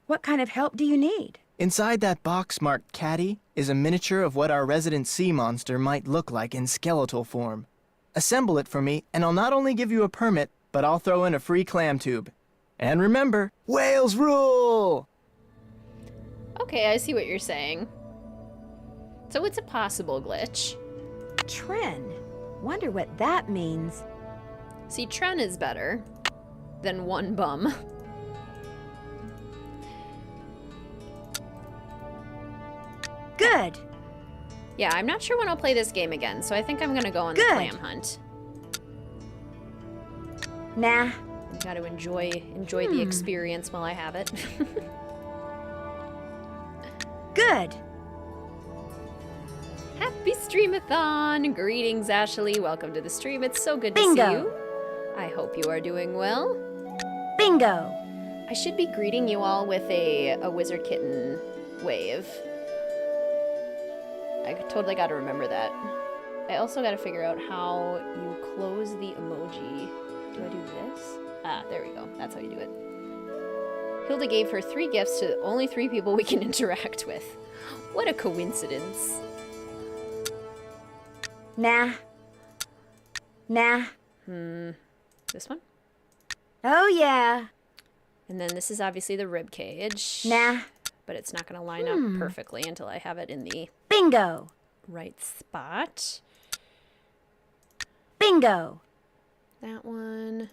Speaker 2: What kind of help do you need?
Speaker 8: Inside that box marked Catty is a miniature of what our resident sea monster might look like in skeletal form. Assemble it for me, and I'll not only give you a permit, but I'll throw in a free clam tube. And remember, whales rule!
Speaker 1: Okay, I see what you're saying. So it's a possible glitch.
Speaker 2: Tren. Wonder what that means.
Speaker 1: See, Tren is better than 1 bum.
Speaker 2: Good.
Speaker 1: Yeah, I'm not sure when I'll play this game again, so I think I'm gonna go on the
Speaker 2: Good.
Speaker 1: clam hunt.
Speaker 2: Nah.
Speaker 1: Gotta enjoy the experience while I have it.
Speaker 2: Good.
Speaker 1: Happy Streamathon! Greetings, Ashley. Welcome to the stream. It's so good to see
Speaker 2: Bingo.
Speaker 1: you. I hope you are doing well.
Speaker 2: Bingo.
Speaker 1: I should be greeting you all with a WizardKitten wave. I totally gotta remember that. I also gotta figure out how you close the emoji. Do I do this? Ah, there we go. That's how you do it. Hilda gave her 3 gifts to only 3 people we can interact with. What a coincidence.
Speaker 2: Nah. Nah.
Speaker 1: This one?
Speaker 2: Oh, yeah.
Speaker 1: And then this is obviously the rib cage.
Speaker 2: Nah.
Speaker 1: But it's not going to line up perfectly until I have it in the
Speaker 2: Bingo.
Speaker 1: right spot.
Speaker 2: Bingo.
Speaker 1: That one.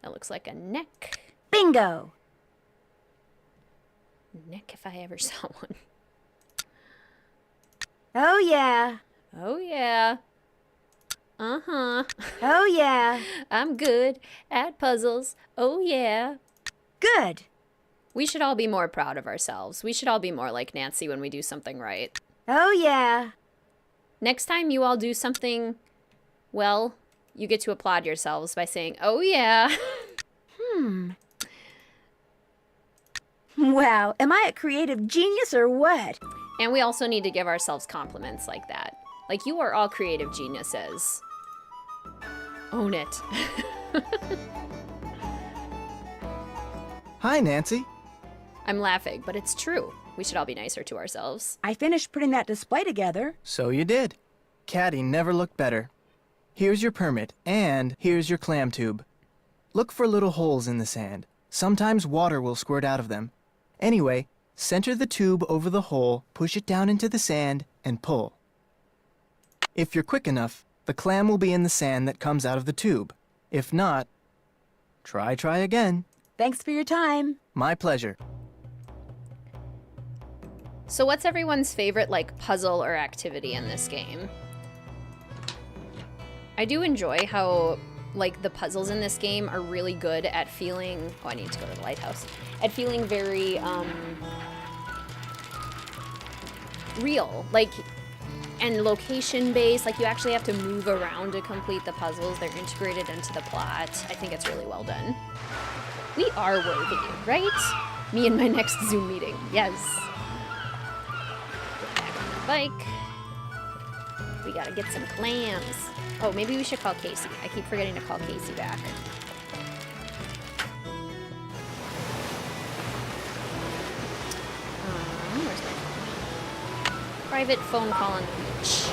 Speaker 1: That looks like a neck.
Speaker 2: Bingo.
Speaker 1: Neck if I ever saw one.
Speaker 2: Oh, yeah.
Speaker 1: Oh, yeah. Uh-huh.
Speaker 2: Oh, yeah.
Speaker 1: I'm good at puzzles. Oh, yeah.
Speaker 2: Good.
Speaker 1: We should all be more proud of ourselves. We should all be more like Nancy when we do something right.
Speaker 2: Oh, yeah.
Speaker 1: Next time you all do something well, you get to applaud yourselves by saying, oh, yeah.
Speaker 2: Wow, am I a creative genius or what?
Speaker 1: And we also need to give ourselves compliments like that. Like, you are all creative geniuses. Own it.
Speaker 8: Hi, Nancy.
Speaker 1: I'm laughing, but it's true. We should all be nicer to ourselves.
Speaker 2: I finished putting that display together.
Speaker 8: So you did. Catty never looked better. Here's your permit, and here's your clam tube. Look for little holes in the sand. Sometimes water will squirt out of them. Anyway, center the tube over the hole, push it down into the sand, and pull. If you're quick enough, the clam will be in the sand that comes out of the tube. If not, try again.
Speaker 2: Thanks for your time.
Speaker 8: My pleasure.
Speaker 1: So what's everyone's favorite, like, puzzle or activity in this game? I do enjoy how, like, the puzzles in this game are really good at feeling... Oh, I need to go to the lighthouse. At feeling very, real. Like, and location-based. Like, you actually have to move around to complete the puzzles. They're integrated into the plot. I think it's really well done. We are worthy, right? Me and my next Zoom meeting. Yes. Back on the bike. We gotta get some clams. Oh, maybe we should call Casey. I keep forgetting to call Casey back. Where's my phone? Private phone call on the beach.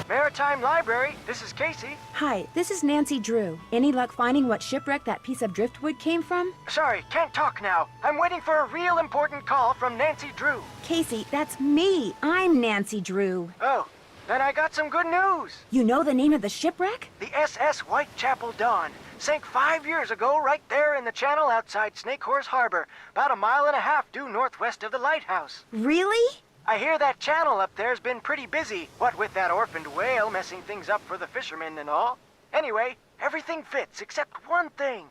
Speaker 10: Maritime Library, this is Casey.
Speaker 2: Hi, this is Nancy Drew. Any luck finding what shipwreck that piece of driftwood came from?
Speaker 10: Sorry, can't talk now. I'm waiting for a real important call from Nancy Drew.
Speaker 2: Casey, that's me. I'm Nancy Drew.
Speaker 10: Oh, then I got some good news.
Speaker 2: You know the name of the shipwreck?
Speaker 10: The SS Whitechapel Dawn sank 5 years ago right there in the channel outside Snake Horse Harbor, about 1.5 miles due northwest of the lighthouse.
Speaker 2: Really?
Speaker 10: I hear that channel up there's been pretty busy, what with that orphaned whale messing things up for the fishermen and all. Anyway, everything fits except one thing.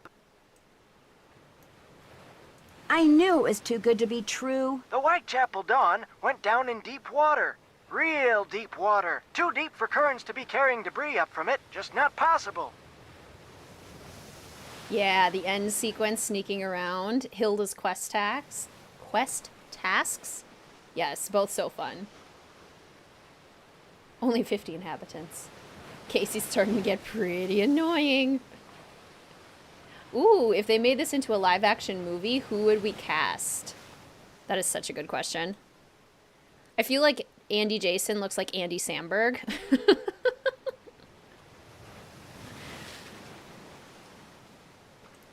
Speaker 2: I knew it was too good to be true.
Speaker 10: The Whitechapel Dawn went down in deep water. Real deep water. Too deep for currents to be carrying debris up from it, just not possible.
Speaker 1: Yeah, the end sequence sneaking around. Hilda's quest tasks. Yes, both so fun. Only 50 inhabitants. Casey's starting to get pretty annoying. Ooh, if they made this into a live-action movie, who would we cast? That is such a good question. I feel like Andy Jason looks like Andy Samberg.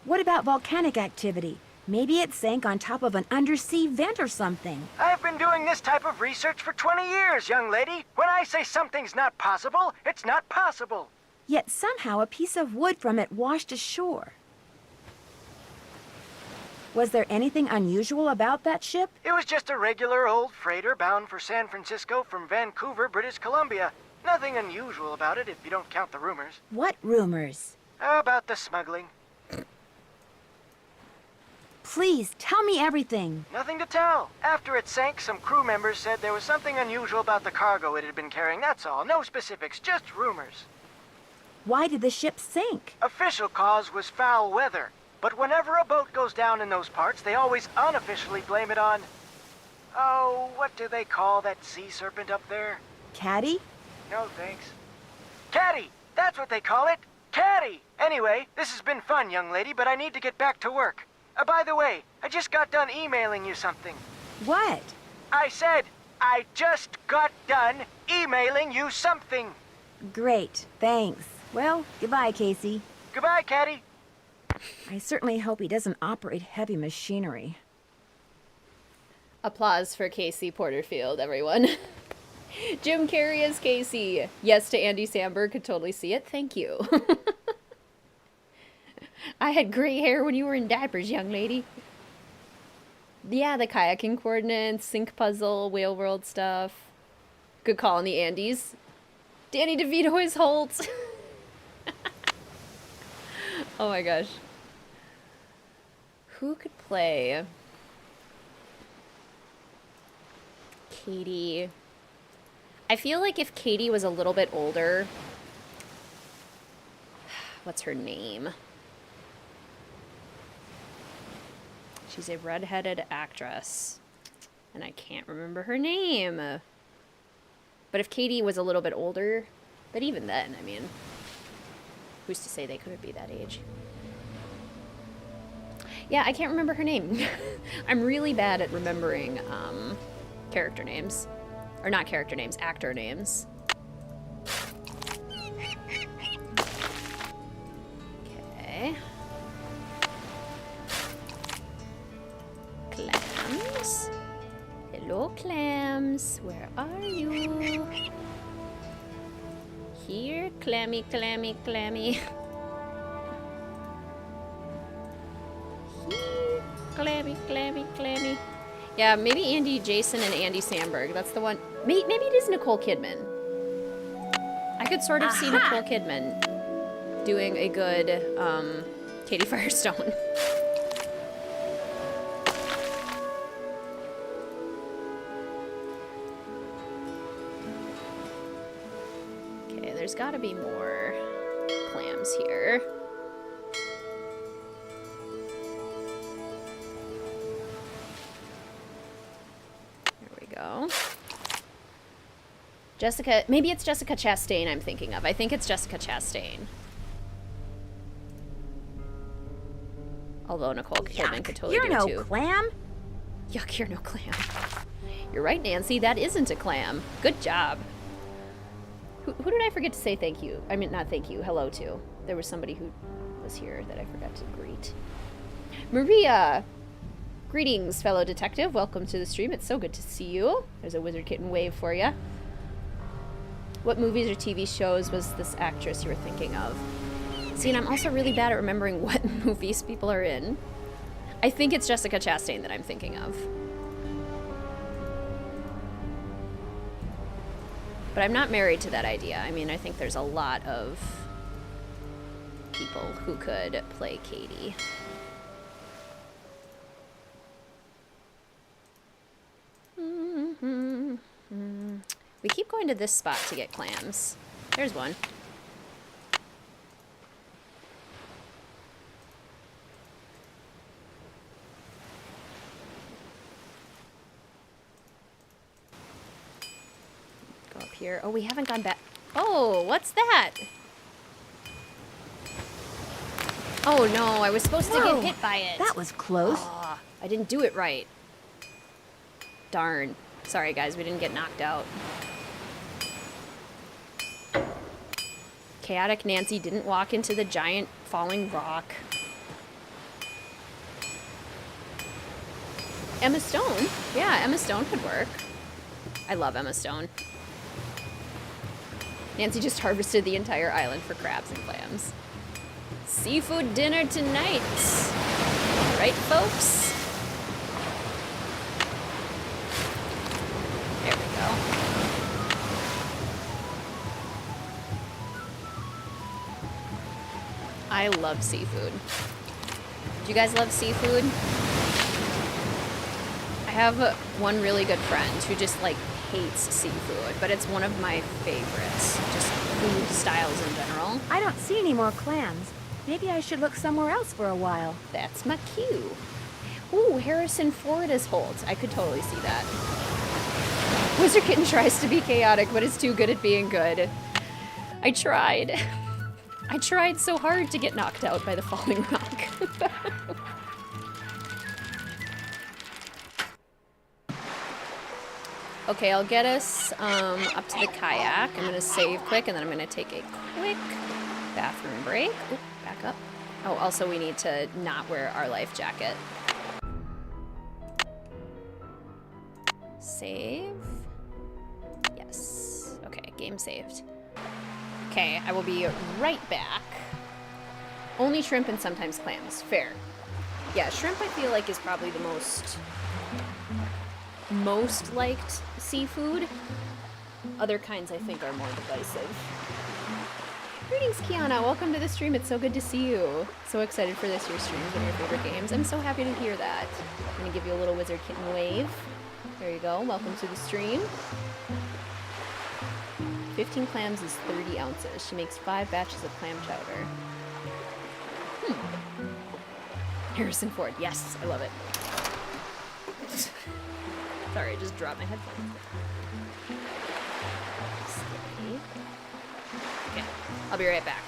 Speaker 2: What about volcanic activity? Maybe it sank on top of an undersea vent or something.
Speaker 10: I've been doing this type of research for 20 years, young lady. When I say something's not possible, it's not possible.
Speaker 2: Yet somehow a piece of wood from it washed ashore. Was there anything unusual about that ship?
Speaker 10: It was just a regular old freighter bound for San Francisco from Vancouver, British Columbia. Nothing unusual about it if you don't count the rumors.
Speaker 2: What rumors?
Speaker 10: About the smuggling.
Speaker 2: Please, tell me everything.
Speaker 10: Nothing to tell. After it sank, some crew members said there was something unusual about the cargo it had been carrying. That's all. No specifics, just rumors.
Speaker 2: Why did the ship sink?
Speaker 10: Official cause was foul weather. But whenever a boat goes down in those parts, they always unofficially blame it on... Oh, what do they call that sea serpent up there?
Speaker 2: Caddy?
Speaker 10: No, thanks. Caddy! That's what they call it! Caddy! Anyway, this has been fun, young lady, but I need to get back to work. By the way, I just got done emailing you something.
Speaker 2: What?
Speaker 10: I said, I just got done emailing you something.
Speaker 2: Great, thanks. Well, goodbye, Casey.
Speaker 10: Goodbye, Caddy.
Speaker 2: I certainly hope he doesn't operate heavy machinery.
Speaker 1: Applause for Casey Porterfield, everyone. Jim Carrey as Casey. Yes to Andy Samberg, could totally see it. Thank you. I had gray hair when you were in diapers, young lady. Yeah, the kayaking coordinates, sync puzzle, whale world stuff. Good call on the Andes. Danny DeVito is Holt. Oh my gosh. Who could play Katie? I feel like if Katie was a little bit older... What's her name? She's a redheaded actress. And I can't remember her name. But if Katie was a little bit older... But even then, I mean... Who's to say they couldn't be that age? Yeah, I can't remember her name. I'm really bad at remembering character names. Or not character names, actor names. Okay. Clams. Hello, clams. Where are you? Here, clammy, clammy, clammy. Here, clammy, clammy, clammy. Yeah, maybe Andy Jason and Andy Samberg. That's the one. Maybe it is Nicole Kidman. I could sort of see Nicole Kidman doing a good Katie Firestone. Okay, there's got to be more clams here. There we go. Jessica, maybe it's Jessica Chastain I'm thinking of. I think it's Jessica Chastain. Although Nicole Kidman could totally do it too.
Speaker 2: You're no clam.
Speaker 1: Yuck, you're no clam. You're right, Nancy, that isn't a clam. Good job. Who did I forget to say thank you? I mean, not thank you, hello to. There was somebody who was here that I forgot to greet. Maria! Greetings, fellow detective. Welcome to the stream. It's so good to see you. There's a WizardKitten wave for you. What movies or TV shows was this actress you were thinking of? See, and I'm also really bad at remembering what movies people are in. I think it's Jessica Chastain that I'm thinking of. But I'm not married to that idea. I mean, I think there's a lot of people who could play Katie. We keep going to this spot to get clams. There's one. here. Oh, we haven't gone back. Oh, what's that? Oh no, I was supposed to get hit by it.
Speaker 2: That was close.
Speaker 1: Oh, I didn't do it right. Darn. Sorry guys, we didn't get knocked out. Chaotic Nancy didn't walk into the giant falling rock. Emma Stone? Yeah, Emma Stone could work. I love Emma Stone. Nancy just harvested the entire island for crabs and clams. Seafood dinner tonight. Right, folks? There we go. I love seafood. Do you guys love seafood? I have one really good friend who just like hates seafood, but it's one of my favorites. Just food styles in general.
Speaker 2: I don't see any more clams. Maybe I should look somewhere else for a while.
Speaker 1: That's my cue. Ooh, Harrison Ford is Holt. I could totally see that. WizardKitten tries to be chaotic, but is too good at being good. I tried. I tried so hard to get knocked out by the falling rock. Okay, I'll get us up to the kayak. I'm gonna save quick, and then I'm gonna take a quick bathroom break. Oop, back up. Oh, also we need to not wear our life jacket. Save. Yes. Okay, game saved. Okay, I will be right back. Only shrimp and sometimes clams. Fair. Yeah, shrimp I feel like is probably the most liked seafood. Other kinds I think are more divisive. Greetings, Kiana. Welcome to the stream. It's so good to see you. So excited for this year's streams and your favorite games. I'm so happy to hear that. I'm gonna give you a little WizardKitten wave. There you go. Welcome to the stream. 15 clams is 30 ounces. She makes 5 batches of clam chowder. Harrison Ford. Yes, I love it. Sorry, I just dropped my headphones. Steady. Okay, I'll be right back.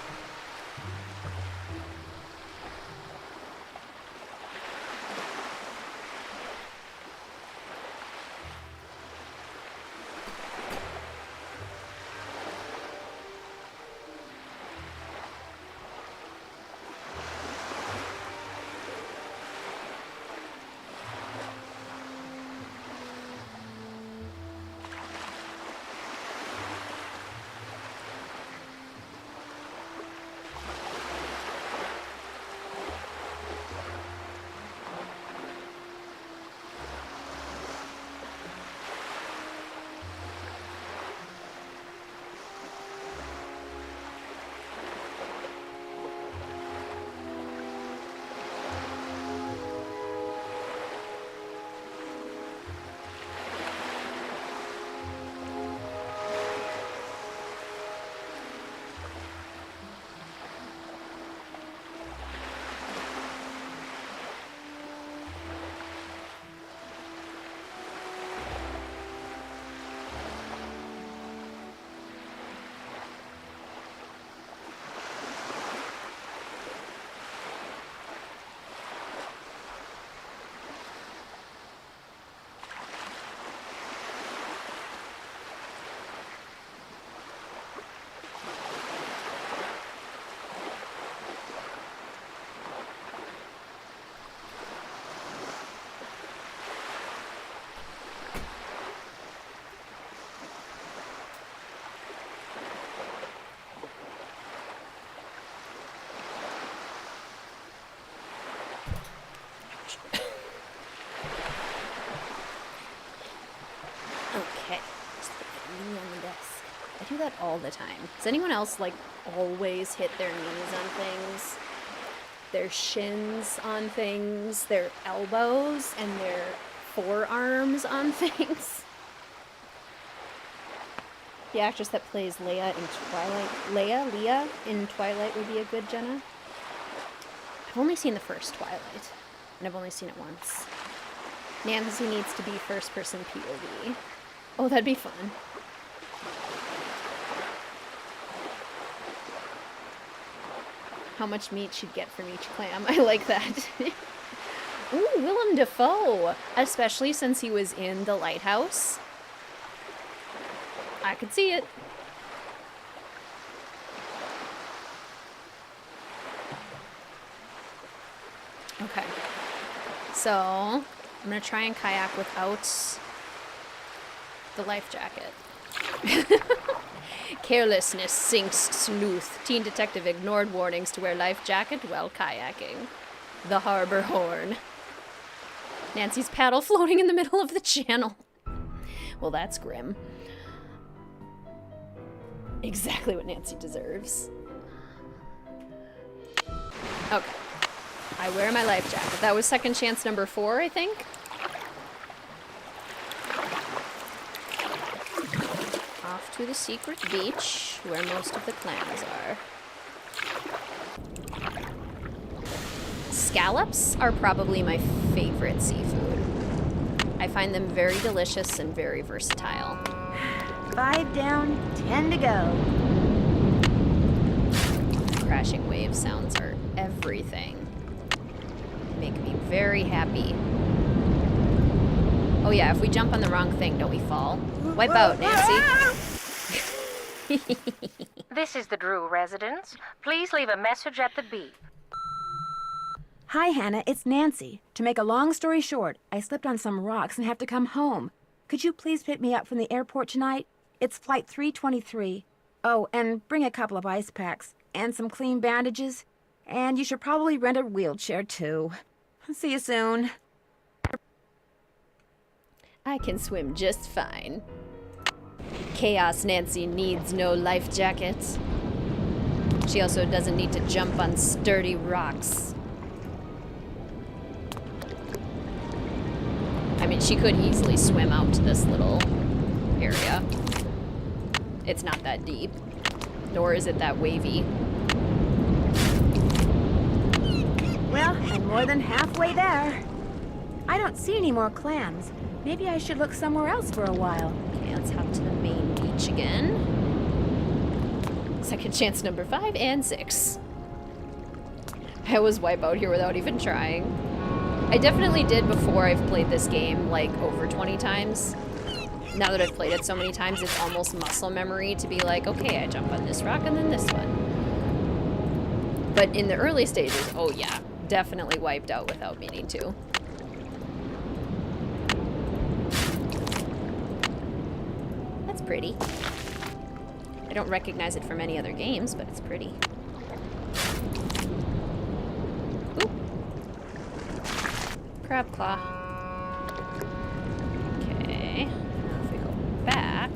Speaker 1: Okay, just put my knee on the desk. I do that all the time. Does anyone else, like, always hit their knees on things? Their shins on things, their elbows, and their forearms on things? The actress that plays Leia in Twilight... Leah in Twilight would be a good Jenna. I've only seen the first Twilight, and I've only seen it once. Nancy needs to be first-person POV. Oh, that'd be fun. how much meat she'd get from each clam. I like that. Ooh, Willem Dafoe, especially since he was in The Lighthouse. I could see it. Okay. So, I'm gonna try and kayak without the life jacket. Carelessness sinks sleuth. Teen detective ignored warnings to wear life jacket while kayaking. The harbor horn. Nancy's paddle floating in the middle of the channel. Well, that's grim. Exactly what Nancy deserves. Okay. I wear my life jacket. That was second chance number 4, I think. Off to the secret beach, where most of the clams are. Scallops are probably my favorite seafood. I find them very delicious and very versatile.
Speaker 2: 5 down, 10 to go.
Speaker 1: Crashing wave sounds are everything. Make me very happy. Oh yeah, if we jump on the wrong thing, don't we fall? Wipe out, Nancy.
Speaker 5: This is the Drew residence. Please leave a message at the beep.
Speaker 2: Hi, Hannah, it's Nancy. To make a long story short, I slipped on some rocks and have to come home. Could you please pick me up from the airport tonight? It's flight 323. Oh, and bring a couple of ice packs and some clean bandages. And you should probably rent a wheelchair, too. See you soon.
Speaker 1: I can swim just fine. Chaos Nancy needs no life jacket. She also doesn't need to jump on sturdy rocks. I mean, she could easily swim out to this little area. It's not that deep, nor is it that wavy.
Speaker 2: Well, I'm more than halfway there. I don't see any more clams. Maybe I should look somewhere else for a while.
Speaker 1: Okay, let's hop to the main beach again. Second chance number 5 and 6. I always wipe out here without even trying. I definitely did before I've played this game like over 20 times. Now that I've played it so many times, it's almost muscle memory to be like, okay, I jump on this rock and then this one. But in the early stages, oh yeah, definitely wiped out without meaning to. That's pretty. I don't recognize it from any other games, but it's pretty. Ooh. Crab claw. Okay. If we go back,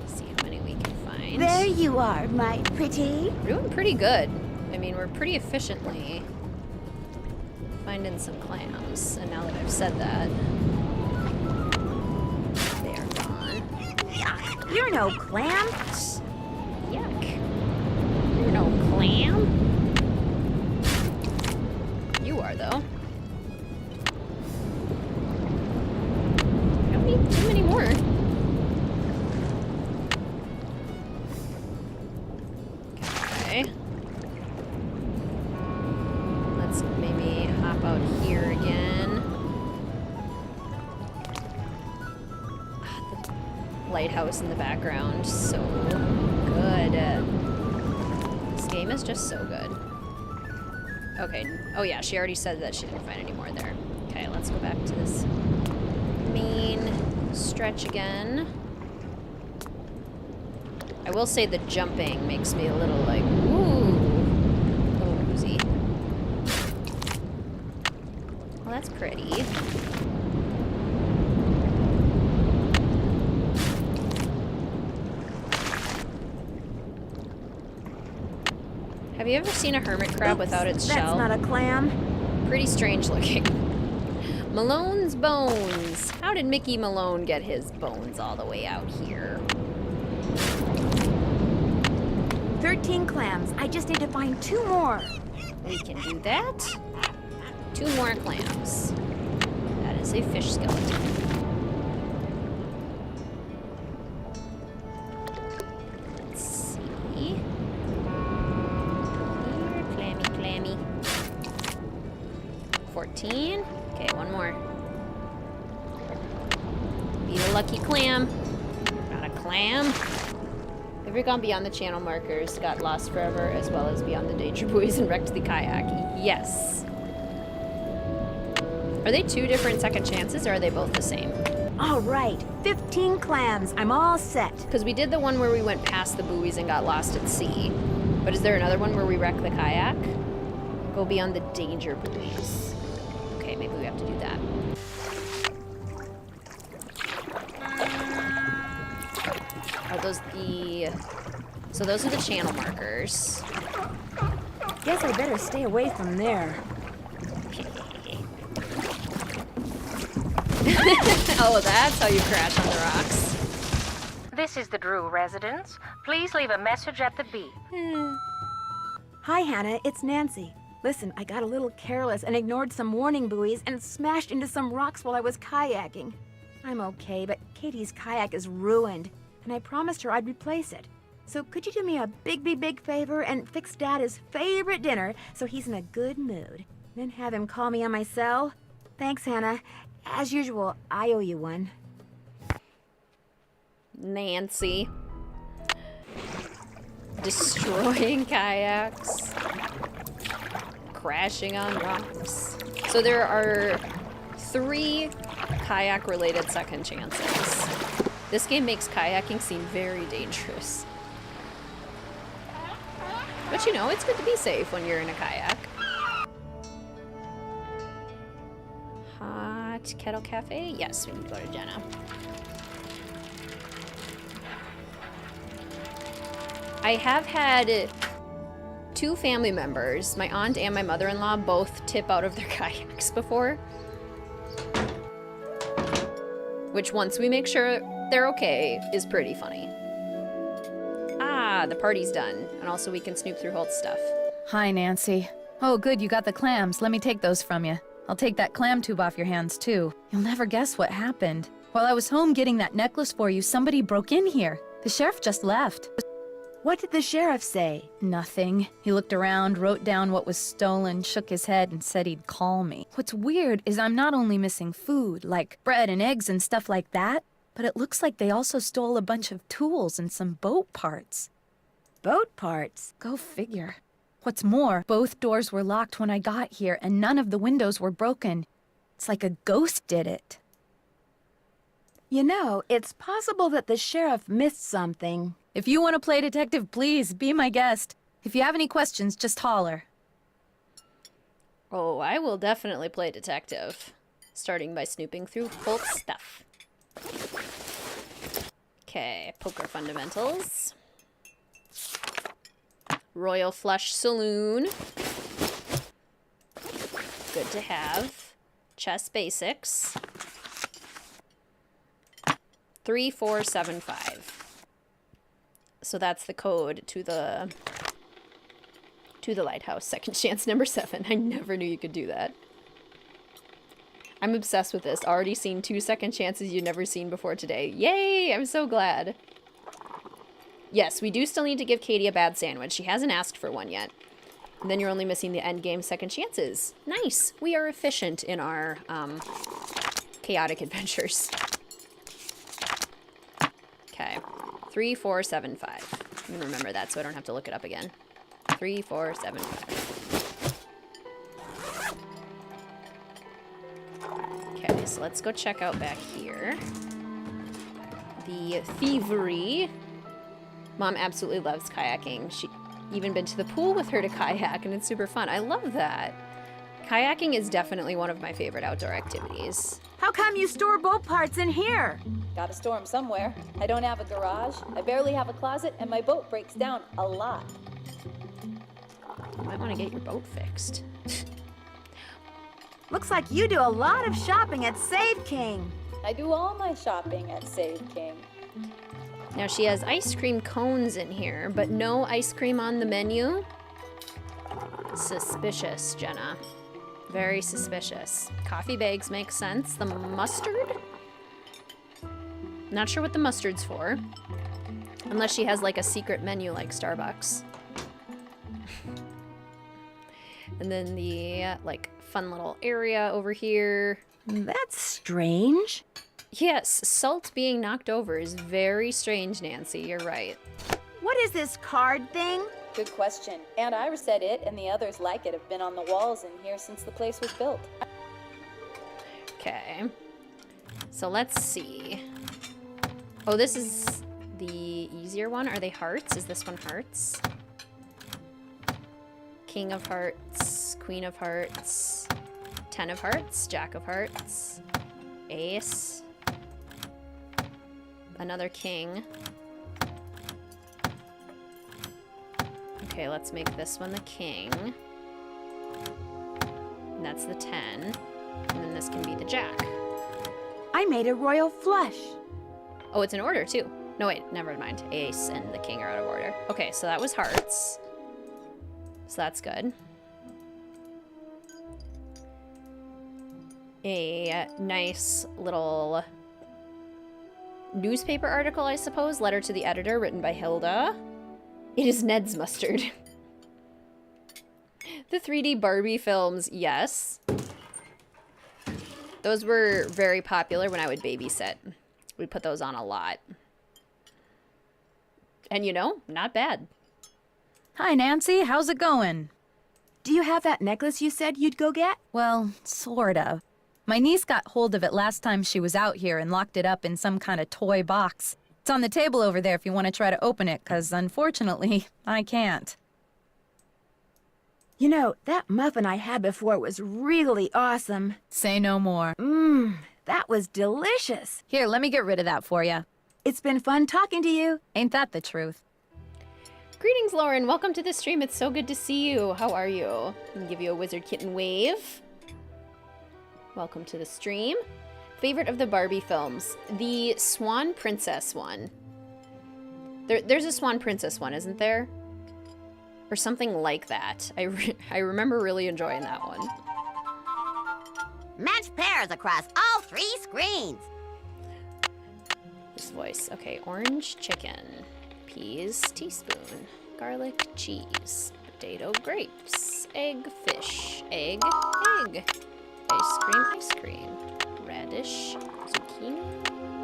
Speaker 1: see how many we can find.
Speaker 2: There you are, my pretty.
Speaker 1: We're doing pretty good. I mean, we're pretty efficiently finding some clams. And now that I've said that, they are gone.
Speaker 2: You're no clam.
Speaker 1: Yuck. You're no clam. You are, though. I don't need too many more. Okay. Let's maybe hop out here again. Lighthouse in the background, so good. This game is just so good. Okay, oh yeah, she already said that she didn't find any more there. Okay, let's go back to this main stretch again. I will say the jumping makes me a little like, ooh, a little woozy. Well, that's pretty. Have you ever seen a hermit crab without its shell?
Speaker 2: That's not a clam.
Speaker 1: Pretty strange looking. Malone's bones. How did Mickey Malone get his bones all the way out here?
Speaker 2: 13 clams. I just need to find 2 more.
Speaker 1: We can do that. 2 more clams. That is a fish skeleton. Let's see. 14. Okay, one more. Be the lucky clam. Got a clam. Have you gone beyond the channel markers, got lost forever, as well as beyond the danger buoys and wrecked the kayak? Yes. Are they 2 different second chances, or are they both the same?
Speaker 2: All right, 15 clams. I'm all set.
Speaker 1: Because we did the one where we went past the buoys and got lost at sea. But is there another one where we wreck the kayak? Go beyond the danger buoys. Okay, maybe we have to do that. Are those the... So those are the channel markers.
Speaker 2: Guess I better stay away from there.
Speaker 1: Oh, that's how you crash on the rocks.
Speaker 5: This is the Drew residence. Please leave a message at the beep.
Speaker 2: Hi, Hannah. It's Nancy. Listen, I got a little careless and ignored some warning buoys and smashed into some rocks while I was kayaking. I'm okay, but Katie's kayak is ruined, and I promised her I'd replace it. So could you do me a big favor and fix Dad his favorite dinner so he's in a good mood? Then have him call me on my cell? Thanks, Hannah. As usual, I owe you one.
Speaker 1: Nancy. Destroying kayaks. Crashing on rocks. So there are 3 kayak-related second chances. This game makes kayaking seem very dangerous. But you know, it's good to be safe when you're in a kayak. Hot Kettle Cafe? Yes, we need to go to Jenna. I have had 2 family members, my aunt and my mother-in-law, both tip out of their kayaks before. Which, once we make sure they're okay, is pretty funny. Ah, the party's done. And also we can snoop through Holt's stuff.
Speaker 6: Hi, Nancy. Oh, good, you got the clams. Let me take those from you. I'll take that clam tube off your hands, too. You'll never guess what happened. While I was home getting that necklace for you, somebody broke in here. The sheriff just left.
Speaker 2: What did the sheriff say?
Speaker 6: Nothing. He looked around, wrote down what was stolen, shook his head, and said he'd call me. What's weird is I'm not only missing food, like bread and eggs and stuff like that, but it looks like they also stole a bunch of tools and some boat parts.
Speaker 2: Boat parts?
Speaker 6: Go figure. What's more, both doors were locked when I got here, and none of the windows were broken. It's like a ghost did it.
Speaker 2: You know, it's possible that the sheriff missed something.
Speaker 6: If you want to play detective, please, be my guest. If you have any questions, just holler.
Speaker 1: Oh, I will definitely play detective. Starting by snooping through Holt's stuff. Okay, poker fundamentals. Royal Flush Saloon. Good to have. Chess Basics. 3475. So that's the code to the lighthouse. Second chance number 7. I never knew you could do that. I'm obsessed with this. Already seen 2 second chances you've never seen before today. Yay! I'm so glad. Yes, we do still need to give Katie a bad sandwich. She hasn't asked for one yet. And then you're only missing the end game second chances. Nice. We are efficient in our chaotic adventures. Okay. 3475. I'm gonna remember that so I don't have to look it up again. 3475. Okay, so let's go check out back here. The thievery. Mom absolutely loves kayaking. She even been to the pool with her to kayak, and it's super fun. I love that. Kayaking is definitely one of my favorite outdoor activities.
Speaker 2: How come you store boat parts in here?
Speaker 4: Gotta store them somewhere. I don't have a garage, I barely have a closet, and my boat breaks down a lot.
Speaker 1: You might want to get your boat fixed.
Speaker 2: Looks like you do a lot of shopping at Save King.
Speaker 4: I do all my shopping at Save King.
Speaker 1: Now she has ice cream cones in here, but no ice cream on the menu. Suspicious, Jenna. Very suspicious. Coffee bags make sense. The mustard? Not sure what the mustard's for. Unless she has like a secret menu like Starbucks. And then the like fun little area over here.
Speaker 2: That's strange.
Speaker 1: Yes, Salt being knocked over is very strange, Nancy. You're right.
Speaker 2: What is this card thing?
Speaker 4: Good question. Aunt Ira said it and the others like it have been on the walls in here since the place was built.
Speaker 1: Okay. So let's see. Oh, this is the easier one. Are they hearts? Is this one hearts? King of hearts, queen of hearts, 10 of hearts, jack of hearts, ace, another king. Okay, let's make this one the king. And that's the 10. And then this can be the jack.
Speaker 2: I made a royal flush.
Speaker 1: Oh, it's in order too. No, wait, never mind. Ace and the king are out of order. Okay, so that was hearts. So that's good. A nice little newspaper article, I suppose. Letter to the editor, written by Hilda. It is Ned's mustard. The 3D Barbie films, yes. Those were very popular when I would babysit. We'd put those on a lot. And you know, not bad.
Speaker 6: Hi, Nancy. How's it going?
Speaker 2: Do you have that necklace you said you'd go get?
Speaker 6: Well, sort of. My niece got hold of it last time she was out here and locked it up in some kind of toy box. It's on the table over there if you want to try to open it, 'cause unfortunately, I can't.
Speaker 2: You know, that muffin I had before was really awesome.
Speaker 6: Say no more.
Speaker 2: That was delicious.
Speaker 6: Here, let me get rid of that for you.
Speaker 2: It's been fun talking to you.
Speaker 6: Ain't that the truth?
Speaker 1: Greetings, Lauren. Welcome to the stream. It's so good to see you. How are you? I'm gonna give you a WizardKitten wave. Welcome to the stream. Favorite of the Barbie films? The Swan Princess one. There's a Swan Princess one, isn't there? Or something like that. I remember really enjoying that one.
Speaker 9: Match pairs across all 3 screens.
Speaker 1: His voice. Okay, orange chicken. Peas, teaspoon. Garlic, cheese. Potato, grapes. Egg, fish. Egg, egg. Ice cream. Radish, zucchini.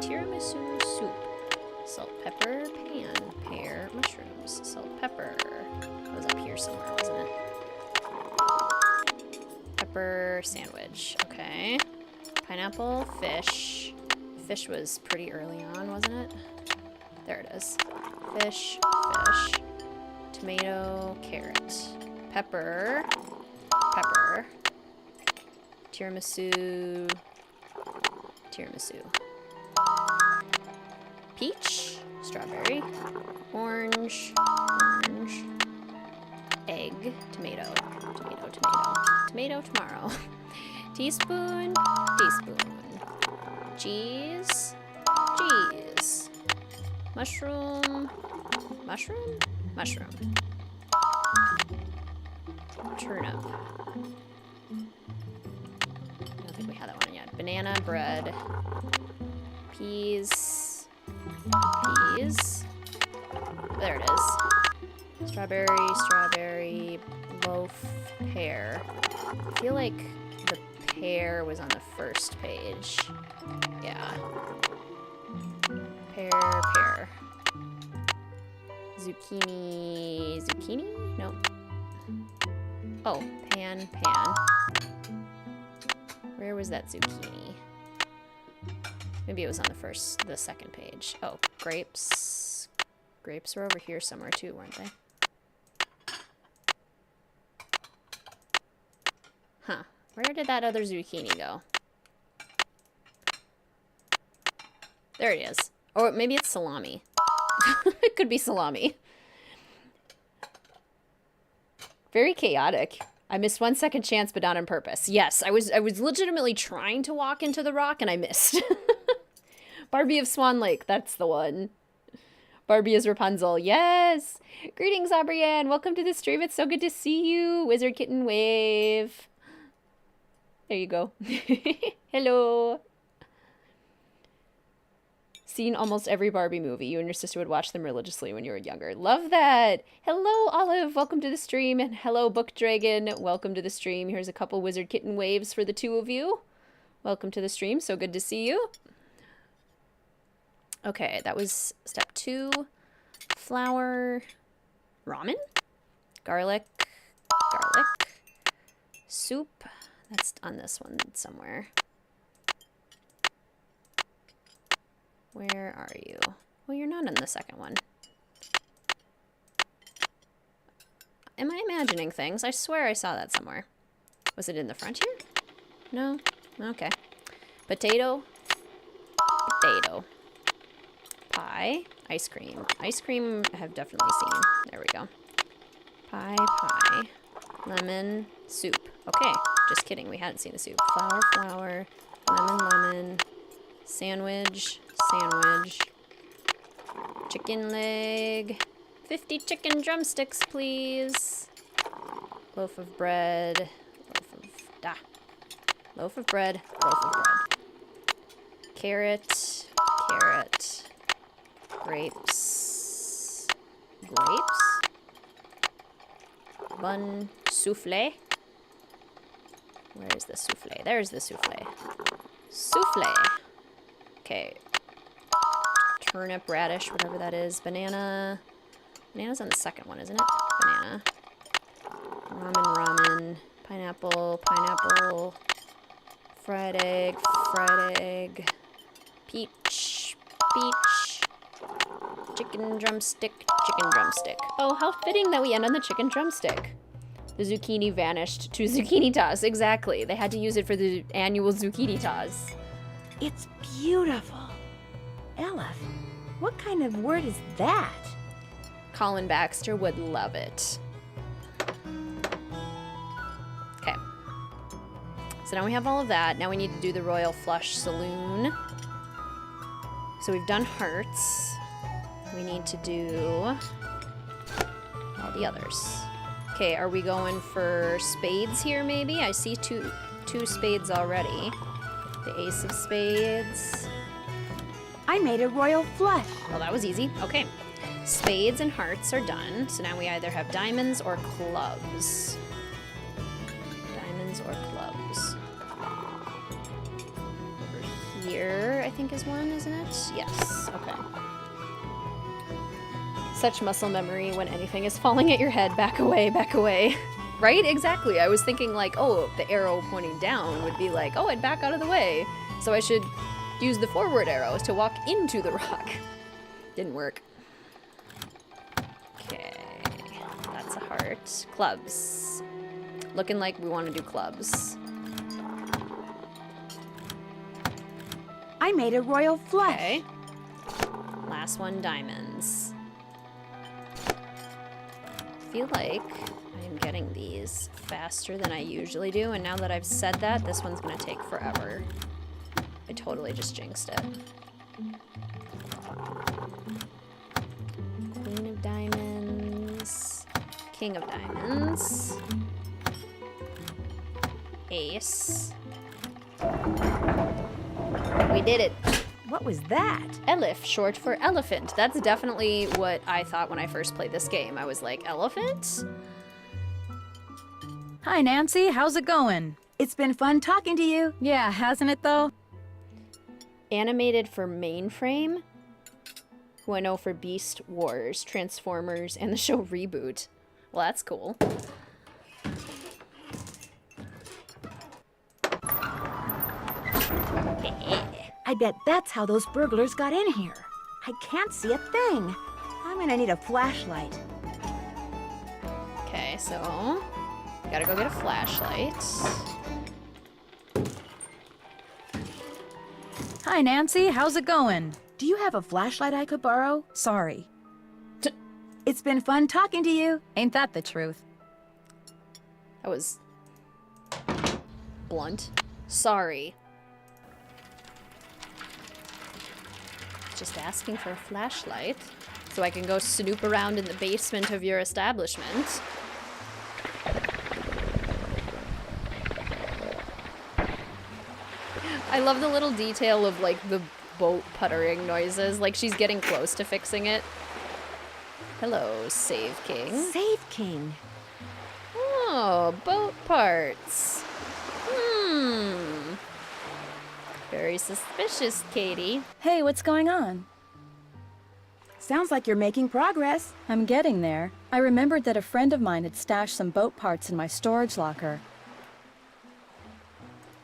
Speaker 1: Tiramisu soup. Salt, pepper, pan. Pear, mushrooms. Salt, pepper. It was up here somewhere, wasn't it? Pepper sandwich. Okay. Pineapple, fish. Fish was pretty early on, wasn't it? There it is. Fish, fish. Tomato, carrot. Pepper. Pepper. Tiramisu. Tiramisu. Peach. Strawberry. Orange. Orange. Egg. Tomato. Tomato, tomato. Tomato tomorrow. Teaspoon. Teaspoon. Cheese. Cheese. Mushroom. Mushroom? Mushroom. Turnip. I don't think we had that one yet. Banana, bread. Peas. Peas. There it is. Strawberry, strawberry, loaf, pear. I feel like the pear was on the first page. Yeah. Pear, pear. Zucchini, zucchini? Nope. Oh, pan, pan. Where was that zucchini? Maybe it was on the second page. Oh, grapes. Grapes were over here somewhere too, weren't they? Huh. Where did that other zucchini go? There it is. Or maybe it's salami. It could be salami. Very chaotic. I missed 1 second chance, but not on purpose. Yes, I was legitimately trying to walk into the rock, and I missed. Barbie of Swan Lake, that's the one. Barbie is Rapunzel, yes! Greetings, Aubrianne. Welcome to the stream. It's so good to see you. WizardKitten wave. There you go. Hello. Seen almost every Barbie movie. You and your sister would watch them religiously when you were younger. Love that. Hello, Olive. Welcome to the stream. And hello, Book Dragon. Welcome to the stream. Here's a couple WizardKitten waves for the two of you. Welcome to the stream. So good to see you. Okay, that was step 2. Flour. Ramen? Garlic. Soup. That's on this one somewhere. Where are you? Well, you're not in the second one. Am I imagining things? I swear I saw that somewhere. Was it in the front here? No? Okay. Potato. Pie. Ice cream. Ice cream I have definitely seen. There we go. Pie. Lemon. Soup. Okay. Just kidding. We hadn't seen the soup. Flour. Lemon. Sandwich. Chicken leg. 50 chicken drumsticks, please. Loaf of bread. Carrot. Grapes. Bun. Souffle. Where is the souffle? There's the souffle. Okay. Turnip, radish, whatever that is. Banana. Banana's on the second one, isn't it? Banana. Ramen. Pineapple. Fried egg. Peach. Chicken drumstick. Oh, how fitting that we end on the chicken drumstick. The zucchini vanished to zucchini toss. Exactly. They had to use it for the annual zucchini toss.
Speaker 2: It's beautiful. Elif, what kind of word is that?
Speaker 1: Colin Baxter would love it. Okay. So now we have all of that. Now we need to do the Royal Flush Saloon. So we've done hearts. We need to do all the others. Okay, are we going for spades here maybe? I see two spades already. The ace of spades.
Speaker 2: I made a royal flush.
Speaker 1: Well, that was easy. Okay. Spades and hearts are done. So now we either have diamonds or clubs. Over here, I think is one, isn't it? Yes. Okay. Such muscle memory when anything is falling at your head. Back away. Right? Exactly. I was thinking like, oh, the arrow pointing down would be like, oh, I'd back out of the way. So I should use the forward arrows to walk into the rock. Didn't work. Okay. That's a heart. Clubs. Looking like we want to do clubs.
Speaker 2: I made a royal flush.
Speaker 1: Okay. Last one, diamonds. I feel like I am getting these faster than I usually do, and now that I've said that, this one's gonna take forever. I totally just jinxed it. Queen of diamonds. King of diamonds. Ace. We did it.
Speaker 2: What was that?
Speaker 1: Elif, short for elephant. That's definitely what I thought when I first played this game. I was like, elephant?
Speaker 6: Hi, Nancy. How's it going?
Speaker 2: It's been fun talking to you.
Speaker 6: Yeah, hasn't it, though?
Speaker 1: Animated for Mainframe, who I know for Beast Wars, Transformers, and the show Reboot. Well, that's cool.
Speaker 2: I bet that's how those burglars got in here. I can't see a thing. I'm gonna need a flashlight.
Speaker 1: Okay, so gotta go get a flashlight.
Speaker 6: Hi, Nancy. How's it going?
Speaker 2: Do you have a flashlight I could borrow?
Speaker 6: Sorry.
Speaker 2: It's been fun talking to you.
Speaker 6: Ain't that the truth?
Speaker 1: That was blunt. Sorry. Just asking for a flashlight so I can go snoop around in the basement of your establishment. I love the little detail of like the boat puttering noises, like she's getting close to fixing it. Hello, Save King.
Speaker 2: Save King.
Speaker 1: Oh, boat parts. Very suspicious, Katie.
Speaker 3: Hey, what's going on?
Speaker 2: Sounds like you're making progress.
Speaker 3: I'm getting there. I remembered that a friend of mine had stashed some boat parts in my storage locker.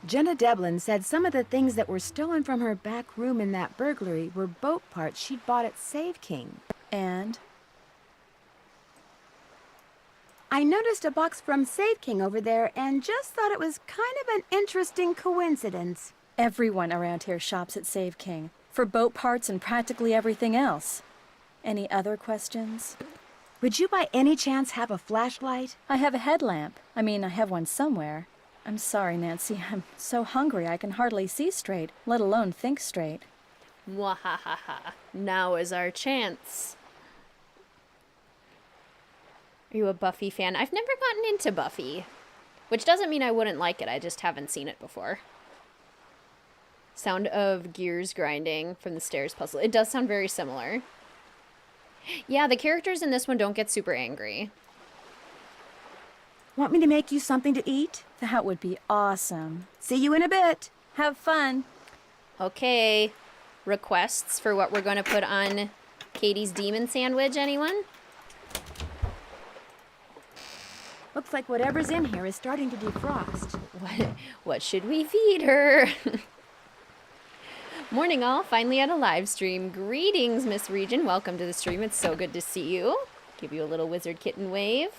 Speaker 2: Jenna Devlin said some of the things that were stolen from her back room in that burglary were boat parts she'd bought at Save King.
Speaker 3: And?
Speaker 2: I noticed a box from Save King over there and just thought it was kind of an interesting coincidence.
Speaker 3: Everyone around here shops at Save King for boat parts and practically everything else. Any other questions?
Speaker 2: Would you by any chance have a flashlight?
Speaker 3: I have a headlamp. I mean, I have one somewhere. I'm sorry, Nancy. I'm so hungry I can hardly see straight, let alone think straight.
Speaker 1: Mwahaha. Now is our chance. Are you a Buffy fan? I've never gotten into Buffy. Which doesn't mean I wouldn't like it, I just haven't seen it before. Sound of gears grinding from the stairs puzzle. It does sound very similar. Yeah, the characters in this one don't get super angry.
Speaker 2: Want me to make you something to eat?
Speaker 3: That would be awesome.
Speaker 2: See you in a bit.
Speaker 3: Have fun.
Speaker 1: Okay. Requests for what we're going to put on Katie's demon sandwich, anyone?
Speaker 2: Looks like whatever's in here is starting to defrost.
Speaker 1: What should we feed her? Morning all, finally at a live stream. Greetings, Miss Region. Welcome to the stream. It's so good to see you. Give you a little WizardKitten wave.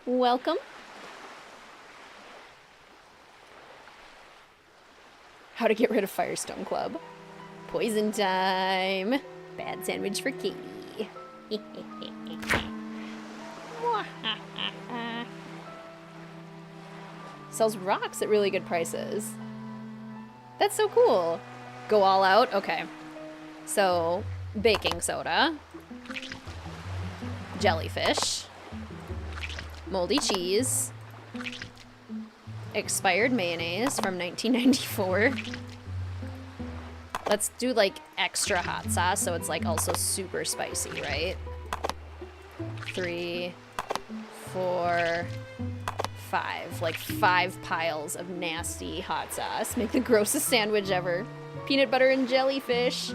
Speaker 1: Welcome. How to get rid of Firestone Club. Poison time. Bad sandwich for Katie. Sells rocks at really good prices. That's so cool. Go all out? Okay. So, baking soda. Jellyfish. Moldy cheese. Expired mayonnaise from 1994. Let's do like extra hot sauce so it's like also super spicy, right? 3, 4, 5. Like 5 piles of nasty hot sauce. Make the grossest sandwich ever. Peanut butter and jellyfish.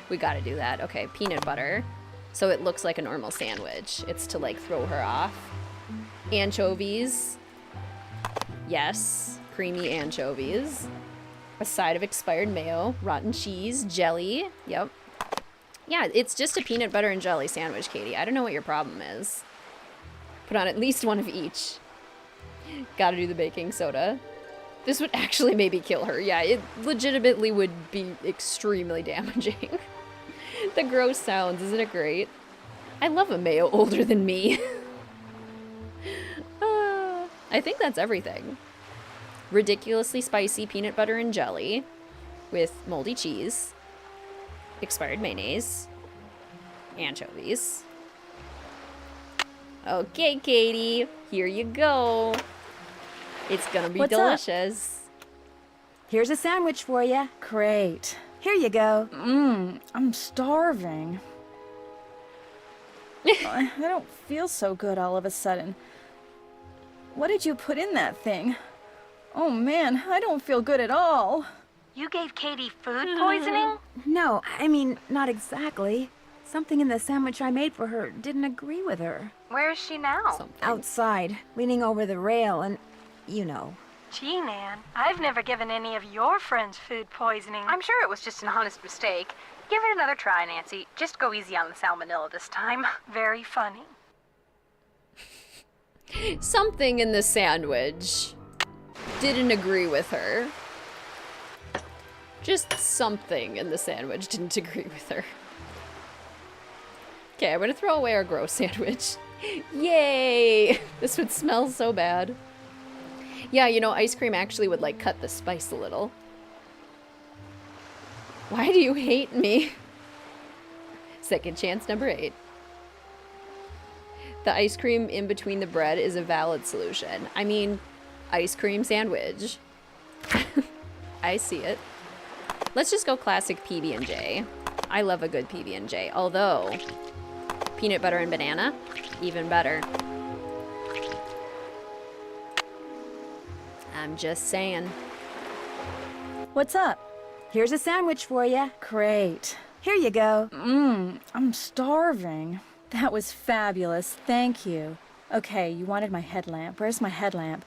Speaker 1: We gotta do that. Okay, peanut butter. So it looks like a normal sandwich. It's to like throw her off. Anchovies. Yes, creamy anchovies. A side of expired mayo. Rotten cheese. Jelly. Yep. Yeah, it's just a peanut butter and jelly sandwich, Katie. I don't know what your problem is. Put on at least one of each. Gotta do the baking soda. This would actually maybe kill her. Yeah, it legitimately would be extremely damaging. The gross sounds, isn't it great? I love a mayo older than me. I think that's everything. Ridiculously spicy peanut butter and jelly with moldy cheese, expired mayonnaise, anchovies. Okay, Katie, here you go. It's gonna be delicious.
Speaker 2: Here's a sandwich for you.
Speaker 3: Great.
Speaker 2: Here you go.
Speaker 3: I'm starving. I don't feel so good all of a sudden. What did you put in that thing? Oh man, I don't feel good at all.
Speaker 5: You gave Katie food poisoning?
Speaker 2: No, I mean, not exactly. Something in the sandwich I made for her didn't agree with her.
Speaker 5: Where is she now?
Speaker 2: Outside, leaning over the rail and, you know.
Speaker 12: Gee, Nan, I've never given any of your friends food poisoning.
Speaker 5: I'm sure it was just an honest mistake. Give it another try, Nancy. Just go easy on the salmonella this time.
Speaker 12: Very funny.
Speaker 1: Something in the sandwich didn't agree with her. Just something in the sandwich didn't agree with her. Okay, I'm gonna throw away our gross sandwich. Yay! This would smell so bad. Yeah, you know, ice cream actually would like cut the spice a little. Why do you hate me? Second chance number 8. The ice cream in between the bread is a valid solution. I mean, ice cream sandwich. I see it. Let's just go classic PB&J. I love a good PB&J, although peanut butter and banana, even better. I'm just saying.
Speaker 3: What's up?
Speaker 2: Here's a sandwich for you.
Speaker 3: Great.
Speaker 2: Here you go.
Speaker 3: I'm starving. That was fabulous. Thank you. Okay, you wanted my headlamp. Where's my headlamp?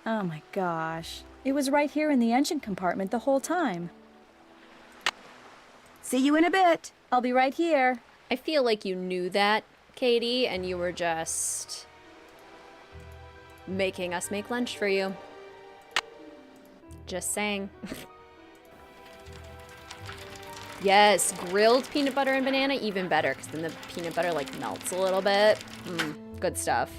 Speaker 3: Oh my gosh. It was right here in the engine compartment the whole time.
Speaker 2: See you in a bit.
Speaker 3: I'll be right here.
Speaker 1: I feel like you knew that, Katie, and you were just making us make lunch for you. Just saying. Yes, grilled peanut butter and banana, even better, because then the peanut butter like melts a little bit. Good stuff.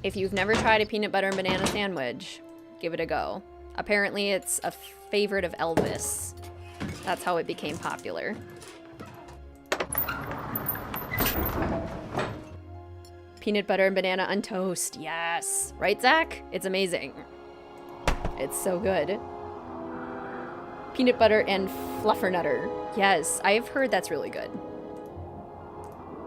Speaker 1: If you've never tried a peanut butter and banana sandwich, give it a go. Apparently it's a favorite of Elvis. That's how it became popular. Peanut butter and banana on toast, yes. Right, Zach? It's amazing. It's so good. Peanut butter and fluffernutter. Yes, I've heard that's really good.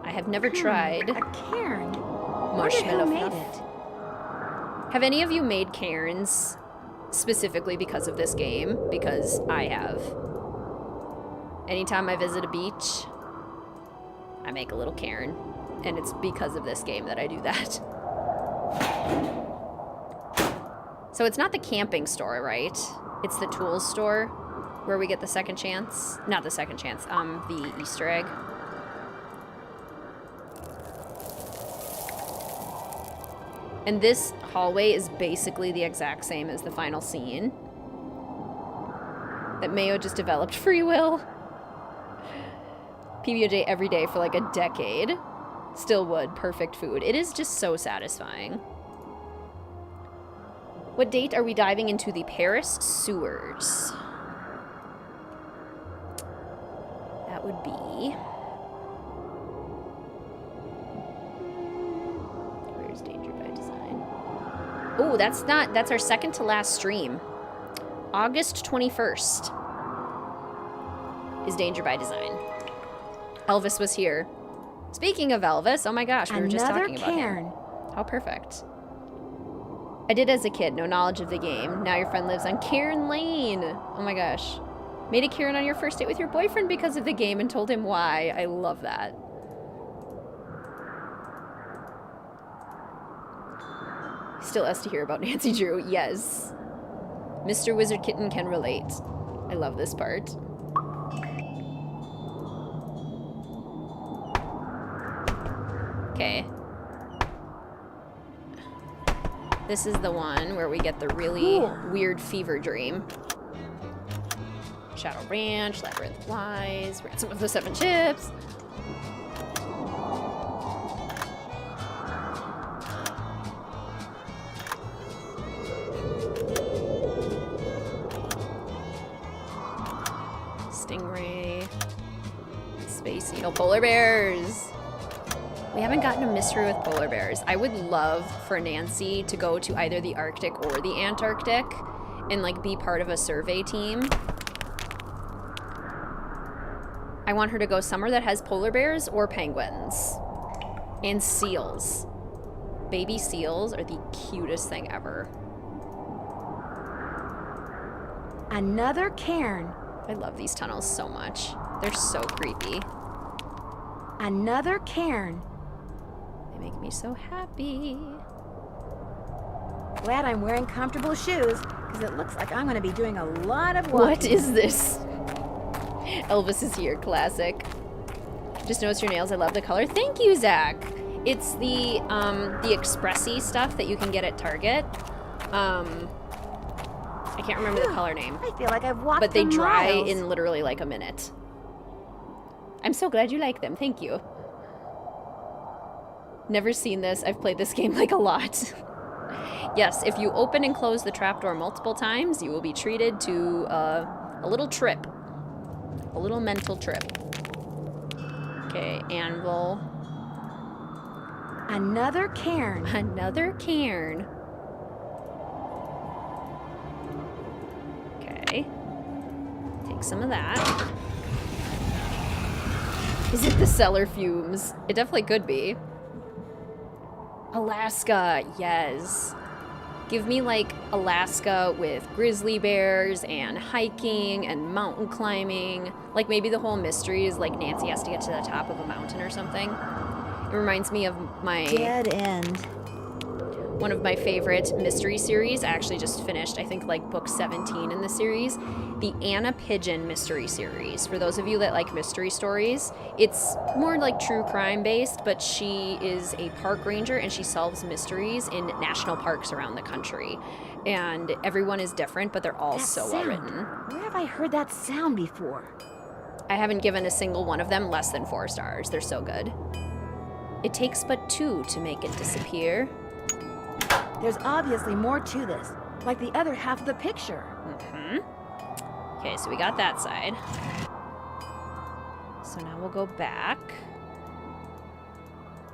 Speaker 1: I have never tried.
Speaker 2: A cairn.
Speaker 1: Marshmallow
Speaker 2: Who made
Speaker 1: fluff.
Speaker 2: it?
Speaker 1: Have any of you made cairns specifically because of this game? Because I have. Anytime I visit a beach, I make a little cairn. And it's because of this game that I do that. So it's not the camping store, right? It's the tools store where we get the second chance. Not the second chance, the Easter egg. And this hallway is basically the exact same as the final scene. That Mayo just developed free will. PB&J every day for like a decade. Still would. Perfect food. It is just so satisfying. What date are we diving into the Paris sewers? That would be... Where's Danger by Design? Oh, that's our second to last stream. August 21st is Danger by Design. Elvis was here. Speaking of Elvis, oh my gosh, we were just talking about him. How perfect. I did as a kid, no knowledge of the game. Now your friend lives on Cairn Lane. Oh my gosh. Made a Cairn on your first date with your boyfriend because of the game and told him why. I love that. Still has to hear about Nancy Drew. Yes. Mr. WizardKitten can relate. I love this part. Okay. This is the one where we get the really weird fever dream. Shadow Ranch, Labyrinth Wise, Ransom of the Seven Chips. Stingray. Space Needle. Polar Bears. We haven't gotten a mystery with polar bears. I would love for Nancy to go to either the Arctic or the Antarctic and like be part of a survey team. I want her to go somewhere that has polar bears or penguins. And seals. Baby seals are the cutest thing ever.
Speaker 2: Another cairn.
Speaker 1: I love these tunnels so much. They're so creepy.
Speaker 2: Another cairn.
Speaker 1: They make me so happy.
Speaker 2: Glad I'm wearing comfortable shoes, because it looks like I'm going to be doing a lot of walking.
Speaker 1: What is this? Elvis is here, classic. Just noticed your nails. I love the color. Thank you, Zach. It's the Expressy stuff that you can get at Target. I can't remember the color name.
Speaker 2: I feel like I've walked
Speaker 1: but they dry
Speaker 2: miles.
Speaker 1: in literally like a minute. I'm so glad you like them. Thank you. Never seen this. I've played this game like a lot. Yes, if you open and close the trapdoor multiple times, you will be treated to a little trip. A little mental trip. Okay, anvil.
Speaker 2: Another cairn.
Speaker 1: Another cairn. Okay. Okay. Take some of that. Is it the cellar fumes? It definitely could be. Alaska, yes. Give me like Alaska with grizzly bears and hiking and mountain climbing. Like maybe the whole mystery is like Nancy has to get to the top of a mountain or something. It reminds me of my...
Speaker 3: Dead end.
Speaker 1: One of my favorite mystery series. I actually just finished, I think, like book 17 in the series. The Anna Pigeon mystery series. For those of you that like mystery stories, it's more like true crime based, but she is a park ranger and she solves mysteries in national parks around the country. And everyone is different, but they're all so well written.
Speaker 2: Where have I heard that sound before?
Speaker 1: I haven't given a single one of them less than 4 stars. They're so good. It takes but 2 to make it disappear.
Speaker 2: There's obviously more to this, like the other half of the picture.
Speaker 1: Okay, so we got that side. So now we'll go back.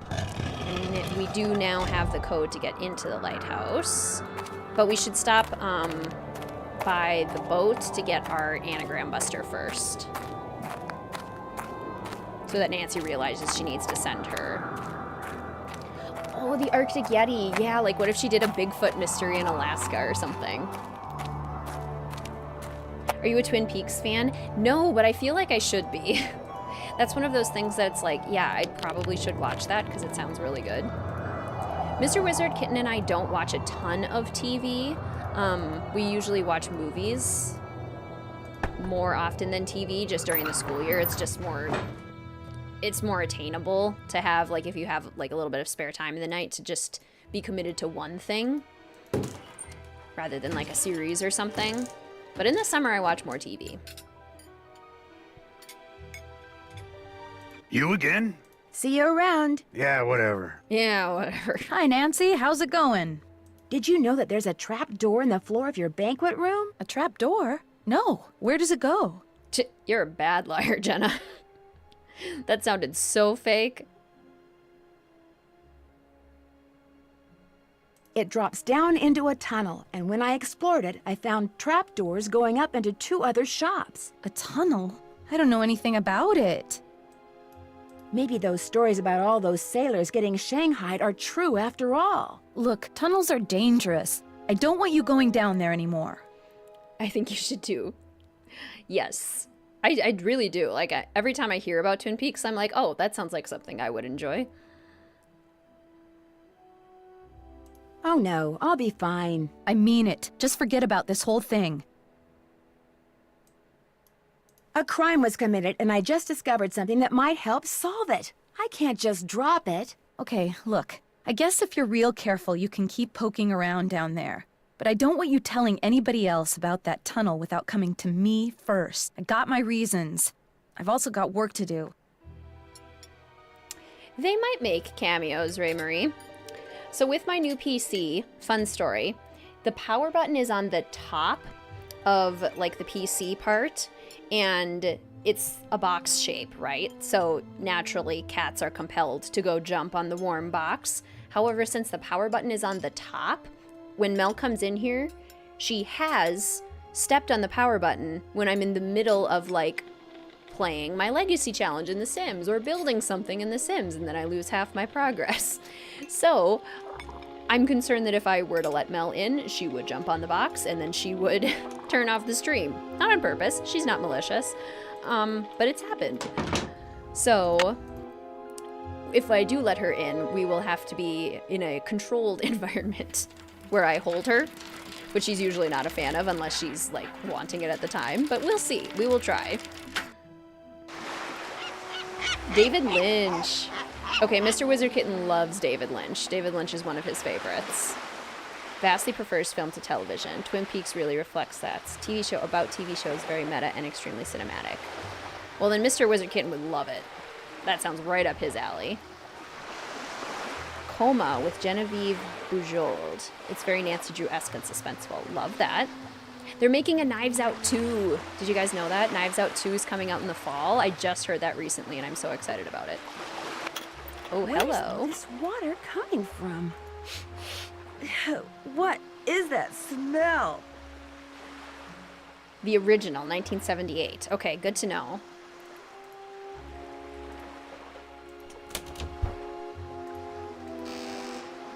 Speaker 1: And we do now have the code to get into the lighthouse. But we should stop by the boat to get our anagram buster first. So that Nancy realizes she needs to send her. Oh, the Arctic Yeti. Yeah, like what if she did a Bigfoot mystery in Alaska or something? Are you a Twin Peaks fan? No, but I feel like I should be. That's one of those things that's like, yeah, I probably should watch that because it sounds really good. Mr. WizardKitten and I don't watch a ton of TV. We usually watch movies more often than TV just during the school year. It's just more... It's more attainable to have, like, if you have, like, a little bit of spare time in the night to just be committed to one thing rather than, like, a series or something. But in the summer, I watch more TV.
Speaker 7: You again?
Speaker 2: See you around.
Speaker 7: Yeah, whatever.
Speaker 1: Yeah, whatever.
Speaker 6: Hi, Nancy. How's it going?
Speaker 2: Did you know that there's a trap door in the floor of your banquet room?
Speaker 6: A trap door? No. Where does it go?
Speaker 1: You're a bad liar, Jenna. That sounded so fake.
Speaker 2: It drops down into a tunnel, and when I explored it, I found trapdoors going up into 2 other shops.
Speaker 6: A tunnel? I don't know anything about it.
Speaker 2: Maybe those stories about all those sailors getting shanghaied are true after all.
Speaker 6: Look, tunnels are dangerous. I don't want you going down there anymore.
Speaker 1: I think you should too. Yes. I really do. Like, every time I hear about Twin Peaks, I'm like, oh, that sounds like something I would enjoy.
Speaker 2: Oh no, I'll be fine.
Speaker 6: I mean it. Just forget about this whole thing.
Speaker 2: A crime was committed, and I just discovered something that might help solve it. I can't just drop it.
Speaker 6: Okay, look. I guess if you're real careful, you can keep poking around down there. But I don't want you telling anybody else about that tunnel without coming to me first. I got my reasons. I've also got work to do.
Speaker 1: They might make cameos, Ray Marie. So with my new PC, fun story, the power button is on the top of like the PC part, and it's a box shape, right? So naturally cats are compelled to go jump on the warm box. However, since the power button is on the top, when Mel comes in here, she has stepped on the power button when I'm in the middle of like playing my legacy challenge in The Sims or building something in The Sims, and then I lose half my progress. So I'm concerned that if I were to let Mel in, she would jump on the box and then she would turn off the stream. Not on purpose, she's not malicious, but it's happened. So if I do let her in, we will have to be in a controlled environment where I hold her, which she's usually not a fan of unless she's like wanting it at the time, but we'll see. We will try. David Lynch. Okay, Mr. WizardKitten loves David Lynch. David Lynch is one of his favorites. Vastly prefers film to television. Twin Peaks really reflects that. TV show about TV shows, very meta and extremely cinematic. Well, then Mr. WizardKitten would love it. That sounds right up his alley. Coma with Genevieve Bujold. It's very Nancy Drew-esque and suspenseful. Love that. They're making a Knives Out 2. Did you guys know that? Knives Out 2 is coming out in the fall. I just heard that recently, and I'm so excited about it. Oh, hello.
Speaker 2: Where's all this water coming from? What is that smell?
Speaker 1: The original, 1978. Okay, good to know.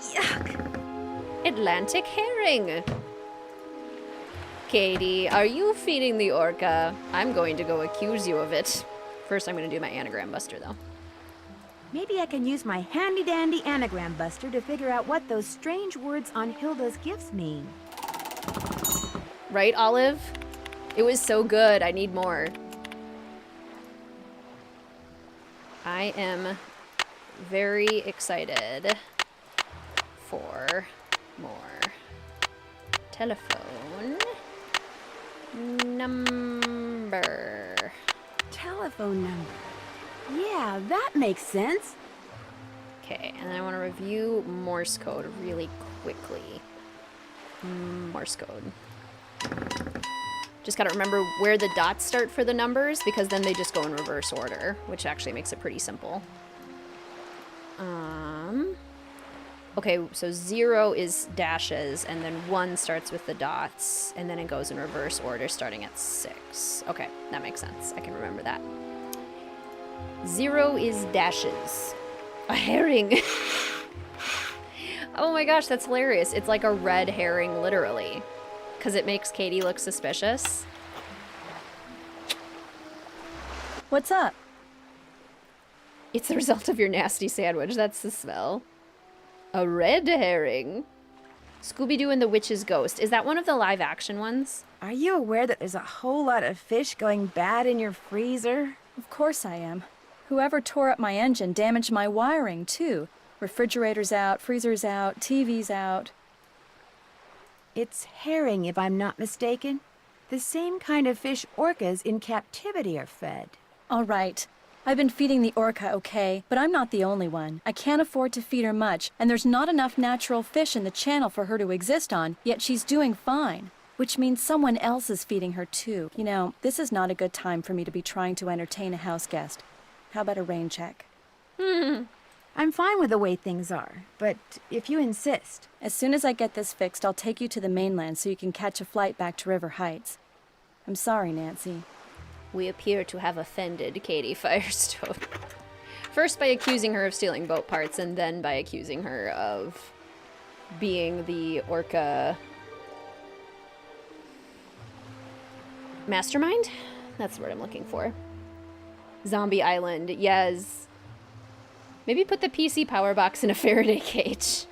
Speaker 1: Yuck. Atlantic herring. Katie, are you feeding the orca? I'm going to go accuse you of it. First, I'm going to do my anagram buster, though.
Speaker 2: Maybe I can use my handy-dandy anagram buster to figure out what those strange words on Hilda's gifts mean.
Speaker 1: Right, Olive? It was so good. I need more. I am very excited for more. Telephone number.
Speaker 2: Telephone number. Yeah, that makes sense.
Speaker 1: Okay, and then I want to review Morse code really quickly. Morse code. Just gotta remember where the dots start for the numbers, because then they just go in reverse order, which actually makes it pretty simple. Okay, so 0 is dashes, and then 1 starts with the dots, and then it goes in reverse order starting at 6. Okay, that makes sense. I can remember that. 0 is dashes. A herring. Oh my gosh, that's hilarious. It's like a red herring, literally. Because it makes Katie look suspicious.
Speaker 3: What's up?
Speaker 1: It's the result of your nasty sandwich. That's the smell. A red herring. Scooby-Doo and the Witch's Ghost. Is that one of the live-action ones?
Speaker 2: Are you aware that there's a whole lot of fish going bad in your freezer?
Speaker 3: Of course I am. Whoever tore up my engine damaged my wiring, too. Refrigerator's out, freezer's out, TV's out.
Speaker 2: It's herring, if I'm not mistaken. The same kind of fish orcas in captivity are fed.
Speaker 3: All right. I've been feeding the orca okay, but I'm not the only one. I can't afford to feed her much, and there's not enough natural fish in the channel for her to exist on, yet she's doing fine. Which means someone else is feeding her too. You know, this is not a good time for me to be trying to entertain a house guest. How about a rain check?
Speaker 2: I'm fine with the way things are, but if you insist.
Speaker 3: As soon as I get this fixed, I'll take you to the mainland so you can catch a flight back to River Heights. I'm sorry, Nancy.
Speaker 1: We appear to have offended Katie Firestone. First by accusing her of stealing boat parts, and then by accusing her of being the orca mastermind? That's the word I'm looking for. Zombie Island, yes. Maybe put the PC power box in a Faraday cage.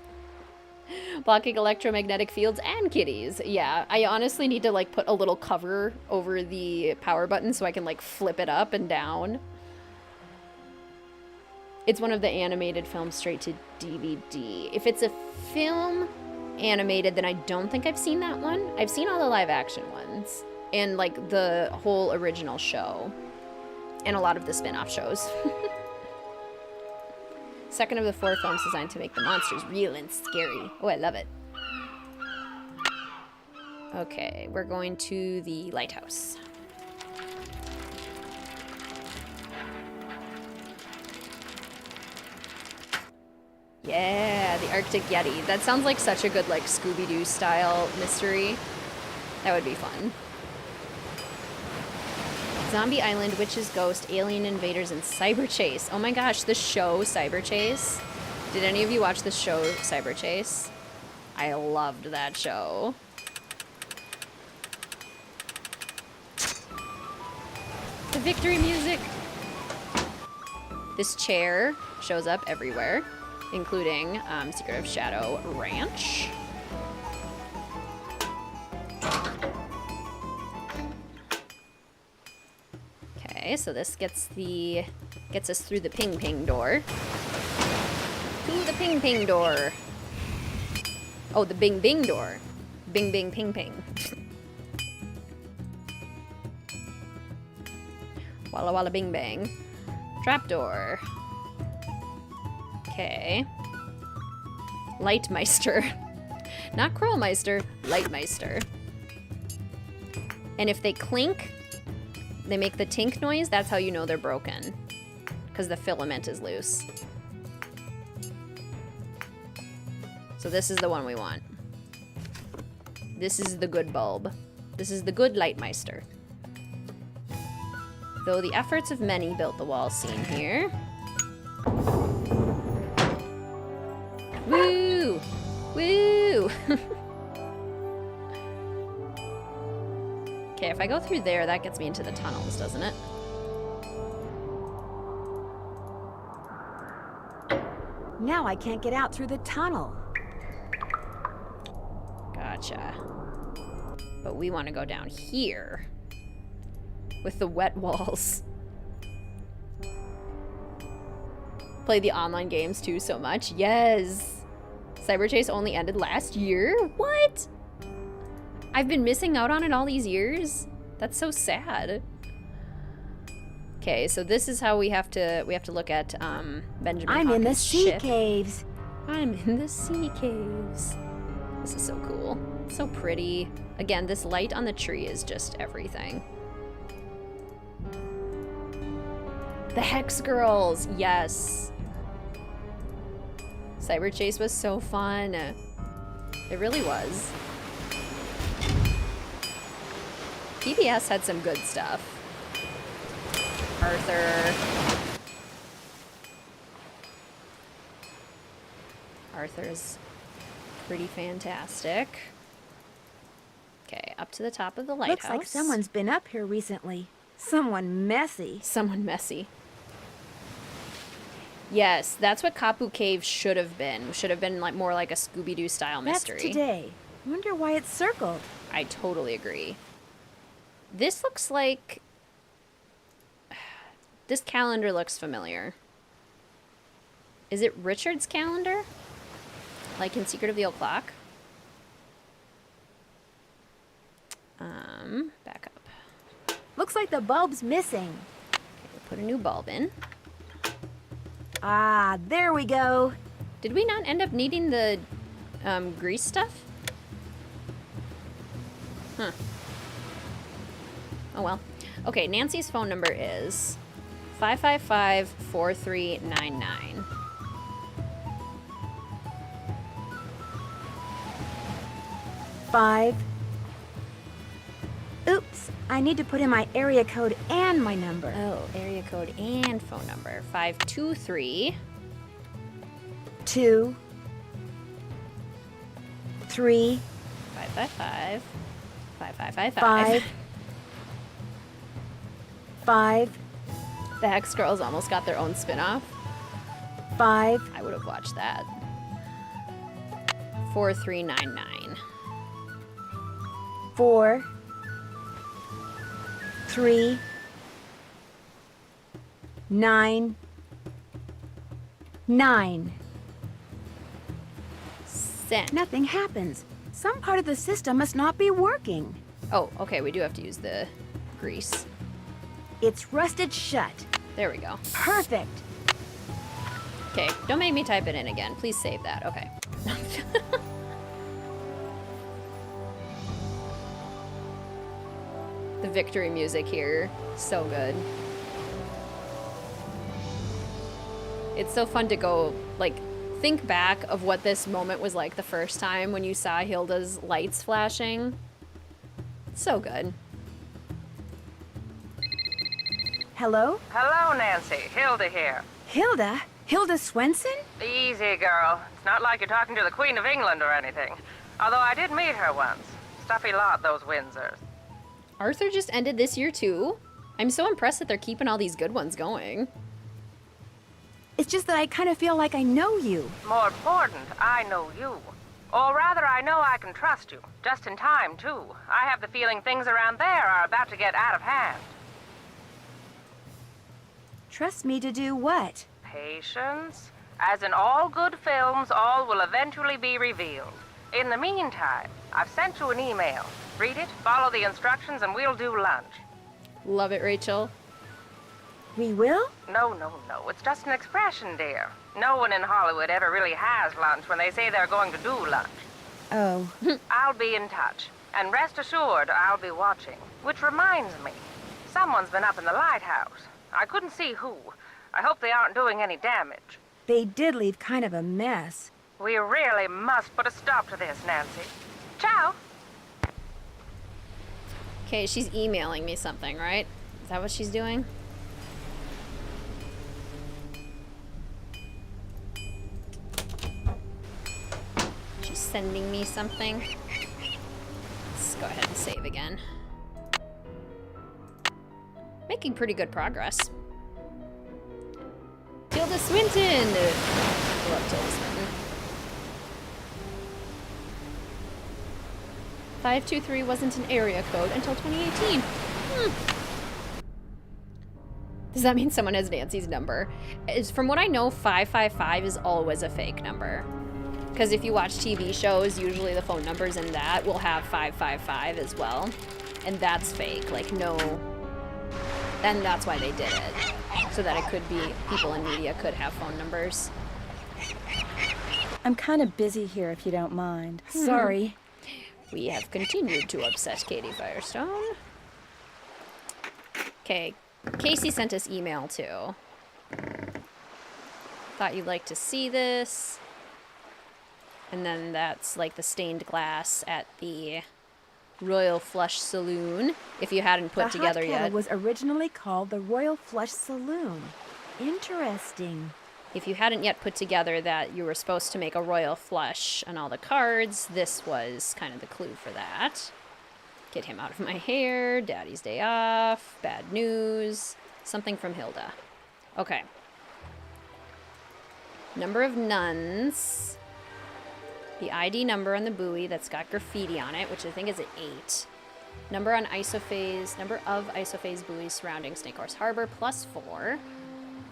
Speaker 1: Blocking electromagnetic fields and kitties. Yeah, I honestly need to like put a little cover over the power button so I can like flip it up and down. It's one of the animated films straight to DVD. If it's a film animated, then I don't think I've seen that one. I've seen all the live action ones and like the whole original show and a lot of the spin-off shows. Second of the 4 films designed to make the monsters real and scary. Oh, I love it. Okay, we're going to the lighthouse. Yeah, the Arctic Yeti. That sounds like such a good, like, Scooby-Doo style mystery. That would be fun. Zombie Island, Witch's Ghost, Alien Invaders, and Cyber Chase. Oh my gosh, the show Cyber Chase. Did any of you watch the show Cyber Chase? I loved that show. The victory music. This chair shows up everywhere, including Secret of Shadow Ranch. Okay, so this gets us through the ping ping door. To the ping ping door. Oh, the bing bing door. Bing bing ping ping. Walla walla bing bang. Trapdoor. Okay. Lightmeister. Not Krollmeister, Lightmeister. And if they clink, they make the tink noise, that's how you know they're broken. Because the filament is loose. So this is the one we want. This is the good bulb. This is the good Lightmeister. Though the efforts of many built the wall seen here. Woo! Woo! Okay, if I go through there, that gets me into the tunnels, doesn't it?
Speaker 2: Now I can't get out through the tunnel.
Speaker 1: Gotcha. But we want to go down here. With the wet walls. Play the online games too so much. Yes! Cyber Chase only ended last year? What? I've been missing out on it all these years? That's so sad. Okay, so this is how we have to look at Benjamin
Speaker 2: I'm in the
Speaker 1: Hawkins'
Speaker 2: sea
Speaker 1: ship.
Speaker 2: caves.
Speaker 1: I'm in the sea caves. This is so cool. So pretty. Again, this light on the tree is just everything. The Hex Girls, yes. Cyber Chase was so fun. It really was. PBS had some good stuff. Arthur's pretty fantastic. Okay, up to the top of the lighthouse.
Speaker 2: Looks like someone's been up here recently. Someone messy.
Speaker 1: Someone messy. Yes, that's what Kapu Cave should have been. Should have been like more like a Scooby-Doo style mystery.
Speaker 2: That's today. I wonder why it's circled.
Speaker 1: I totally agree. This looks like... This calendar looks familiar. Is it Richard's calendar? Like in Secret of the Old Clock? Back up.
Speaker 2: Looks like the bulb's missing.
Speaker 1: Okay, we'll put a new bulb in.
Speaker 2: Ah, there we go.
Speaker 1: Did we not end up needing the grease stuff? Huh. Oh well. Okay, Nancy's phone number is 555-4399.
Speaker 2: Oops, I need to put in my area code and my number.
Speaker 1: Oh, area code and phone number. 523
Speaker 2: 2 3
Speaker 1: 555
Speaker 2: 5 5
Speaker 1: The Hex Girls almost got their own spin-off.
Speaker 2: 5
Speaker 1: I would have watched that. 4399.
Speaker 2: 4 3 9 9.
Speaker 1: Send.
Speaker 2: Nothing happens. Some part of the system must not be working.
Speaker 1: Oh, okay, we do have to use the grease.
Speaker 2: It's rusted shut.
Speaker 1: There we go.
Speaker 2: Perfect.
Speaker 1: Okay, don't make me type it in again. Please save that. Okay. The victory music here, so good. It's so fun to go, like, think back of what this moment was like the first time when you saw Hilda's lights flashing. So good.
Speaker 2: Hello?
Speaker 11: Hello, Nancy. Hilda here.
Speaker 2: Hilda? Hilda Swenson?
Speaker 11: Easy, girl. It's not like you're talking to the Queen of England or anything. Although I did meet her once. Stuffy lot, those Windsors.
Speaker 1: Arthur just ended this year too? I'm so impressed that they're keeping all these good ones going.
Speaker 2: It's just that I kind of feel like I know you.
Speaker 11: More important, I know you. Or rather, I know I can trust you. Just in time, too. I have the feeling things around there are about to get out of hand.
Speaker 2: Trust me to do what?
Speaker 11: Patience. As in all good films, all will eventually be revealed. In the meantime, I've sent you an email. Read it, follow the instructions, and we'll do lunch.
Speaker 1: Love it, Rachel.
Speaker 2: We will?
Speaker 11: No. It's just an expression, dear. No one in Hollywood ever really has lunch when they say they're going to do lunch.
Speaker 2: Oh.
Speaker 11: I'll be in touch. And rest assured, I'll be watching. Which reminds me, someone's been up in the lighthouse. I couldn't see who. I hope they aren't doing any damage.
Speaker 2: They did leave kind of a mess.
Speaker 11: We really must put a stop to this, Nancy. Ciao!
Speaker 1: Okay, she's emailing me something, right? Is that what she's doing? She's sending me something. Let's go ahead and save again. Making pretty good progress. Tilda Swinton! I love Tilda Swinton. 523 wasn't an area code until 2018. Does that mean someone has Nancy's number? From what I know, 555 is always a fake number. Because if you watch TV shows, usually the phone numbers in that will have 555 as well. And that's fake. Like, no. And that's why they did it. So that it could be, people in media could have phone numbers.
Speaker 3: I'm kind of busy here, if you don't mind.
Speaker 2: Sorry.
Speaker 1: We have continued to upset Katie Firestone. Okay, Casey sent us email too. Thought you'd like to see this. And then that's like the stained glass at the Royal Flush Saloon, if you hadn't put together yet.
Speaker 2: The hot kettle was originally called the Royal Flush Saloon. Interesting.
Speaker 1: If you hadn't yet put together that you were supposed to make a royal flush on all the cards, this was kind of the clue for that. Get him out of my hair, Daddy's Day Off, bad news, something from Hilda. Okay. Number of nuns. The ID number on the buoy that's got graffiti on it, which I think is at 8. Number of isophase buoys surrounding Snake Horse Harbor, +4.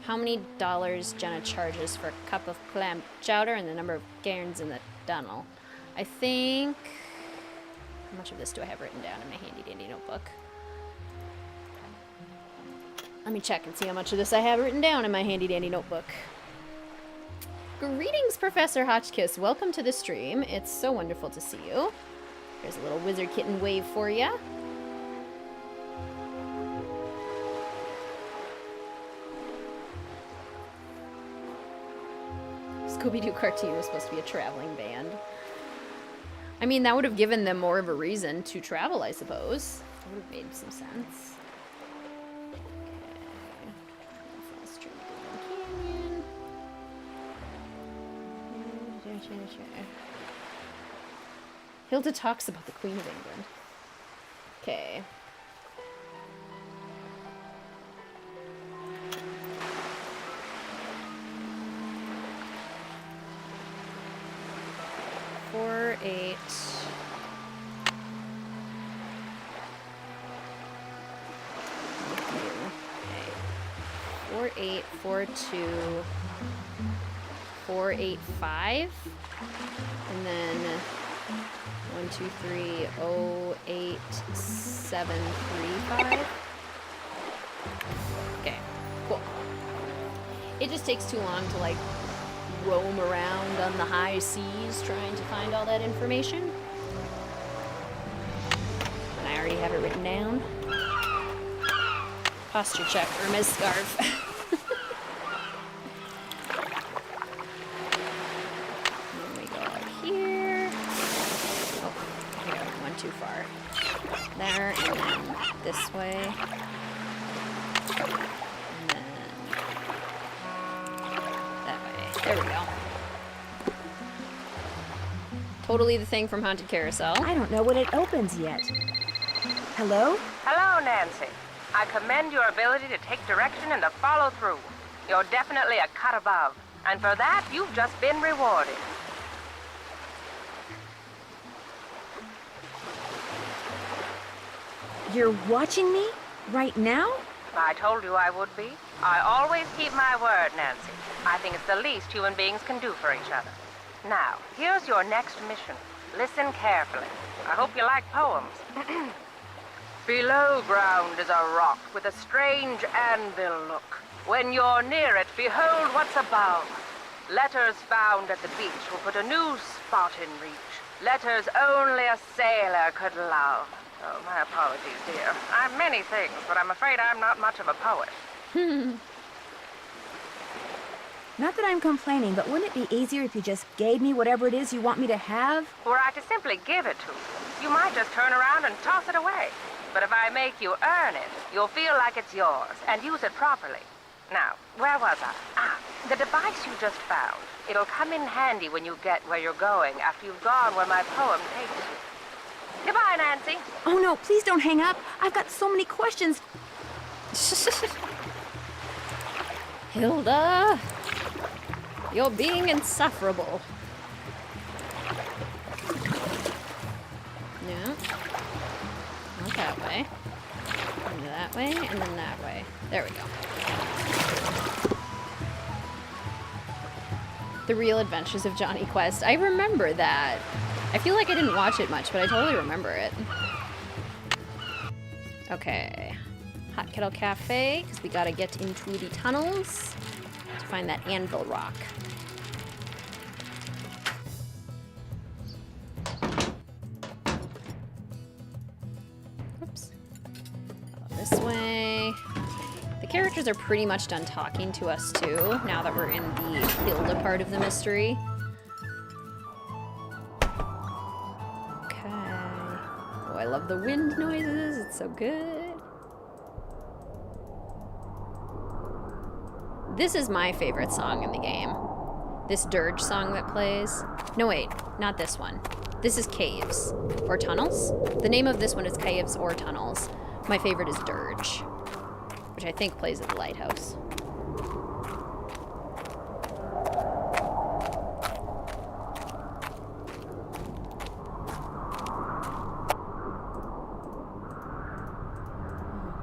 Speaker 1: How many dollars Jenna charges for a cup of clam chowder and the number of cairns in the tunnel. I think... How much of this do I have written down in my handy-dandy notebook? Let me check and see how much of this I have written down in my handy-dandy notebook. Greetings, Professor Hotchkiss. Welcome to the stream. It's so wonderful to see you. There's a little WizardKitten wave for you. Scooby-Doo cartoon was supposed to be a traveling band. I mean, that would have given them more of a reason to travel, I suppose. That would have made some sense. Okay. Hilda talks about the Queen of England. Okay. Four, 8. Okay. 4, 8, 4, 2, 4, 8, 5. And then 1, 2, 3, 0, 8, 7, 3, 5. Okay, cool. It just takes too long to like roam around on the high seas trying to find all that information. And I already have it written down. Posture check, Irma's scarf. Then we go up here. Oh, here, went too far. There, and then this way. There we go. Totally the thing from Haunted Carousel.
Speaker 2: I don't know when it opens yet. Hello?
Speaker 11: Hello, Nancy. I commend your ability to take direction and to follow through. You're definitely a cut above. And for that, you've just been rewarded.
Speaker 2: You're watching me? Right now?
Speaker 11: I told you I would be. I always keep my word, Nancy. I think it's the least human beings can do for each other. Now, here's your next mission. Listen carefully. I hope you like poems. Below ground is a rock with a strange anvil look. When you're near it, behold what's above. Letters found at the beach will put a new spot in reach. Letters only a sailor could love. Oh, my apologies, dear. I'm many things, but I'm afraid I'm not much of a poet.
Speaker 2: Not that I'm complaining, but wouldn't it be easier if you just gave me whatever it is you want me to have?
Speaker 11: Were I to simply give it to you, you might just turn around and toss it away. But if I make you earn it, you'll feel like it's yours and use it properly. Now, where was I? The device you just found. It'll come in handy when you get where you're going after you've gone where my poem takes you. Goodbye, Nancy.
Speaker 2: Oh no, please don't hang up. I've got so many questions.
Speaker 1: Hilda, you're being insufferable. No. Not that way. And that way, and then that way. There we go. The Real Adventures of Johnny Quest. I remember that. I feel like I didn't watch it much, but I totally remember it. Okay. Hot Kettle Cafe, because we gotta get into the tunnels to find that anvil rock. Oops. This way. The characters are pretty much done talking to us too, now that we're in the Hilda part of the mystery. Okay. Oh, I love the wind noises. It's so good. This is my favorite song in the game. This dirge song that plays. No, wait, not this one. This is Caves. Or Tunnels? The name of this one is Caves or Tunnels. My favorite is Dirge, which I think plays at the lighthouse.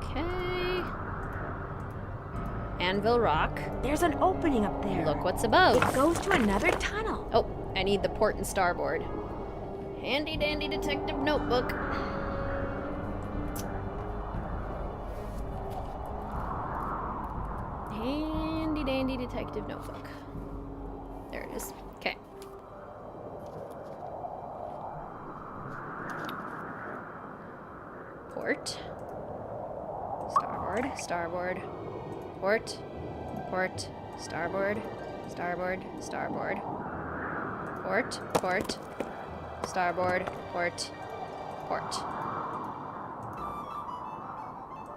Speaker 1: Okay. Anvil Rock.
Speaker 2: There's an opening up there.
Speaker 1: Look what's above.
Speaker 2: It goes to another tunnel.
Speaker 1: Oh, I need the port and starboard. Handy dandy detective notebook. Handy dandy detective notebook. There it is. Okay. Port. Starboard. Starboard. Port. Port. Starboard. Starboard. Starboard. Port. Port. Starboard. Port. Port.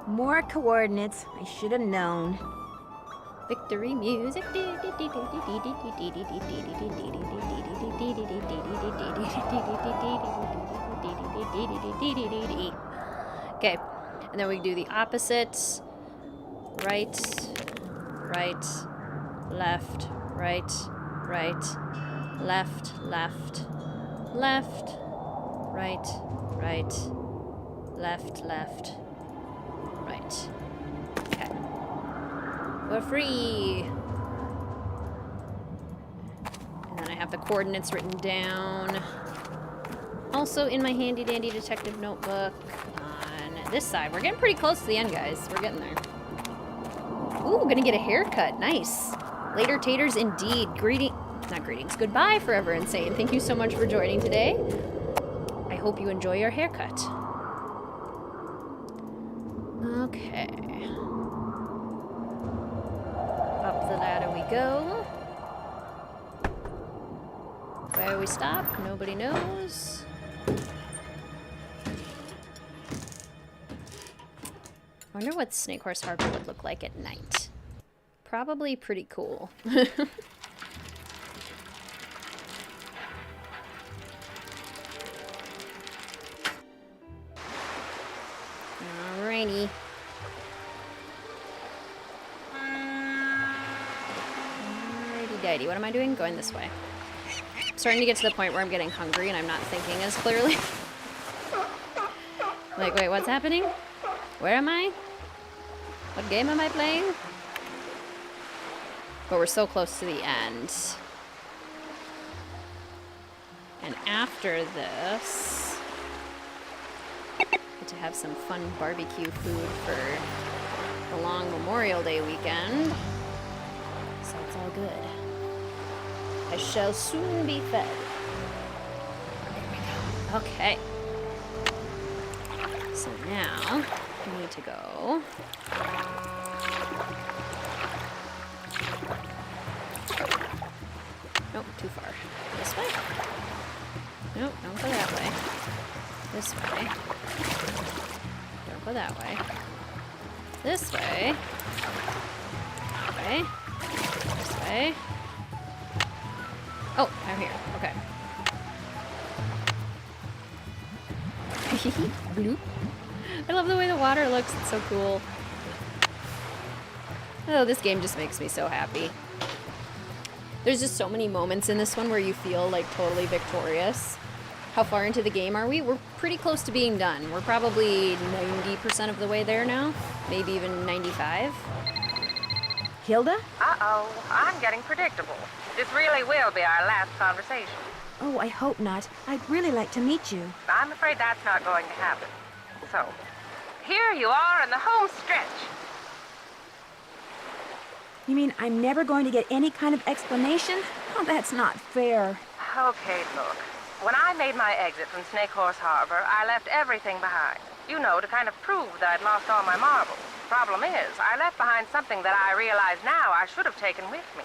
Speaker 2: More coordinates. I should have known.
Speaker 1: Victory music. Okay, and then we do the opposite. Right, right, left, right, right, left, left, left, right, right, left, left, right. Okay. We're free. And then I have the coordinates written down. Also in my handy dandy detective notebook on this side. We're getting pretty close to the end, guys. We're getting there. Ooh, gonna get a haircut. Nice. Later taters indeed. Not greetings. Goodbye, Forever Insane. Thank you so much for joining today. I hope you enjoy your haircut. Okay. Up the ladder we go. Where we stop, nobody knows. I wonder what Snake Horse Harbor would look like at night. Probably pretty cool. Alrighty. Alrighty-dighty. What am I doing? Going this way. I'm starting to get to the point where I'm getting hungry and I'm not thinking as clearly. Like, wait, what's happening? Where am I? What game am I playing? But we're so close to the end. And after this, I get to have some fun barbecue food for the long Memorial Day weekend. So it's all good. I shall soon be fed. There we go. Okay. So now, we need to go. Nope, too far. This way? Nope, don't go that way. This way. Don't go that way. This way. That way. This way. Oh, I'm here. Okay. Bloop. I love the way the water looks. It's so cool. Oh, this game just makes me so happy. There's just so many moments in this one where you feel like totally victorious. How far into the game are we? We're pretty close to being done. We're probably 90% of the way there now. Maybe even 95.
Speaker 2: Hilda?
Speaker 11: Uh-oh, I'm getting predictable. This really will be our last conversation.
Speaker 2: Oh, I hope not. I'd really like to meet you.
Speaker 11: I'm afraid that's not going to happen. So, here you are in the home stretch.
Speaker 2: You mean I'm never going to get any kind of explanation? Oh, that's not fair.
Speaker 11: Okay, look. When I made my exit from Snake Horse Harbor, I left everything behind. You know, to kind of prove that I'd lost all my marbles. Problem is, I left behind something that I realize now I should have taken with me.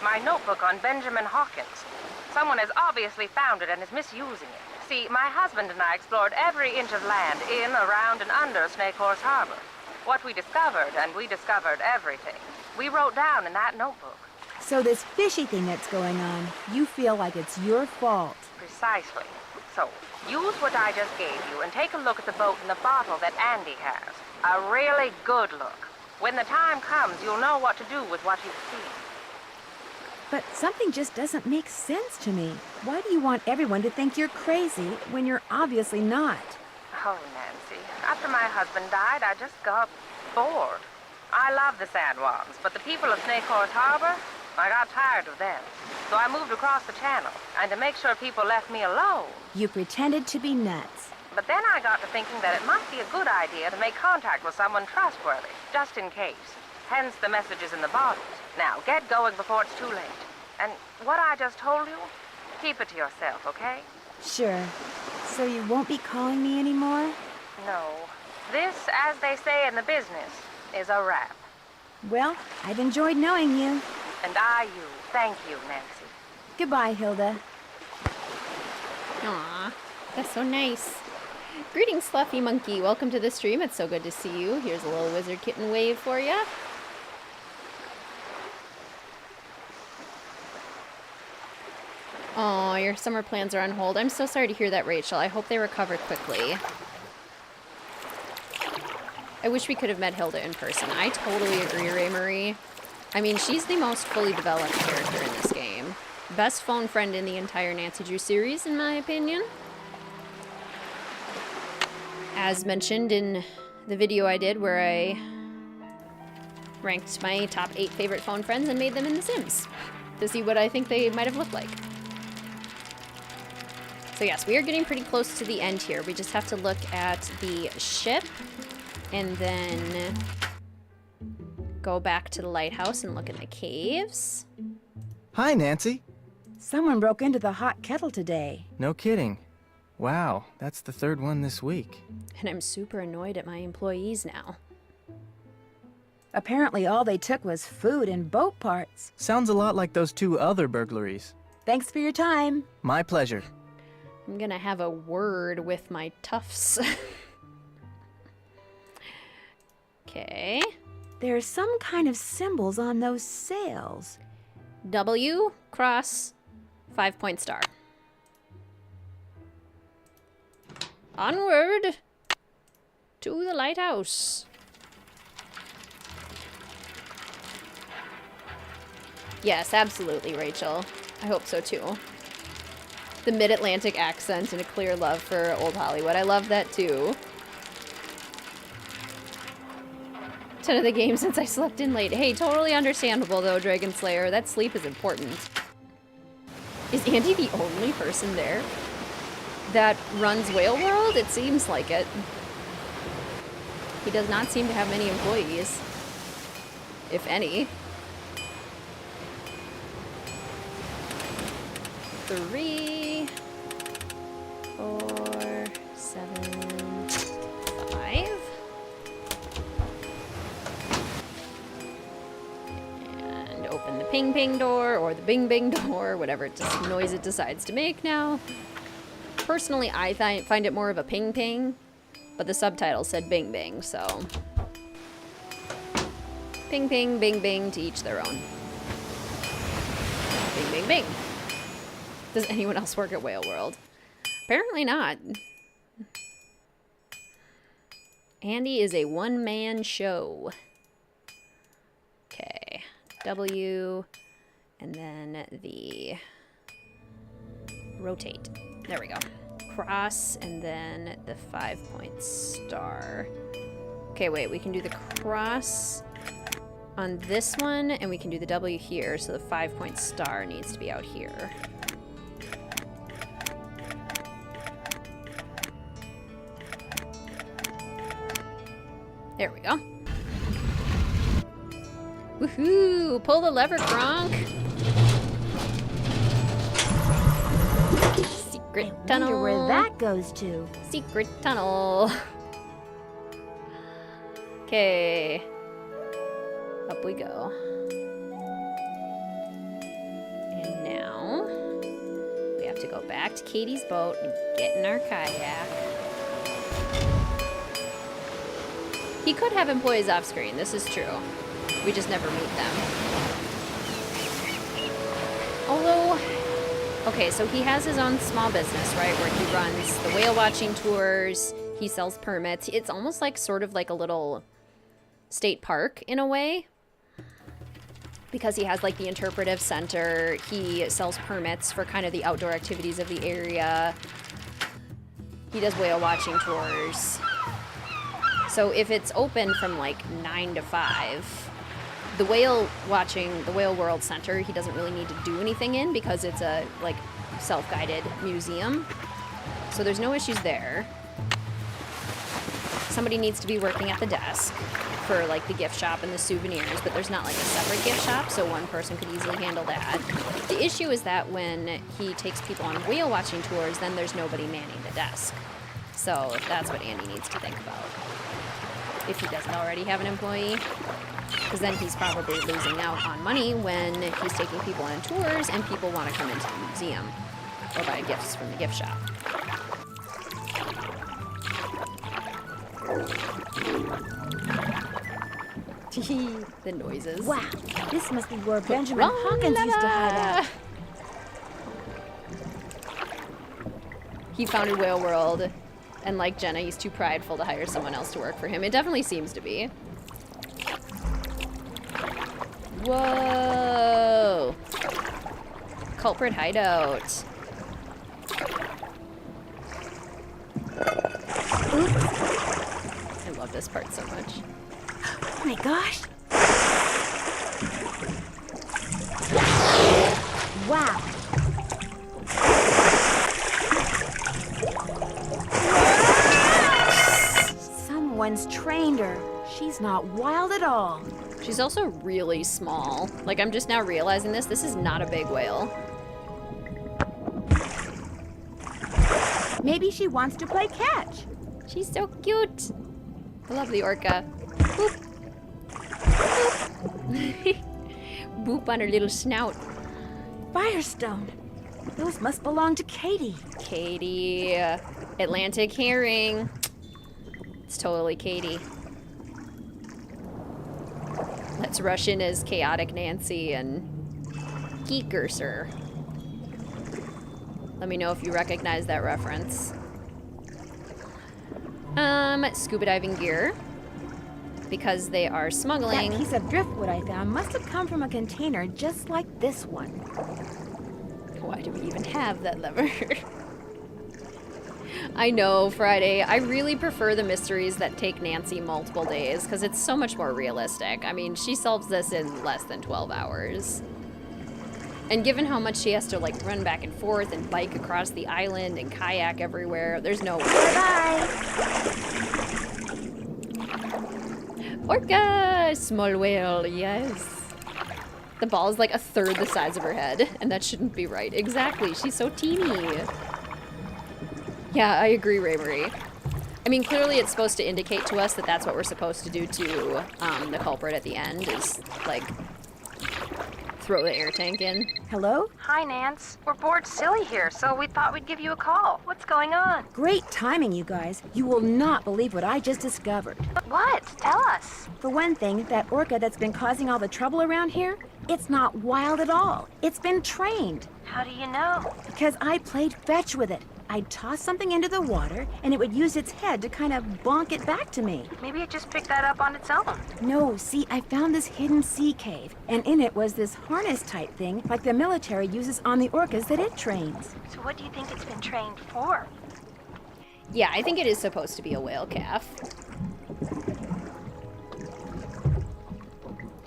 Speaker 11: My notebook on Benjamin Hawkins. Someone has obviously found it and is misusing it. See, my husband and I explored every inch of land in, around, and under Snake Horse Harbor. What we discovered, and we discovered everything, we wrote down in that notebook.
Speaker 2: So this fishy thing that's going on, you feel like it's your fault.
Speaker 11: Precisely. So, use what I just gave you and take a look at the boat and the bottle that Andy has. A really good look. When the time comes, you'll know what to do with what you've seen.
Speaker 2: But something just doesn't make sense to me. Why do you want everyone to think you're crazy when you're obviously not?
Speaker 11: Oh, Nancy, after my husband died, I just got bored. I love the San Juans, but the people of Snake Horse Harbor, I got tired of them. So I moved across the channel, and to make sure people left me alone.
Speaker 2: You pretended to be nuts.
Speaker 11: But then I got to thinking that it might be a good idea to make contact with someone trustworthy, just in case. Hence the messages in the bottles. Now, get going before it's too late. And what I just told you, keep it to yourself, okay?
Speaker 2: Sure. So you won't be calling me anymore?
Speaker 11: No. This, as they say in the business, is a wrap.
Speaker 2: Well, I've enjoyed knowing you.
Speaker 11: And I you. Thank you, Nancy.
Speaker 2: Goodbye, Hilda.
Speaker 1: Aw, that's so nice. Greetings, Fluffy Monkey. Welcome to the stream. It's so good to see you. Here's a little WizardKitten wave for you. Oh, your summer plans are on hold. I'm so sorry to hear that, Rachel. I hope they recover quickly. I wish we could have met Hilda in person. I totally agree, Ray Marie. I mean, she's the most fully developed character in this game. Best phone friend in the entire Nancy Drew series, in my opinion. As mentioned in the video I did where I ranked my top 8 favorite phone friends and made them in The Sims to see what I think they might have looked like. So yes, we are getting pretty close to the end here. We just have to look at the ship and then go back to the lighthouse and look in the caves.
Speaker 8: Hi, Nancy.
Speaker 2: Someone broke into the hot kettle today.
Speaker 8: No kidding. Wow, that's the 3rd one this week.
Speaker 1: And I'm super annoyed at my employees now.
Speaker 2: Apparently all they took was food and boat parts.
Speaker 8: Sounds a lot like those 2 other burglaries.
Speaker 2: Thanks for your time.
Speaker 8: My pleasure.
Speaker 1: I'm gonna have a word with my toughs. Okay.
Speaker 2: There's some kind of symbols on those sails.
Speaker 1: W, cross, 5-point star. Onward to the lighthouse. Yes, absolutely, Rachel. I hope so too. The mid-Atlantic accent and a clear love for old Hollywood. I love that too. 10 of the game since I slept in late. Hey, totally understandable though, Dragon Slayer. That sleep is important. Is Andy the only person there that runs Whale World? It seems like it. He does not seem to have many employees, if any. 3, 4, 7, 5. And open the ping ping door or the bing bing door, whatever noise it decides to make now. Personally, I find it more of a ping ping, but the subtitle said bing bing, so ping ping, bing bing, to each their own. Bing bing bing. Does anyone else work at Whale World? Apparently not. Andy is a one-man show. Okay, W, and then the rotate. There we go. Cross, and then the 5-point star. Okay, wait, we can do the cross on this one, and we can do the W here, so the 5-point star needs to be out here. There we go. Woohoo! Pull the lever, Kronk! Secret tunnel.
Speaker 2: I wonder where that goes to.
Speaker 1: Secret tunnel. Okay. Up we go. And now we have to go back to Katie's boat and get in our kayak. He could have employees off screen, this is true. We just never meet them. Although, okay, so he has his own small business, right, where he runs the whale watching tours, he sells permits. It's almost like sort of like a little state park in a way, because he has like the interpretive center, he sells permits for kind of the outdoor activities of the area, he does whale watching tours. So if it's open from like 9 to 5, the whale world center, he doesn't really need to do anything in because it's a like self-guided museum. So there's no issues there. Somebody needs to be working at the desk for like the gift shop and the souvenirs, but there's not like a separate gift shop, so one person could easily handle that. The issue is that when he takes people on whale watching tours, then there's nobody manning the desk. So that's what Andy needs to think about. If he doesn't already have an employee, because then he's probably losing out on money when he's taking people on tours and people want to come into the museum or buy gifts from the gift shop. The noises.
Speaker 2: Wow, this must be where Benjamin Hawkins used to hide out.
Speaker 1: He founded Whale World, and like Jenna, he's too prideful to hire someone else to work for him. It definitely seems to be. Whoa! Culprit hideout.
Speaker 2: Oops.
Speaker 1: I love this part so much.
Speaker 2: Oh my gosh. Wow. Someone's trained her. She's not wild at all.
Speaker 1: She's also really small. Like, I'm just now realizing this. This is not a big whale.
Speaker 2: Maybe she wants to play catch.
Speaker 1: She's so cute. I love the orca. Boop. Boop. Boop on her little snout.
Speaker 2: Firestone. Those must belong to Katie.
Speaker 1: Katie. Atlantic herring. It's totally Katie. Let's rush in as Chaotic Nancy and Geekerser. Let me know if you recognize that reference. Scuba diving gear. Because they are smuggling.
Speaker 2: That piece of driftwood I found must have come from a container just like this one.
Speaker 1: Why do we even have that lever? I know, Friday. I really prefer the mysteries that take Nancy multiple days because it's so much more realistic. I mean, she solves this in less than 12 hours. And given how much she has to like run back and forth and bike across the island and kayak everywhere, there's no way.
Speaker 2: Bye-bye.
Speaker 1: Orca! Small whale, yes. The ball is like a third the size of her head, and that shouldn't be right. Exactly, she's so teeny. Yeah, I agree, Ray-Marie. I mean, clearly it's supposed to indicate to us that that's what we're supposed to do to the culprit at the end, is, like, throw the air tank in.
Speaker 2: Hello?
Speaker 5: Hi, Nance. We're bored silly here, so we thought we'd give you a call. What's going on?
Speaker 2: Great timing, you guys. You will not believe what I just discovered.
Speaker 5: What? Tell us.
Speaker 2: For one thing, that orca that's been causing all the trouble around here, it's not wild at all. It's been trained.
Speaker 12: How do you know?
Speaker 2: Because I played fetch with it. I'd toss something into the water, and it would use its head to kind of bonk it back to me.
Speaker 5: Maybe it just picked that up on its own.
Speaker 2: No, see, I found this hidden sea cave, and in it was this harness-type thing like the military uses on the orcas that it trains.
Speaker 12: So what do you think it's been trained for?
Speaker 1: Yeah, I think it is supposed to be a whale calf.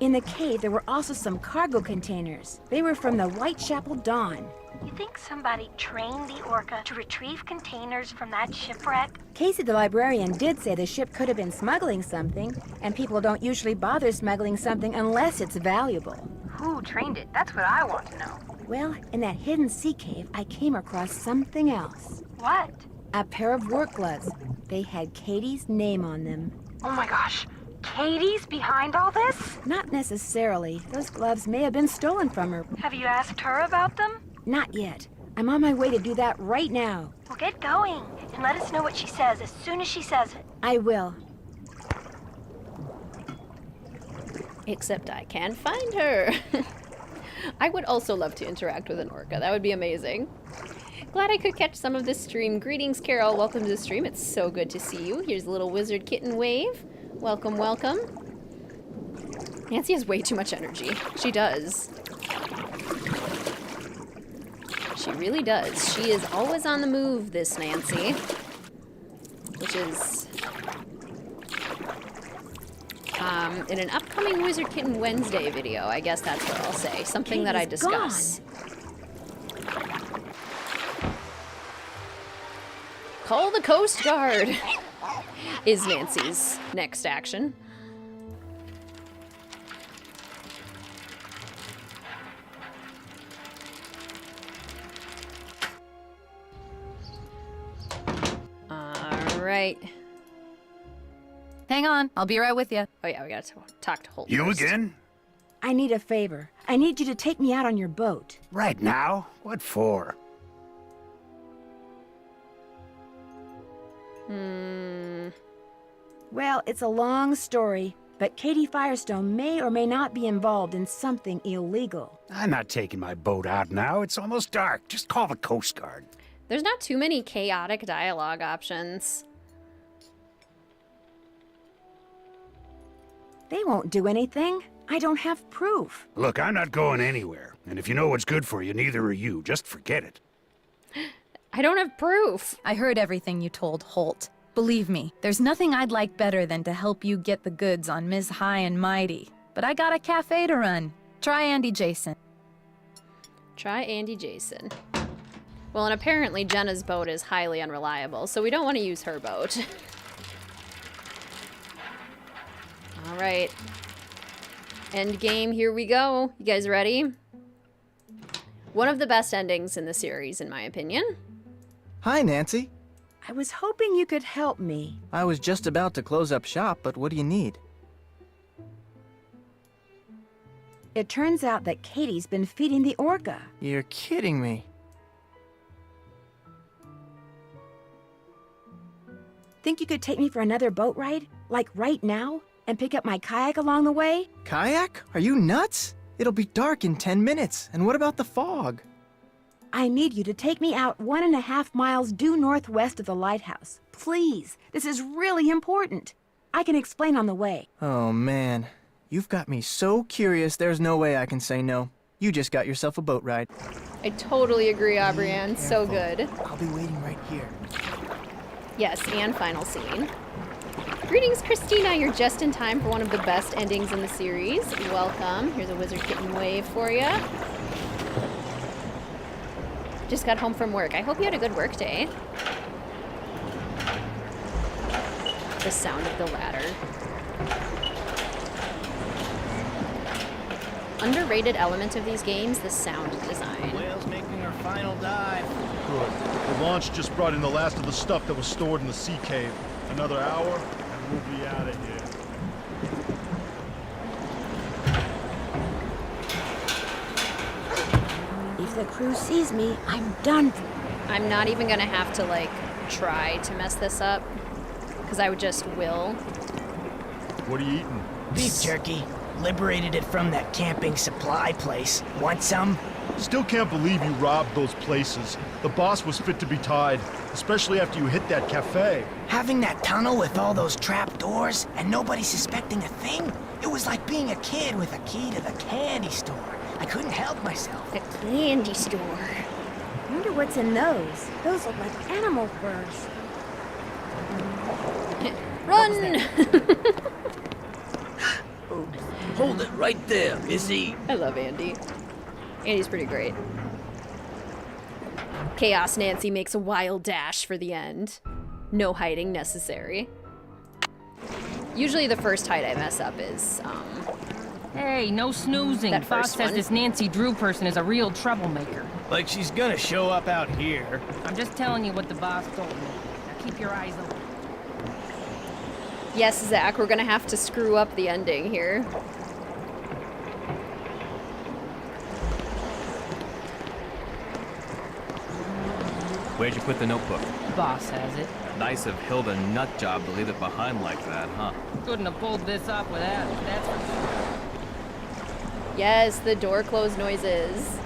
Speaker 2: In the cave, there were also some cargo containers. They were from the Whitechapel Dawn.
Speaker 12: You think somebody trained the orca to retrieve containers from that shipwreck?
Speaker 2: Casey the librarian did say the ship could have been smuggling something, and people don't usually bother smuggling something unless it's valuable.
Speaker 5: Who trained it? That's what I want to know.
Speaker 2: Well, in that hidden sea cave, I came across something else.
Speaker 12: What?
Speaker 2: A pair of work gloves. They had Katie's name on them.
Speaker 5: Oh my gosh. Katie's behind all this?
Speaker 2: Not necessarily. Those gloves may have been stolen from her.
Speaker 12: Have you asked her about them?
Speaker 2: Not yet. I'm on my way to do that right now.
Speaker 12: Well, get going and let us know what she says as soon as she says it.
Speaker 2: I will.
Speaker 1: Except I can't find her. I would also love to interact with an orca. That would be amazing. Glad I could catch some of this stream. Greetings, Carol. Welcome to the stream. It's so good to see you. Here's a little WizardKitten wave. Welcome, welcome. Nancy has way too much energy. She does. She really does. She is always on the move, this Nancy. Which is... in an upcoming WizardKitten Wednesday video, I guess that's what I'll say. Something that I discuss. Call the Coast Guard is Nancy's next action. Right.
Speaker 6: Hang on, I'll be right with you.
Speaker 1: Oh yeah, we gotta talk to Holt
Speaker 7: You
Speaker 1: first.
Speaker 7: again?
Speaker 2: I need a favor. I need you to take me out on your boat.
Speaker 7: Right now? What for?
Speaker 2: Well, it's a long story, but Katie Firestone may or may not be involved in something illegal.
Speaker 7: I'm not taking my boat out now. It's almost dark. Just call the Coast Guard.
Speaker 1: There's not too many chaotic dialogue options.
Speaker 2: They won't do anything. I don't have proof.
Speaker 7: Look, I'm not going anywhere. And if you know what's good for you, neither are you. Just forget it.
Speaker 1: I don't have proof.
Speaker 6: I heard everything you told Holt. Believe me, there's nothing I'd like better than to help you get the goods on Ms. High and Mighty. But I got a cafe to run. Try Andy Jason.
Speaker 1: Try Andy Jason. Well, and apparently Jenna's boat is highly unreliable, so we don't want to use her boat. All right. End game, here we go. You guys ready? One of the best endings in the series, in my opinion.
Speaker 8: Hi, Nancy.
Speaker 2: I was hoping you could help me.
Speaker 8: I was just about to close up shop, but what do you need?
Speaker 2: It turns out that Katie's been feeding the orca.
Speaker 8: You're kidding me.
Speaker 2: Think you could take me for another boat ride? Like right now? And pick up my kayak along the way?
Speaker 8: Kayak? Are you nuts? It'll be dark in 10 minutes. And what about the fog?
Speaker 2: I need you to take me out 1.5 miles due northwest of the lighthouse. Please, this is really important. I can explain on the way.
Speaker 8: Oh, man. You've got me so curious, there's no way I can say no. You just got yourself a boat ride.
Speaker 1: I totally agree, Aubrianne. So good.
Speaker 8: I'll be waiting right here.
Speaker 1: Yes, and final scene. Greetings, Christina. You're just in time for one of the best endings in the series. Welcome. Here's a WizardKitten wave for you. Just got home from work. I hope you had a good work day. The sound of the ladder. Underrated element of these games, the sound design.
Speaker 13: Whale's making her final dive. Good. The launch just brought in the last of the stuff that was stored in the sea cave. Another hour, and we'll be out of here.
Speaker 2: the crew sees me, I'm done for.
Speaker 1: I'm not even gonna have to, like, try to mess this up. Because I would just will.
Speaker 13: What are you eating?
Speaker 10: Beef jerky. Liberated it from that camping supply place. Want some?
Speaker 13: Still can't believe you robbed those places. The boss was fit to be tied, especially after you hit that cafe.
Speaker 10: Having that tunnel with all those trap doors and nobody suspecting a thing? It was like being a kid with a key to the candy store. I couldn't help myself.
Speaker 1: The candy store.
Speaker 2: I wonder what's in those. Those look like animal furs.
Speaker 1: Run!
Speaker 14: Hold it right there, Missy.
Speaker 1: I love Andy. Andy's pretty great. Chaos Nancy makes a wild dash for the end. No hiding necessary. Usually the first hide I mess up is,
Speaker 15: Hey, no snoozing.
Speaker 1: That
Speaker 15: Boss
Speaker 1: first
Speaker 15: says
Speaker 1: one.
Speaker 15: this Nancy Drew person is a real troublemaker.
Speaker 14: Like she's gonna show up out here.
Speaker 15: I'm just telling you what the boss told me. Now keep your eyes open.
Speaker 1: yes, Zach, we're gonna have to screw up the ending here.
Speaker 16: Where'd you put the notebook?
Speaker 15: Boss has it.
Speaker 16: Nice of Hilda nut job to leave it behind like that, huh?
Speaker 15: Couldn't have pulled this off without it, that's for sure.
Speaker 1: Yes, the door close noises.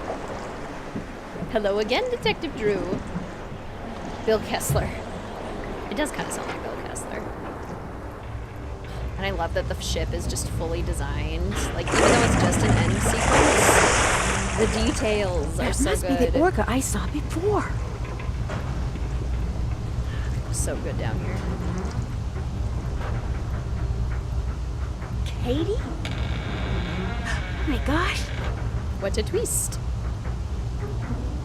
Speaker 1: Hello again, Detective Drew. Bill Kessler. It does kind of sound like Bill Kessler. And I love that the ship is just fully designed. Like, even though it's just an end sequence, the details are so
Speaker 2: That must
Speaker 1: good.
Speaker 2: be the orca I saw before.
Speaker 1: So good down here.
Speaker 2: Katie? Oh my gosh.
Speaker 1: What a twist.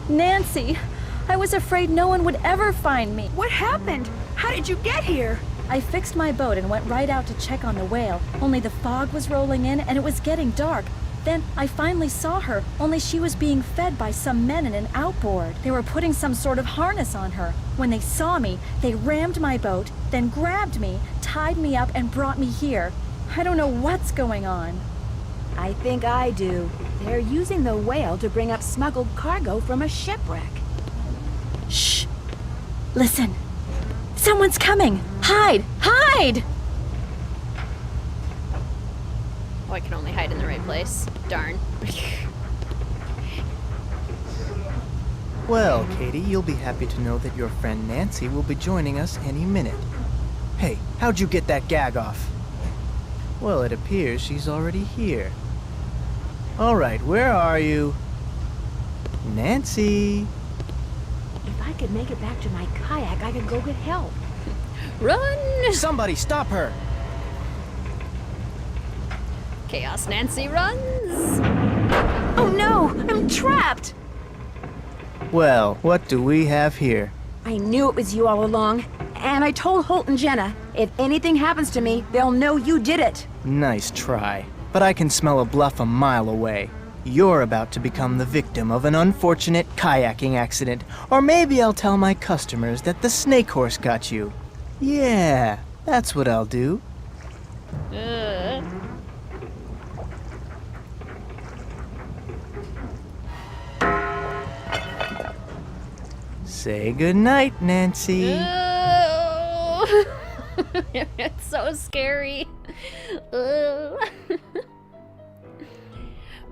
Speaker 3: Nancy, I was afraid no one would ever find me.
Speaker 2: What happened? How did you get here?
Speaker 3: I fixed my boat and went right out to check on the whale, only the fog was rolling in and it was getting dark. Then I finally saw her, only she was being fed by some men in an outboard. They were putting some sort of harness on her. When they saw me, they rammed my boat, then grabbed me, tied me up, and brought me here. I don't know what's going on.
Speaker 2: I think I do. They're using the whale to bring up smuggled cargo from a shipwreck.
Speaker 3: Shh! Listen. Someone's coming! Hide! Hide!
Speaker 1: Oh, I can only hide in the right place. Darn.
Speaker 8: Well, Katie, you'll be happy to know that your friend Nancy will be joining us any minute. Hey, how'd you get that gag off? Well, it appears she's already here. All right, where are you? Nancy?
Speaker 2: If I could make it back to my kayak, I could go get help.
Speaker 1: Run!
Speaker 8: Somebody stop her!
Speaker 1: Chaos Nancy runs!
Speaker 2: Oh no! I'm trapped!
Speaker 8: Well, what do we have here?
Speaker 2: I knew it was you all along. And I told Holt and Jenna, if anything happens to me, they'll know you did it.
Speaker 8: Nice try. But I can smell a bluff a mile away. You're about to become the victim of an unfortunate kayaking accident. Or maybe I'll tell my customers that the snake horse got you. Yeah, that's what I'll do. Say goodnight, Nancy.
Speaker 1: It's so scary.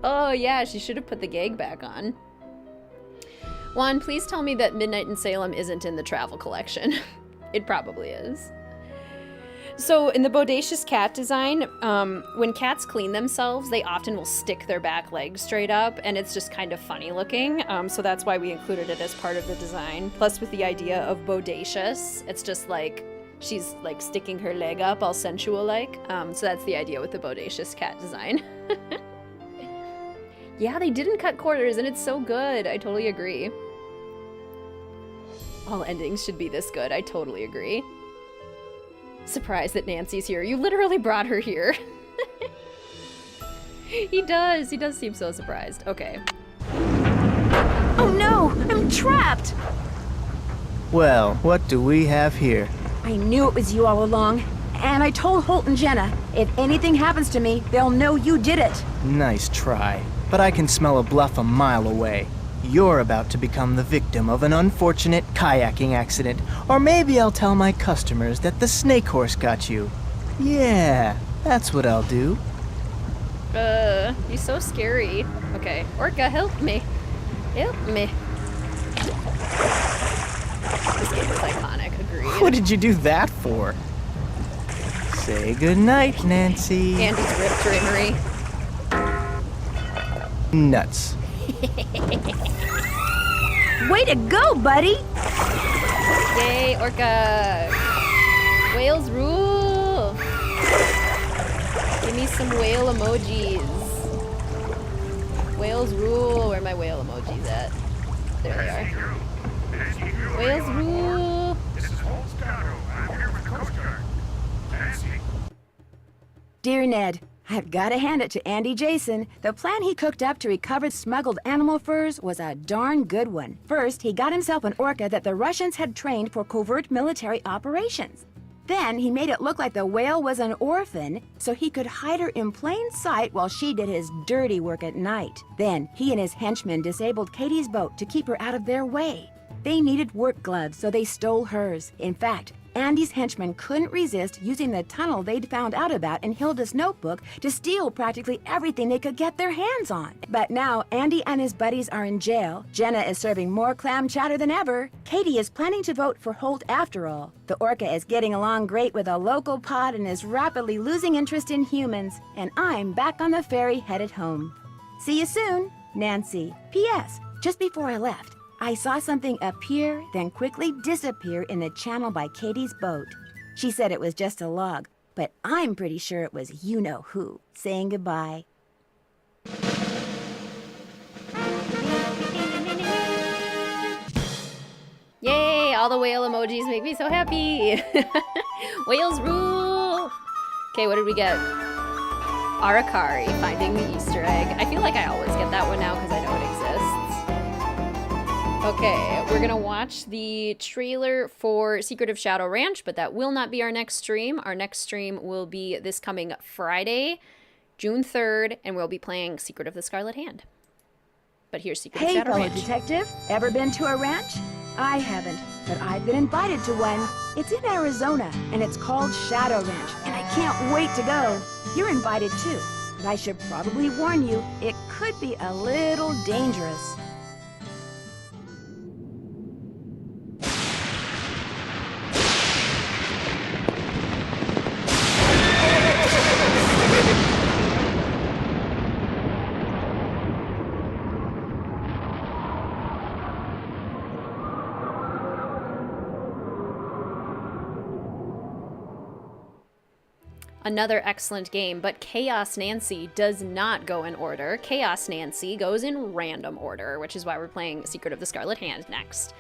Speaker 1: Oh yeah, she should have put the gag back on. Juan, please tell me that Midnight in Salem isn't in the travel collection. It probably is. So in the Bodacious Cat design, when cats clean themselves, they often will stick their back legs straight up, and it's just kind of funny looking. So that's why we included it as part of the design. Plus with the idea of bodacious, it's just like she's like sticking her leg up all sensual-like. So that's the idea with the Bodacious Cat design. Yeah, they didn't cut corners, and it's so good. I totally agree. All endings should be this good. I totally agree. Surprised that Nancy's here. You literally brought her here. He does seem so surprised. Okay.
Speaker 2: Oh no! I'm trapped!
Speaker 8: Well, what do we have here?
Speaker 2: I knew it was you all along. And I told Holt and Jenna, if anything happens to me, they'll know you did it.
Speaker 8: Nice try. But I can smell a bluff a mile away. You're about to become the victim of an unfortunate kayaking accident. Or maybe I'll tell my customers that the snake horse got you. Yeah, that's what I'll do.
Speaker 1: He's so scary. Okay, Orca, help me. Help me. This game is iconic, agreed.
Speaker 8: What did you do that for? Say goodnight, Nancy.
Speaker 1: Andy's rip dreamery.
Speaker 8: Nuts.
Speaker 2: Way to go, buddy!
Speaker 1: Yay, Orca! Whales rule! Give me some whale emojis. Whales rule. Where are my whale emojis at? There they are. Whales rule!
Speaker 7: This is Holt. I'm here with Coast Guard. Nancy.
Speaker 2: Dear Ned, I've got to hand it to Andy Jason. The plan he cooked up to recover smuggled animal furs was a darn good one. First, he got himself an orca that the Russians had trained for covert military operations. Then, he made it look like the whale was an orphan, so he could hide her in plain sight while she did his dirty work at night. Then, he and his henchmen disabled Katie's boat to keep her out of their way. They needed work gloves, so they stole hers. In fact, Andy's henchmen couldn't resist using the tunnel they'd found out about in Hilda's notebook to steal practically everything they could get their hands on. But now Andy and his buddies are in jail. Jenna is serving more clam chowder than ever. Katie is planning to vote for Holt after all. The orca is getting along great with a local pod and is rapidly losing interest in humans. And I'm back on the ferry headed home. See you soon, Nancy. P.S. Just before I left, I saw something appear, then quickly disappear in the channel by Katie's boat. She said it was just a log, but I'm pretty sure it was you-know-who saying goodbye.
Speaker 1: Yay! All the whale emojis make me so happy! Whales rule! Okay, what did we get? Arakari, finding the Easter egg. I feel like I always get that one now because I know it exists. Okay, we're gonna watch the trailer for Secret of Shadow Ranch, but that will not be our next stream. Our next stream will be this coming Friday, June 3rd, and we'll be playing Secret of the Scarlet Hand. But here's Secret of
Speaker 2: Hey,
Speaker 1: Shadow
Speaker 2: fellow
Speaker 1: Ranch.
Speaker 2: detective, ever been to a ranch? I haven't, but I've been invited to one. It's in Arizona, and it's called Shadow Ranch, and I can't wait to go. You're invited too, but I should probably warn you, it could be a little dangerous.
Speaker 1: Another excellent game, but Chaos Nancy does not go in order. Chaos Nancy goes in random order, which is why we're playing Secret of the Scarlet Hand next.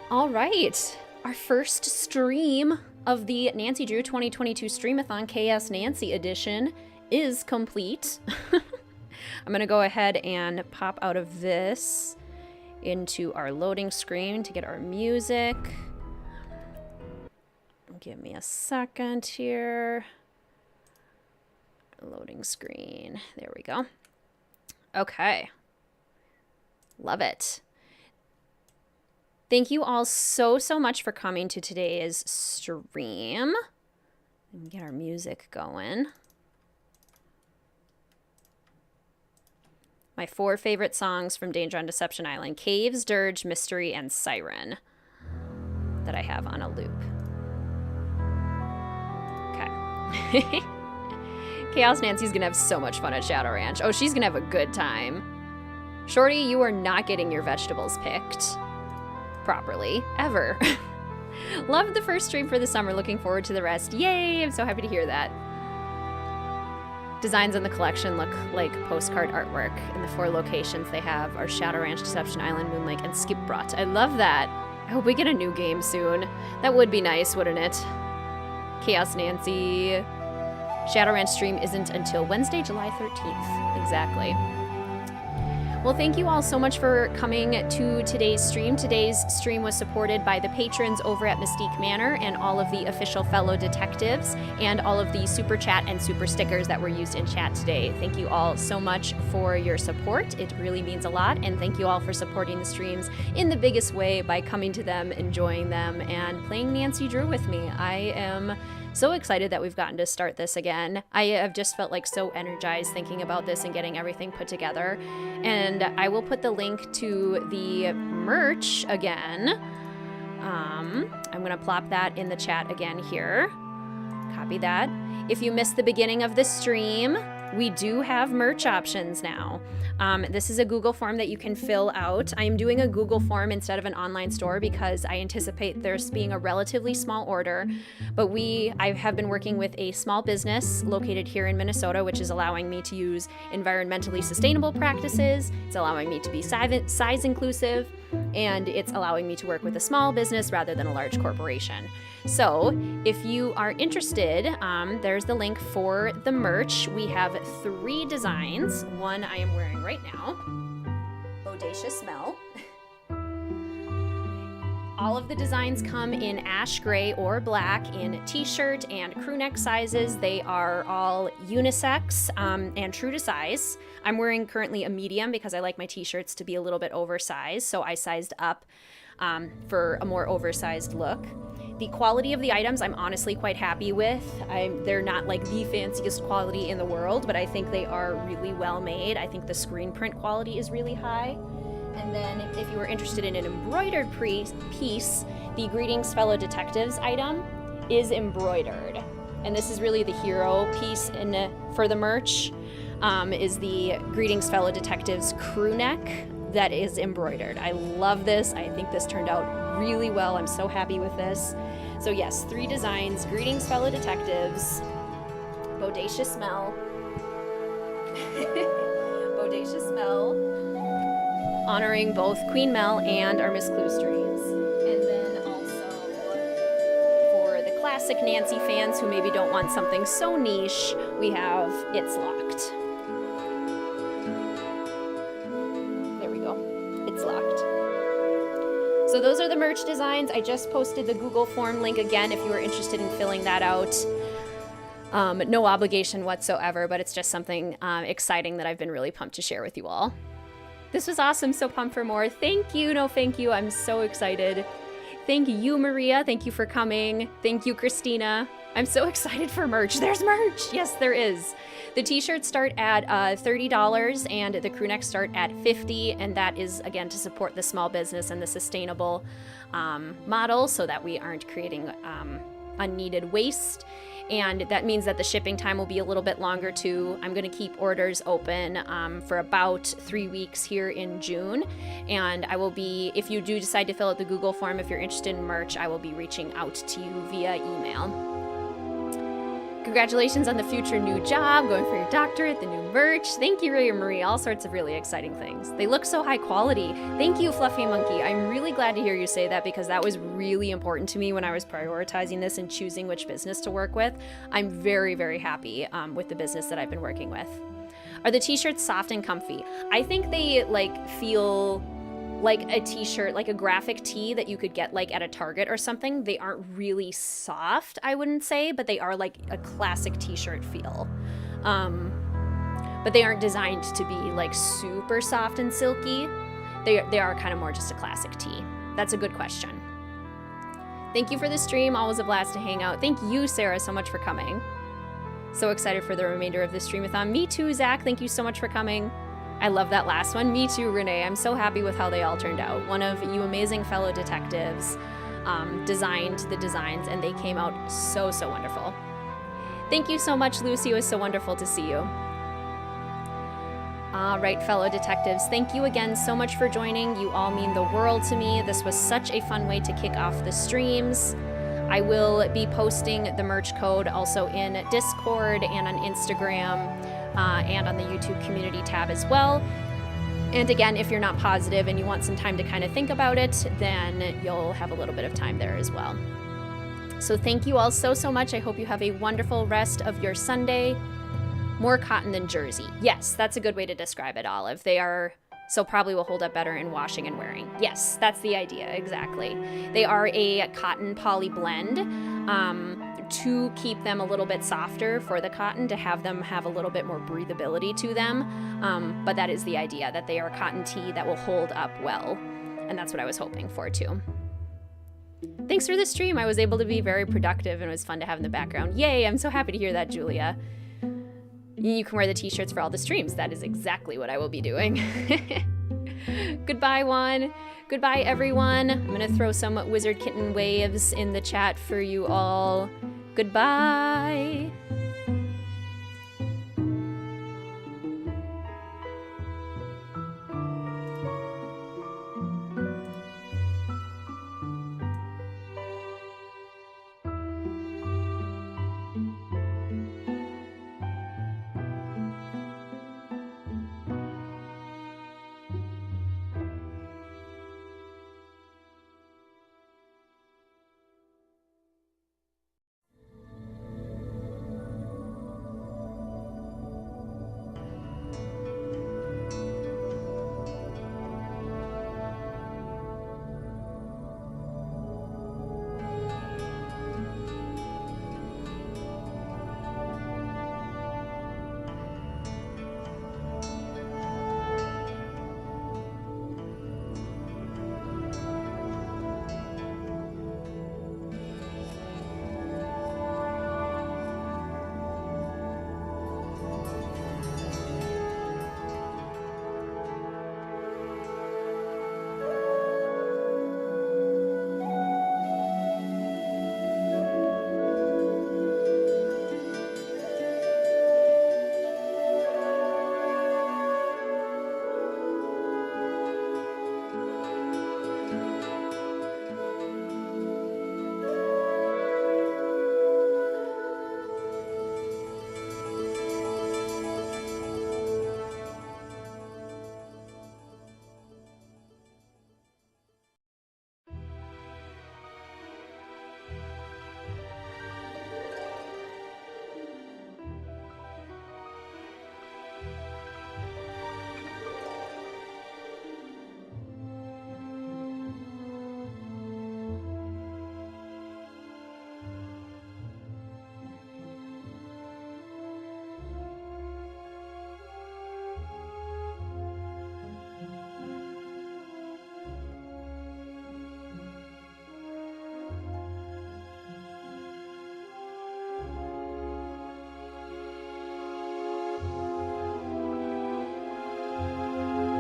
Speaker 1: All right, our first stream of the Nancy Drew 2022 Streamathon Chaos Nancy edition is complete. I'm gonna go ahead and pop out of this into our loading screen to get our music. Give me a second here. Loading screen. There we go. Okay. Love it. Thank you all so much for coming to today's stream. Let me get our music going. My 4 favorite songs from Danger on Deception Island: Caves, Dirge, Mystery, and Siren, that I have on a loop. Okay. Chaos Nancy's gonna have so much fun at Shadow Ranch. Oh, she's gonna have a good time. Shorty, you are not getting your vegetables picked properly, ever. Loved the first stream for the summer. Looking forward to the rest. Yay, I'm so happy to hear that. Designs in the collection look like postcard artwork, and the 4 locations they have are Shadow Ranch, Deception Island, Moon Lake, and Skipbrot. I love that. I hope we get a new game soon. That would be nice, wouldn't it? Chaos Nancy. Shadow Ranch stream isn't until Wednesday, July 13th. Exactly. Well, thank you all so much for coming to today's stream. Today's stream was supported by the patrons over at Mystique Manor and all of the official fellow detectives and all of the super chat and super stickers that were used in chat today. Thank you all so much for your support. It really means a lot. And thank you all for supporting the streams in the biggest way by coming to them, enjoying them, and playing Nancy Drew with me. I am so excited that we've gotten to start this again. I have just felt like so energized thinking about this and getting everything put together. And I will put the link to the merch again. I'm gonna plop that in the chat again here. Copy that. If you missed the beginning of the stream, we do have merch options now. This is a Google form that you can fill out. I am doing a Google form instead of an online store because I anticipate there's being a relatively small order, but I have been working with a small business located here in Minnesota, which is allowing me to use environmentally sustainable practices. It's allowing me to be size inclusive, and it's allowing me to work with a small business rather than a large corporation. So if you are interested, there's the link for the merch. We have 3 designs. One I am wearing right now, Bodacious Smell. All of the designs come in ash gray or black in t-shirt and crew neck sizes. They are all unisex and true to size. I'm wearing currently a medium because I like my t-shirts to be a little bit oversized, so I sized up for a more oversized look. The quality of the items I'm honestly quite happy with. They're not like the fanciest quality in the world, but I think they are really well made. I think the screen print quality is really high. And then if you were interested in an embroidered piece, the Greetings Fellow Detectives item is embroidered. And this is really the hero piece for the merch, is the Greetings Fellow Detectives crew neck that is embroidered. I love this. I think this turned out really well. I'm so happy with this. So yes, 3 designs, Greetings Fellow Detectives, Bodacious Smell, Bodacious Smell, honoring both Queen Mel and our Miss Clue streams. And then also for the classic Nancy fans who maybe don't want something so niche, we have It's Locked. There we go. It's Locked. So those are the merch designs. I just posted the Google form link again if you are interested in filling that out. No obligation whatsoever, but it's just something exciting that I've been really pumped to share with you all. This was awesome, so pumped for more. Thank you, no thank you, I'm so excited. Thank you, Maria, thank you for coming. Thank you, Christina. I'm so excited for merch. There's merch, yes, there is. The t-shirts start at $30 and the crew necks start at $50, and that is, again, to support the small business and the sustainable model so that we aren't creating unneeded waste. And that means that the shipping time will be a little bit longer too. I'm gonna keep orders open for about 3 weeks here in June. And I will be, if you do decide to fill out the Google form, if you're interested in merch, I will be reaching out to you via email. Congratulations on the future new job, going for your doctorate, the new merch. Thank you, Ray and Marie, all sorts of really exciting things. They look so high quality. Thank you, Fluffy Monkey. I'm really glad to hear you say that because that was really important to me when I was prioritizing this and choosing which business to work with. I'm very, very happy with the business that I've been working with. Are the t-shirts soft and comfy? I think they feel like a t-shirt, like a graphic tee that you could get at a Target or something. They aren't really soft, I wouldn't say, but they are like a classic t-shirt feel. But they aren't designed to be super soft and silky. They are kind of more just a classic tee. That's a good question. Thank you for the stream, always a blast to hang out. Thank you, Sarah, so much for coming. So excited for the remainder of the Streamathon. Me too, Zach, thank you so much for coming. I love that last one. Me too, Renee. I'm so happy with how they all turned out. One of you amazing fellow detectives designed the designs, and they came out so, so wonderful. Thank you so much, Lucy. It was so wonderful to see you. All right, fellow detectives, thank you again so much for joining. You all mean the world to me. This was such a fun way to kick off the streams. I will be posting the merch code also in Discord and on Instagram and on the YouTube community tab as well. And again, if you're not positive and you want some time to kind of think about it, then you'll have a little bit of time there as well. So thank you all so, so much. I hope you have a wonderful rest of your Sunday. More cotton than jersey. Yes, that's a good way to describe it, Olive. They are So probably will hold up better in washing and wearing. Yes, that's the idea, exactly. They are a cotton poly blend to keep them a little bit softer for the cotton, to have them have a little bit more breathability to them. But that is the idea, that they are cotton tee that will hold up well. And that's what I was hoping for too. Thanks for the stream. I was able to be very productive and it was fun to have in the background. Yay, I'm so happy to hear that, Julia. You can wear the t-shirts for all the streams. That is exactly what I will be doing. Goodbye, Juan. Goodbye, everyone. I'm gonna throw some WizardKitten waves in the chat for you all. Goodbye.